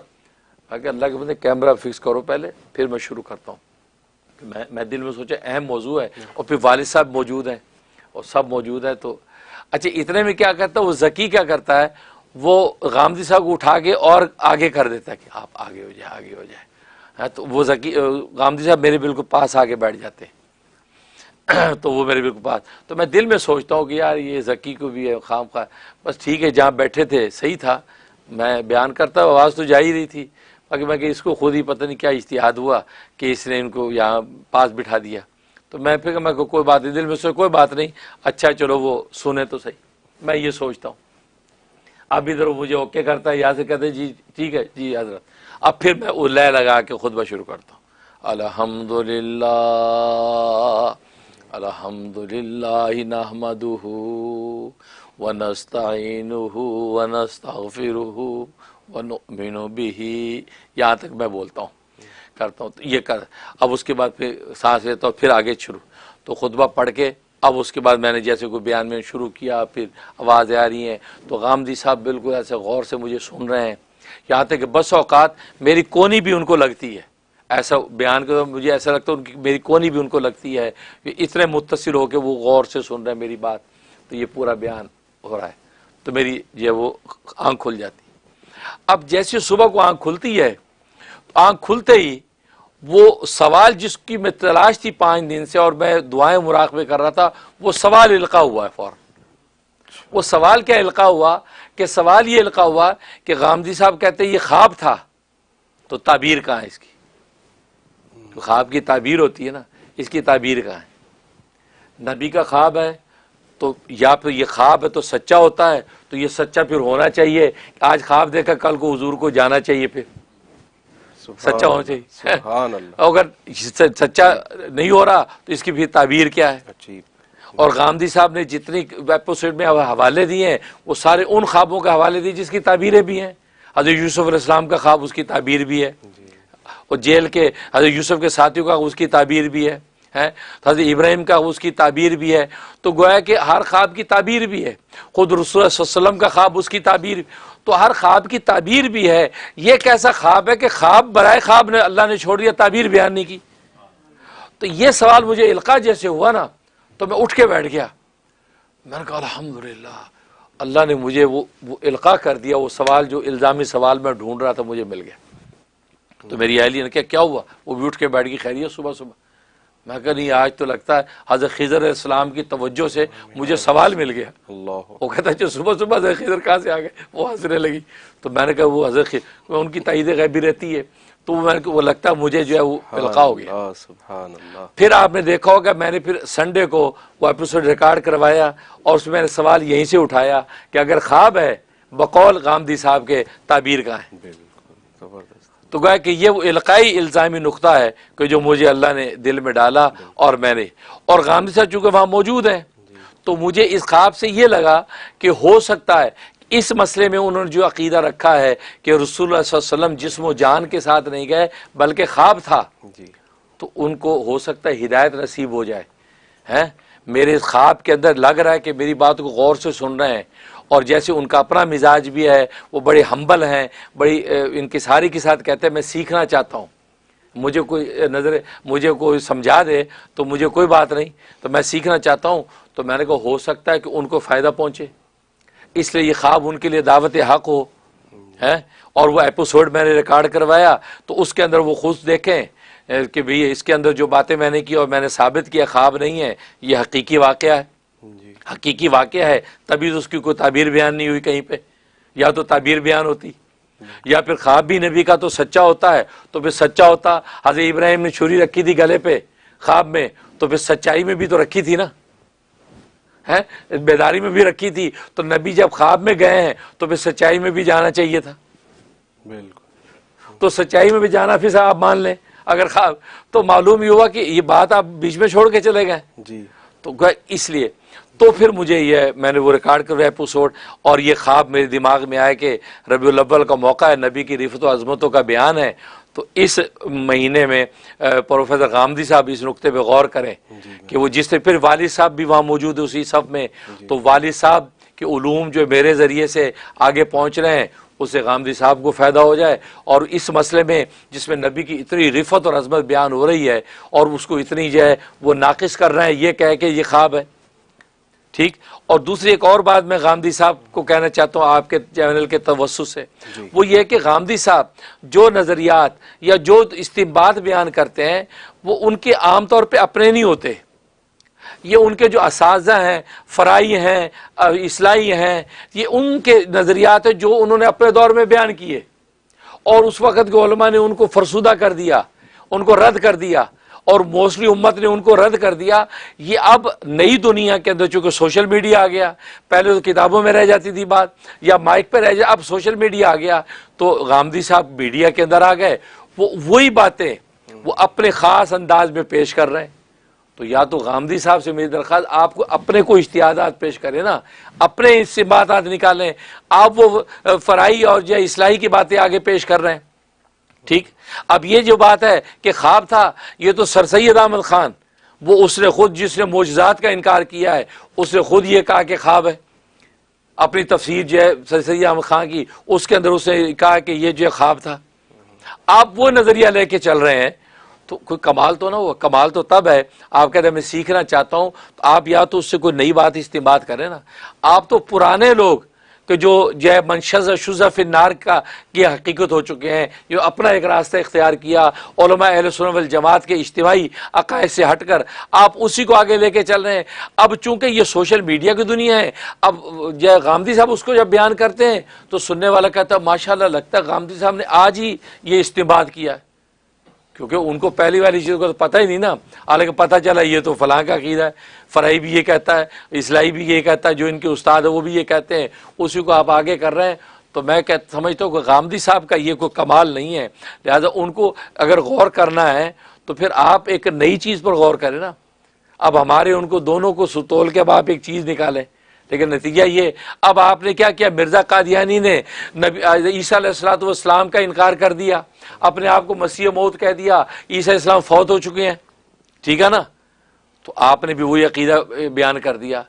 मैं अल्लाह के बंदे कैमरा फिक्स करो पहले, फिर मैं शुरू करता हूँ। मैं दिल में सोचा अहम मौजू है, और फिर वालिद साहब मौजूद हैं और सब मौजूद है। तो अच्छा, इतने में क्या करता है वो ज़की, क्या करता है वो गामदी साहब को उठा के और आगे कर देता है कि आप आगे हो जाए, आगे हो जाए। हाँ, तो वो ज़की गामदी साहब मेरे बिल्कुल पास आके बैठ जाते हैं तो वो मेरे बिल्कुल पास। तो मैं दिल में सोचता हूँ कि यार ये ज़की को भी है खाम खा, बस ठीक है जहाँ बैठे थे सही था, मैं बयान करता आवाज़ तो जा ही रही थी, बाकी मैं कि इसको खुद ही पता नहीं क्या इज्तिहाद हुआ कि इसने इनको यहाँ पास बिठा दिया। तो मैं फिर मैं कोई बात नहीं, दिल में सोच कोई बात नहीं, अच्छा चलो वो सुने तो सही, मैं ये सोचता हूँ। अब इधर मुझे ओके करता है, यहाँ से कहते जी ठीक है जी हजरत। अब फिर मैं वो लय लगा के खुतबा शुरू करता हूँ। अल्हम्दुलिल्लाह अल्हम्दुलिल्लाहि नहमदुहु व नस्तईनुहु व नस्तगफिरुहु व नुमिनु बिही, यहाँ तक मैं बोलता हूँ करता हूँ। तो ये कर, अब उसके बाद फिर सांस लेता हूँ, फिर आगे शुरू। तो खुतबा पढ़ के अब उसके बाद मैंने जैसे कोई बयान में शुरू किया, फिर आवाज़ें आ रही हैं, तो गामदी साहब बिल्कुल ऐसे गौर से मुझे सुन रहे हैं, यहाँ तक कि बस औकात मेरी कोनी भी उनको लगती है, ऐसा बयान कर मुझे ऐसा लगता है उनकी मेरी कोनी भी उनको लगती है, इतने मुत्तसिल होकर वो गौर से सुन रहे हैं मेरी बात। तो ये पूरा बयान हो रहा है, तो मेरी जो वो आँख खुल जाती है। अब जैसे सुबह को आँख खुलती है, आँख खुलते ही वो सवाल जिसकी मैं तलाश थी 5 दिन से और मैं दुआएं मुराकबे कर रहा था, वो सवाल इल्का हुआ है फौरन। वो सवाल क्या इल्का हुआ कि सवाल ये इल्का हुआ कि गामदी साहब कहते ये ख्वाब था, तो ताबीर कहाँ है इसकी? तो ख्वाब की ताबीर होती है ना, इसकी ताबीर कहाँ है? नबी का ख्वाब है तो या फिर ये ख्वाब है तो सच्चा होता है, तो ये सच्चा फिर होना चाहिए। आज ख्वाब देखा कल को हुजूर को जाना चाहिए, फिर सच्चा होना चाहिए। अगर सच्चा नहीं हो रहा तो इसकी फिर ताबीर क्या है? और गामदी साहब ने जितनी एपिसोड में हवाले दिए हैं वो सारे उन ख्वाबों के हवाले दिए जिसकी ताबीरें भी हैं। हज़रत यूसुफ अलैहिस्सलाम का ख्वाब, उसकी ताबीर भी है, और जेल के हज़रत यूसुफ के साथियों का उसकी ताबीर भी है, हज़रत इब्राहिम का उसकी ताबीर भी है। तो गोया कि हर ख्वाब की ताबीर भी है, खुद रसूल सल्लल्लाहु अलैहि वसल्लम का ख्वाब उसकी ताबीर, तो हर ख्वाब की ताबीर भी है। ये कैसा ख्वाब है कि ख्वाब बराए ख्वाब ने अल्लाह ने छोड़ दिया, ताबीर बयान नहीं की। तो ये सवाल मुझे इल्का जैसे हुआ ना, तो मैं उठ के बैठ गया। मैंने कहा अल्हम्दुलिल्लाह, अल्लाह ने मुझे वो इल्का कर दिया, वो सवाल जो इल्ज़ामी सवाल मैं ढूंढ रहा था मुझे मिल गया। तो मेरी अहलिया ने क्या हुआ, वो भी उठ के बैठ गई, खैरियत सुबह सुबह। मैं कहा नहीं, आज तो लगता है हज़रत खिज़र अलैहिस्सलाम की तवज्जो से मुझे सवाल मिल गया। वो कहता है सुबह सुबह हज़रत खिज़र कहाँ से आ गए, वो हंसने लगी। तो मैंने कहा वो हज़रत खिज़र उनकी ताईद गैबी रहती है, तो मैंने वो लगता है मुझे जो है वो इल्का हो गया। सुभान अल्लाह। फिर आपने देखा होगा मैंने फिर संडे को वो एपिसोड रिकॉर्ड करवाया और उसमें मैंने सवाल यहीं से उठाया कि अगर ख्वाब है बकौल गामदी साहब के, ताबीर कहाँ है? तो कहा कि ये वो इल्काई इल्ज़ामी नुक्ता है कि जो मुझे अल्लाह ने दिल में डाला और मैंने, और गामदी साहब चूँकि वहाँ मौजूद हैं, तो मुझे इस ख्वाब से ये लगा कि हो सकता है इस मसले में उन्होंने जो अकीदा रखा है कि रसूलुल्लाह सल्लल्लाहु अलैहि वसल्लम जिस्म जान के साथ नहीं गए बल्कि ख्वाब था, तो उनको हो सकता है हिदायत नसीब हो जाए। हैं, मेरे ख्वाब के अंदर लग रहा है कि मेरी बात को गौर से सुन रहे हैं, और जैसे उनका अपना मिजाज भी है, वो बड़े हम्बल हैं, बड़ी इनकिसारी के साथ कहते हैं मैं सीखना चाहता हूँ, मुझे कोई समझा दे तो मुझे कोई बात नहीं, तो मैं सीखना चाहता हूँ। तो मैंने कहा हो सकता है कि उनको फ़ायदा पहुँचे, इसलिए ये ख्वाब उनके लिए दावत हक़ हो। है, और वो एपिसोड मैंने रिकॉर्ड करवाया, तो उसके अंदर वो खुद देखें कि भाई इसके अंदर जो बातें मैंने की और मैंने साबित किया ख्वाब नहीं है, ये हकीकी वाक़या है, हकीकी वाक़या है, तभी तो उसकी कोई ताबीर बयान नहीं हुई कहीं पे, या तो ताबीर बयान होती, या फिर ख्वाब भी नबी का तो सच्चा होता है, तो फिर सच्चा होता। हज़रत इब्राहिम ने छुरी रखी थी गले पे ख्वाब में, तो फिर सच्चाई में भी तो रखी थी ना, है, बेदारी में भी रखी थी, तो नबी जब ख्वाब में गए हैं तो फिर सच्चाई में भी जाना चाहिए था। बिल्कुल, तो सच्चाई में भी जाना फिर आप मान लें अगर ख्वाब, तो मालूम ही हुआ कि ये बात आप बीच में छोड़ के चले गए जी, तो इसलिए तो फिर मुझे ये मैंने वो रिकॉर्ड कर एपिसोड, और ये ख्वाब मेरे दिमाग में आया कि रबीउल अव्वल का मौका है, नबी की रिफ़त व अज़मतों का बयान है, तो इस महीने में प्रोफेसर गामदी साहब इस नुक्ते पे गौर करें कि वो जिससे फिर वालिद साहब भी वहाँ मौजूद है उसी सफ़ में, तो वालिद साहब के उलूम जो मेरे ज़रिए से आगे पहुँच रहे हैं उससे गामदी साहब को फ़ायदा हो जाए, और इस मसले में जिसमें नबी की इतनी रिफ़त और अज़मत बयान हो रही है और उसको इतनी जो है वो नाक़िस कर रहे हैं ये कह के ये ख्वाब है। ठीक, और दूसरी एक और बात मैं गामदी साहब को कहना चाहता हूँ आपके चैनल के तवस्सुस से, वो ये कि गामदी साहब जो नज़रियात या जो इस्तिंबात बयान करते हैं वो उनके आम तौर पे अपने नहीं होते, ये उनके जो असाज़ा हैं, फ़राई हैं, इस्लाही हैं, ये उनके नज़रियात है जो उन्होंने अपने दौर में बयान किए, और उस वक़्त के उलमा ने उनको फरसुदा कर दिया, उनको रद्द कर दिया, और मोस्टली उम्मत ने उनको रद्द कर दिया। ये अब नई दुनिया के अंदर चूँकि सोशल मीडिया आ गया, पहले तो किताबों में रह जाती थी बात या माइक पर रह जाए, अब सोशल मीडिया आ गया, तो गामदी साहब मीडिया के अंदर आ गए, वो वही बातें वो अपने ख़ास अंदाज में पेश कर रहे हैं। तो या तो गामदी साहब से मेरी दरख्वास्त आपको अपने को इज्तिहादात पेश करें ना, अपने इससे बात निकालें, आप वो फ़राई और जो इस्लाही की बातें आगे पेश कर रहे हैं। ठीक, अब ये जो बात है कि ख्वाब था, ये तो सर सैयद अहमद खान वो उसने खुद जिसने मोजज़ात का इनकार किया है उसने खुद ये कहा कि ख्वाब है, अपनी तफसीर जो है सर सैयद अहमद खान की उसके अंदर उसने कहा कि ये जो ख्वाब था। आप वो नज़रिया लेके चल रहे हैं तो कोई कमाल तो ना हुआ। कमाल तो तब है आप कहते हैं मैं सीखना चाहता हूँ, तो आप या तो उससे कोई नई बात इस्तेमाल करें ना। आप तो पुराने लोग कि जो है मनशज़ शुज़ा फिन्नार का की हकीकत हो चुके हैं, जो अपना एक रास्ता इख्तियार किया उलमा अहले सुन्नत वल जमात के इज्तिमाई अक़ाइद से हटकर आप उसी को आगे लेके चल रहे हैं। अब चूंकि ये सोशल मीडिया की दुनिया है, अब जो गामदी साहब उसको जब बयान करते हैं तो सुनने वाला कहता है माशाल्लाह लगता है गामदी साहब ने आज ही ये इस्तेमाल किया है, क्योंकि उनको पहली वाली चीज़ को तो पता ही नहीं ना। हालांकि पता चला ये तो फलां का अकीदा है, फ़राई भी ये कहता है, इस्लाई भी ये कहता है, जो इनके उस्ताद है वो भी ये कहते हैं, उसी को आप आगे कर रहे हैं। तो मैं समझता हूँ कि गामदी साहब का ये कोई कमाल नहीं है, लिहाजा उनको अगर गौर करना है तो फिर आप एक नई चीज़ पर गौर करें ना। अब हमारे उनको दोनों को सुतोल के अब आप एक चीज़ निकालें, लेकिन नतीजा ये, अब आपने क्या किया, मिर्ज़ा कादियानी ने नबी ईसा अलैहिस्सलाम का इनकार कर दिया, अपने आप को मसीह मौत कह दिया, ईसा इस्लाम फौत हो चुके हैं, ठीक है ना। तो आपने भी वही अकीदा बयान कर दिया।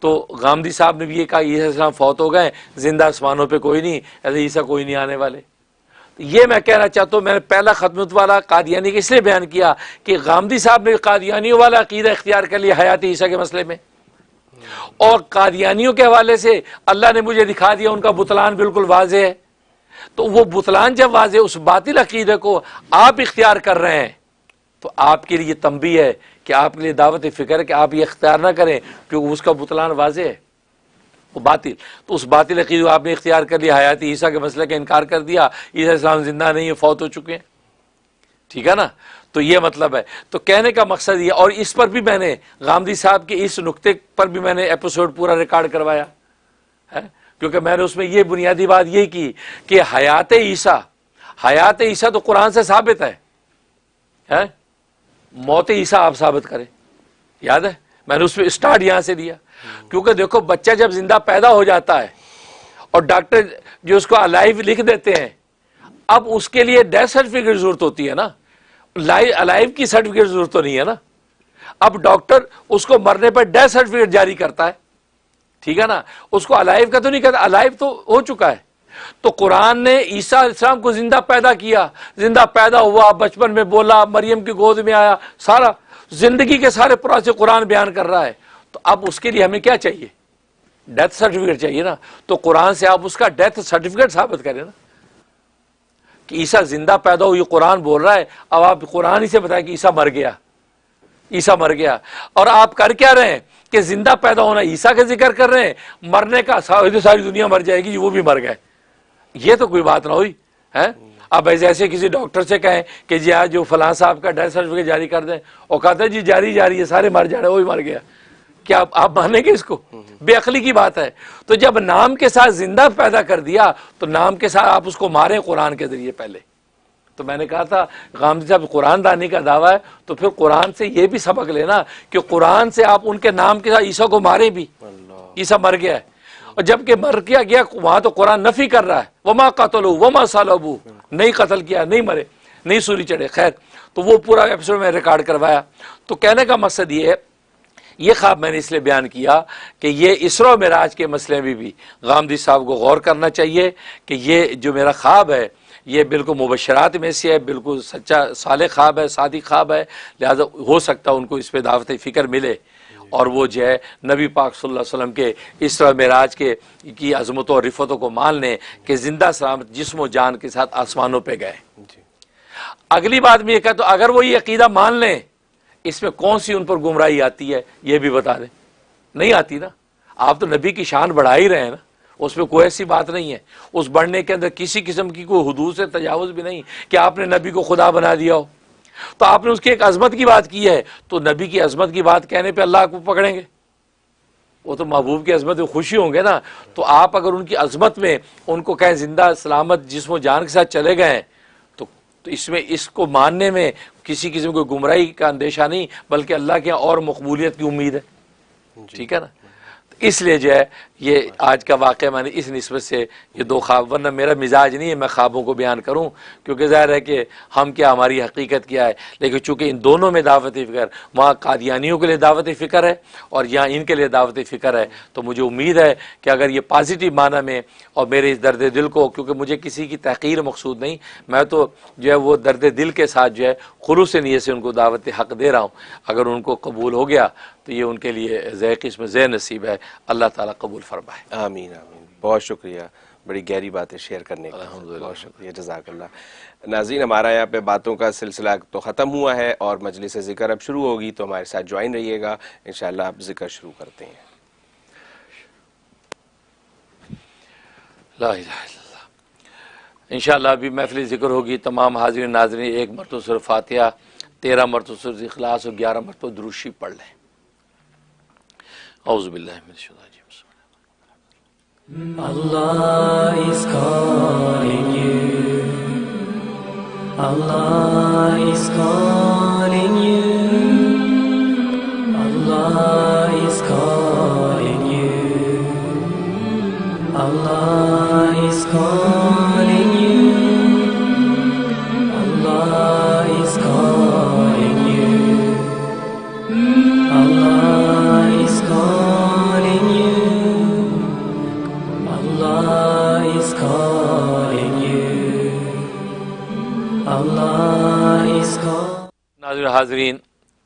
तो गामदी साहब ने भी ये कहा ईसा इस्लाम फौत हो गए, जिंदा आसमानों पे कोई नहीं, ऐसे ईसा कोई नहीं आने वाले। तो ये मैं कहना चाहता हूँ, मैंने पहला खतमत वाला कादियानी का इसलिए बयान किया कि गामदी साहब ने कादियानियों वाला अकीदा इख्तियार कर लिया हयात ईसा के मसले में, और कादियानियों के हवाले से अल्लाह ने मुझे दिखा दिया उनका बुतलान बिल्कुल वाज़े है। तो वो बुतलान जब वाज़े उस बातिल अकीदे को आप इख्तियार कर रहे हैं तो आपके लिए तंबी है कि आपके लिए दावत फ़िक्र है कि आप ये इख्तियार ना करें, क्योंकि उसका बुतलान वाज़े है, वो बातिल। तो उस बातिल अकीदे को आपने इख्तियार कर लिया, हयात ईसा के मसले का इनकार कर दिया, ईसा इस्लाम जिंदा नहीं है, फौत हो चुके हैं, ठीक है ना। तो ये मतलब है। तो कहने का मकसद ये, और इस पर भी मैंने गामदी साहब के इस नुक्ते पर भी मैंने एपिसोड पूरा रिकॉर्ड करवाया है, क्योंकि मैंने उसमें ये बुनियादी बात ये की कि हयात ईसा तो कुरान से साबित है? मौत ईसा आप साबित करें, याद है मैंने उसमें स्टार्ट यहाँ से दिया। क्योंकि देखो बच्चा जब जिंदा पैदा हो जाता है और डॉक्टर जो उसको अलाइव लिख देते हैं, अब उसके लिए डेथ सर्टिफिकेट की जरूरत होती है ना, अलाइव की सर्टिफिकेट जरूरत तो नहीं है ना। अब डॉक्टर उसको मरने पर डेथ सर्टिफिकेट जारी करता है, ठीक है ना, उसको अलाइव का तो नहीं कहता, अलाइव तो हो चुका है। तो कुरान ने ईसा अलैहिस्सलाम को जिंदा पैदा किया, जिंदा पैदा हुआ, बचपन में बोला, मरियम की गोद में आया, सारा जिंदगी के सारे प्रोसेस कुरान बयान कर रहा है। तो अब उसके लिए हमें क्या चाहिए? डेथ सर्टिफिकेट चाहिए ना। तो कुरान से आप उसका डेथ सर्टिफिकेट साबित करें ना कि ईसा जिंदा पैदा हुई, कुरान बोल रहा है। अब आप कुरान ही से बताएं कि ईसा मर गया, ईसा मर गया, और आप कर क्या रहे हैं कि जिंदा पैदा होना ईसा का जिक्र कर रहे हैं, मरने का सारी दुनिया मर जाएगी, वो भी मर गए। ये तो कोई बात ना हुई है। अब ऐसे किसी डॉक्टर से कहें कि जी आज जो फलां साहब का डेथ सर्टिफिकेट जारी कर दें, और कहते हैं जी जारी है, सारे मर जा रहे, वो भी मर गया, क्या आप मानेंगे इसको? बेअक्ली की बात है। तो जब नाम के साथ जिंदा पैदा कर दिया तो नाम के साथ आप उसको मारें कुरान के जरिए पहले। तो मैंने कहा था गामदी साहब कुरान दानी का दावा है, तो फिर कुरान से ये भी सबक लेना कि कुरान से आप उनके नाम के साथ ईसा को मारे भी, ईसा मर गया है, और जबकि मर किया गया वहां तो कुरान नफी कर रहा है, वमा कतलू वमा सलबू, नहीं कत्ल किया, नहीं मरे, नहीं सूली चढ़े। खैर, तो वो पूरा एपिसोड में रिकॉर्ड करवाया। तो कहने का मकसद ये है, ये ख्वाब मैंने इसलिए बयान किया कि ये इसरा मिराज के मसले में भी गामदी साहब को गौर करना चाहिए कि ये जो मेरा ख्वाब है ये बिल्कुल मुबशरात में से है, बिल्कुल सच्चा साले ख्वाब है, सादी ख्वाब है। लिहाजा हो सकता है उनको इस पर दावत फ़िक्र मिले और वो जो है नबी पाक सल्लल्लाहु अलैहि वसल्लम के इसरा मिराज के की अज़मतों और रिफ़तों को मान लें कि जिंदा सलामत जिस्म जान के साथ आसमानों पे गए। अगली बात में ये कहता, तो अगर वो ये अकीदा मान लें, इसमें कौन सी उन पर गुमराही आती है ये भी बता दें। नहीं आती ना। आप तो नबी की शान बढ़ा ही रहे हैं ना, उसमें कोई ऐसी बात नहीं है। उस बढ़ने के अंदर किसी किस्म की कोई हुदूद से तजावुज़ भी नहीं कि आपने नबी को खुदा बना दिया हो। तो आपने उसकी एक अजमत की बात की है, तो नबी की अजमत की बात कहने पे अल्लाह को पकड़ेंगे? वो तो महबूब की अजमत में खुशी होंगे ना। तो आप अगर उनकी अजमत में उनको कहें जिंदा सलामत जिस्म जान के साथ चले गए, तो इसमें इसको मानने में किसी किस्म को गुमराही का अंदेशा नहीं, बल्कि अल्लाह के और मकबूलियत की उम्मीद है। ठीक है ना। तो इसलिए जो है ये आज का वाक़या मैंने इस निस्बत से ये दो ख्वाब, वरना मेरा मिजाज नहीं है मैं ख्वाबों को बयान करूं, क्योंकि ज़ाहिर है कि हम क्या, हमारी हकीकत क्या है। लेकिन चूँकि इन दोनों में दावत फ़िक्र, वहाँ कादियानियों के लिए दावत फ़िक्र है और यहाँ इनके लिए दावत फ़िक्र है, तो मुझे उम्मीद है कि अगर ये पॉजिटिव माना में और मेरे इस दर्द दिल को, क्योंकि मुझे किसी की तहक़ीर मकसूद नहीं, मैं तो जो है वो दर्द दिल के साथ जो है खुलूस नीयत से उनको दावत हक़ दे रहा हूँ। अगर उनको कबूल हो गया तो ये उनके लिए ज़ै किस्म ज़ै नसीब है। अल्लाह ताला कबूल फरमाए। आमीन आमीन। बहुत शुक्रिया, बड़ी गहरी बातें शेयर करने का, बहुत शुक्रिया, जज़ाकल्लाह। नाज़रीन, हमारा यहाँ पे बातों का सिलसिला तो ख़त्म हुआ है और मजलिस ज़िक्र अब शुरू होगी, तो हमारे साथ ज्वाइन रहिएगा। इंशाअल्लाह आप ज़िक्र शुरू करते हैं। ला इलाहा इल्लल्लाह। इंशाअल्लाह अभी महफ़िल ज़िक्र होगी। तमाम हाज़िरीन नाज़रीन एक मरतबा सूरह फ़ातिहा, 13 मरतबा सूरह इख़लास और 11 मरतबा दुरूद शरीफ पढ़ लें। औज़ु बिल्लाहि मिनश शैतानिर रजीम। Allah is calling you. Allah is calling you. Allah is calling you. Allah is calling you. Allah is calling you. Allah is calling you. Allah is calling you. Allah is calling. नाज़रीन हाज़रीन,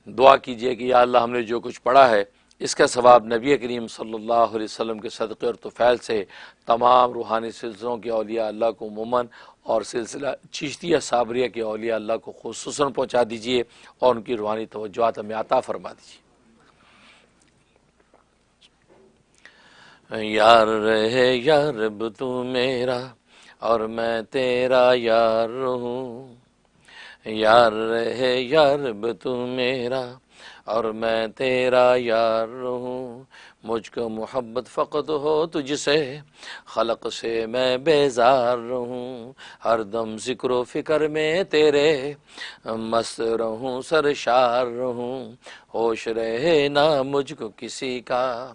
दुआ कीजिए कि या अल्लाह हमने जो कुछ पढ़ा है इसका सवाब नबी करीम सल्लल्लाहु अलैहि वसल्लम के सदक़े और तुफ़ैल से तमाम रूहानी सिलसिलों के औलिया अल्लाह को उमूमन और सिलसिला चिश्तिया साबरिया के औलिया अल्लाह को खुसूसन पहुँचा दीजिए और उनकी रूहानी तवज्जुहात हमें अता फरमा दीजिए। यार रहे यार रब तू मेरा और मैं तेरा यार हूँ। यार रहे यार रब तू मेरा और मैं तेरा यार हूँ। मुझको मोहब्बत फ़क़त हो तुझसे, खलक से मैं बेजार रहूँ। हर दम ज़िक्र फ़िक्र में तेरे मस्त रहूँ, सरशार रहूँ। होश रहे ना मुझको किसी का,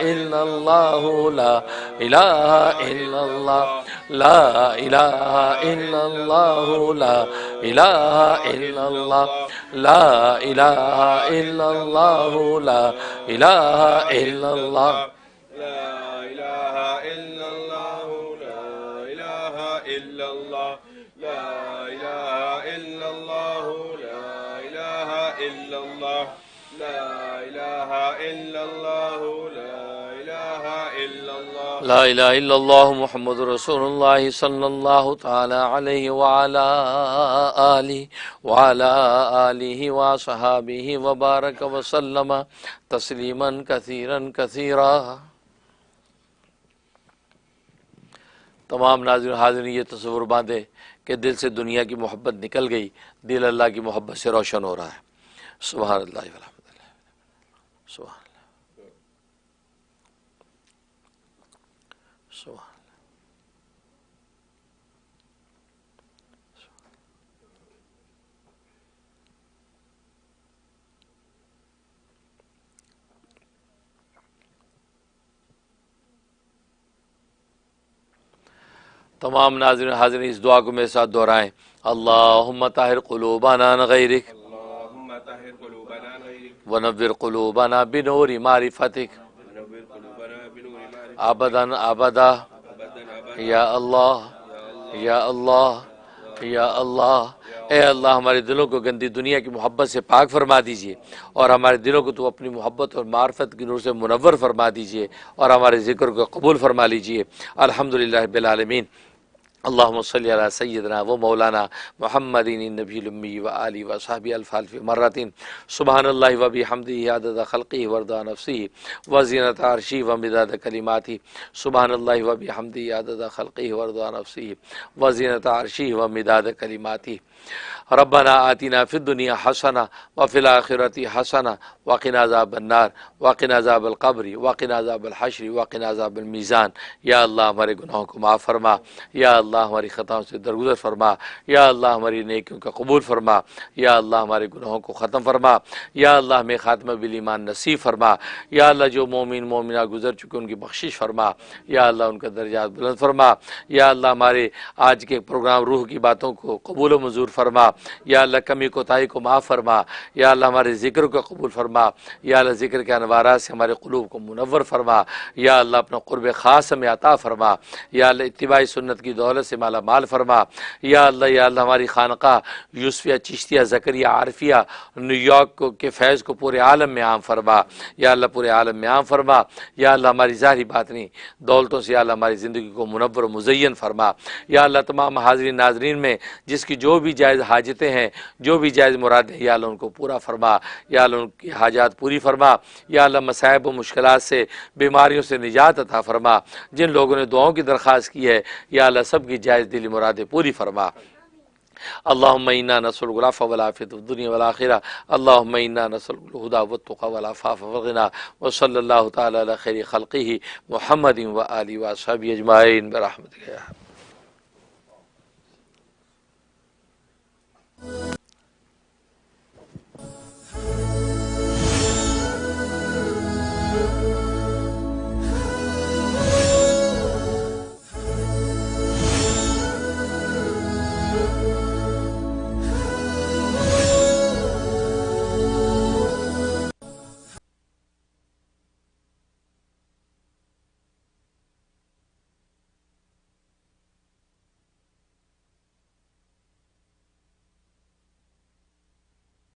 इल्लल्लाह ला इलाहा इल्लल्लाह ला इलाहा इल्लल्लाह ला इलाहा इल्लल्लाह ला इलाहा इल्लल्लाह ला इलाहा इल्लल्लाह ला इलाहा इल्लल्लाह मुहम्मदुर रसूलुल्लाह सल्लल्लाहु तआला अलैहि व अला आलिहि व सहाबिहि व बारक व सल्लम तस्लीमन कसीरन कसीरा। तमाम नाज़रीन हाज़िरीन, ये तस्वुर बांधे कि दिल से दुनिया की मोहब्बत निकल गई, दिल अल्लाह की मोहब्बत से रोशन हो रहा है। सुभान अल्लाह वल्हम्दुलिल्लाह, सुभान सुभान। तमाम नाज़रीन हाज़िरीन इस दुआ को मेरे साथ दोहराएं। अल्लाहुम्मा ताहिर क़ुलूबना अन गैरिक व नव्विर क़ुलूबना बिनूरि मारिफतिक अबदन अबदा या अल्लाह या अल्लाह या अल्लाह। ए अल्लाह, हमारे दिलों को गंदी दुनिया की मोहब्बत से पाक फरमा दीजिए और हमारे दिलों को तो अपनी मोहब्बत और मार्फत की नूर से मुनव्वर फरमा दीजिए और हमारे ज़िक्र को कबूल फरमा लीजिए। अल्हम्दुलिल्लाह रब्बिल आलमीन। अल्लाहुम्मा सल्ली अला सय्यिदना व मौलाना मुहम्मदिन नबील उम्मी व आलिहि व सहबिहि अल्फ़ मर्रतिन सुबहानल्लाहि व बिहम्दिहि अदद खल्क़िहि व रिदा नफ्सिहि व ज़ीनत अर्शिहि व मिदाद कलिमातिहि सुबहानल्लाहि व बिहम्दिहि अदद खल्क़िहि व रिदा नफ्सिहि व ज़ीनत अर्शिहि व मिदाद कलिमातिहि। रब्बना आतिना फिद दुनिया हसना व फिल आखिरति हसना व क़िना अज़ाबन नार व क़िना अज़ाबल क़ब्र व क़िना अज़ाबल हश्र व क़िना अज़ाबल मीज़ान। या अल्लाह, हमारे गुनाहों को माफ़ फरमा। या अल्लाह, हमारी ख़ताओं से दरगुज़र फरमा। या अल्लाह, हमारी नेकियों का कबूल फरमा। या अल्लाह, हमारे गुनाहों को ख़त्म फरमा। या अल्लाह, हमें ख़ात्मा बिल ईमान नसीब फरमा। या अल्लाह, जो मोमिन मोमिना गुज़र चुके उनकी बख्शिश फरमा। या अल्लाह, उनका दर्जात बुलंद फरमा। या अल्लाह, हमारे आज के प्रोग्राम रूह की बातों को कबूल व मंजूर फरमा। या अल्लाह, कमी कोताही को माफ़ फरमा। या अल्लाह, हमारे ज़िक्र को कबूल फरमा। या अल्लाह, ज़िक्र के अनवारात से हमारे क़ुलूब को मुनव्वर फरमा। या अल्लाह, अपना क़ुर्ब ख़ास हमें अता फरमा। या अल्लाह, इत्तिबाई सुन्नत की दौलत से माला माल फरमा। या अल्लाह, हमारी खानक़ाह यूसुफिया चिश्तिया ज़करिया आरफिया न्यूयॉर्क के फैज़ को पूरे आलम में आम फरमा। या अल्लाह, पूरे आलम में आम फरमा। या अल्लाह, हमारी ज़ाहिरी बातिनी दौलतों से या अल्लाह हमारी ज़िंदगी को मुनव्वर मुज़य्यन फरमा। या अल्लाह, तमाम हाज़िरीन नाज़रीन में जिसकी जो भी जायज़ हाजतें हैं, जो भी जायज़ मुरादें, या अल्लाह उनको पूरा फरमा। या अल्लाह, उनकी हाजात पूरी फरमा। या अल्लाह, मसाइब व मुश्किलात से, बीमारियों से निजात अता फरमा। जिन लोगों ने दुआओं की दरख्वास्त की है, या अल्लाह सब की जायज़ दिली मुरादें पूरी फरमा। अल्लाहुम्मा इन्ना नसअलुकल अफ़्व वल आफ़ियत फ़िद दुनिया वल आखिरह। अल्लाहुम्मा इन्ना नसअलुकल हुदा वत तुक़ा वल अफ़ाफ़ वल ग़िना व सल्लल्लाहु तआला अला खैरि ख़ल्क़िहि मुहम्मदिन व आलिहि व अस्हाबिहि अजमाइन बिरहमतिका या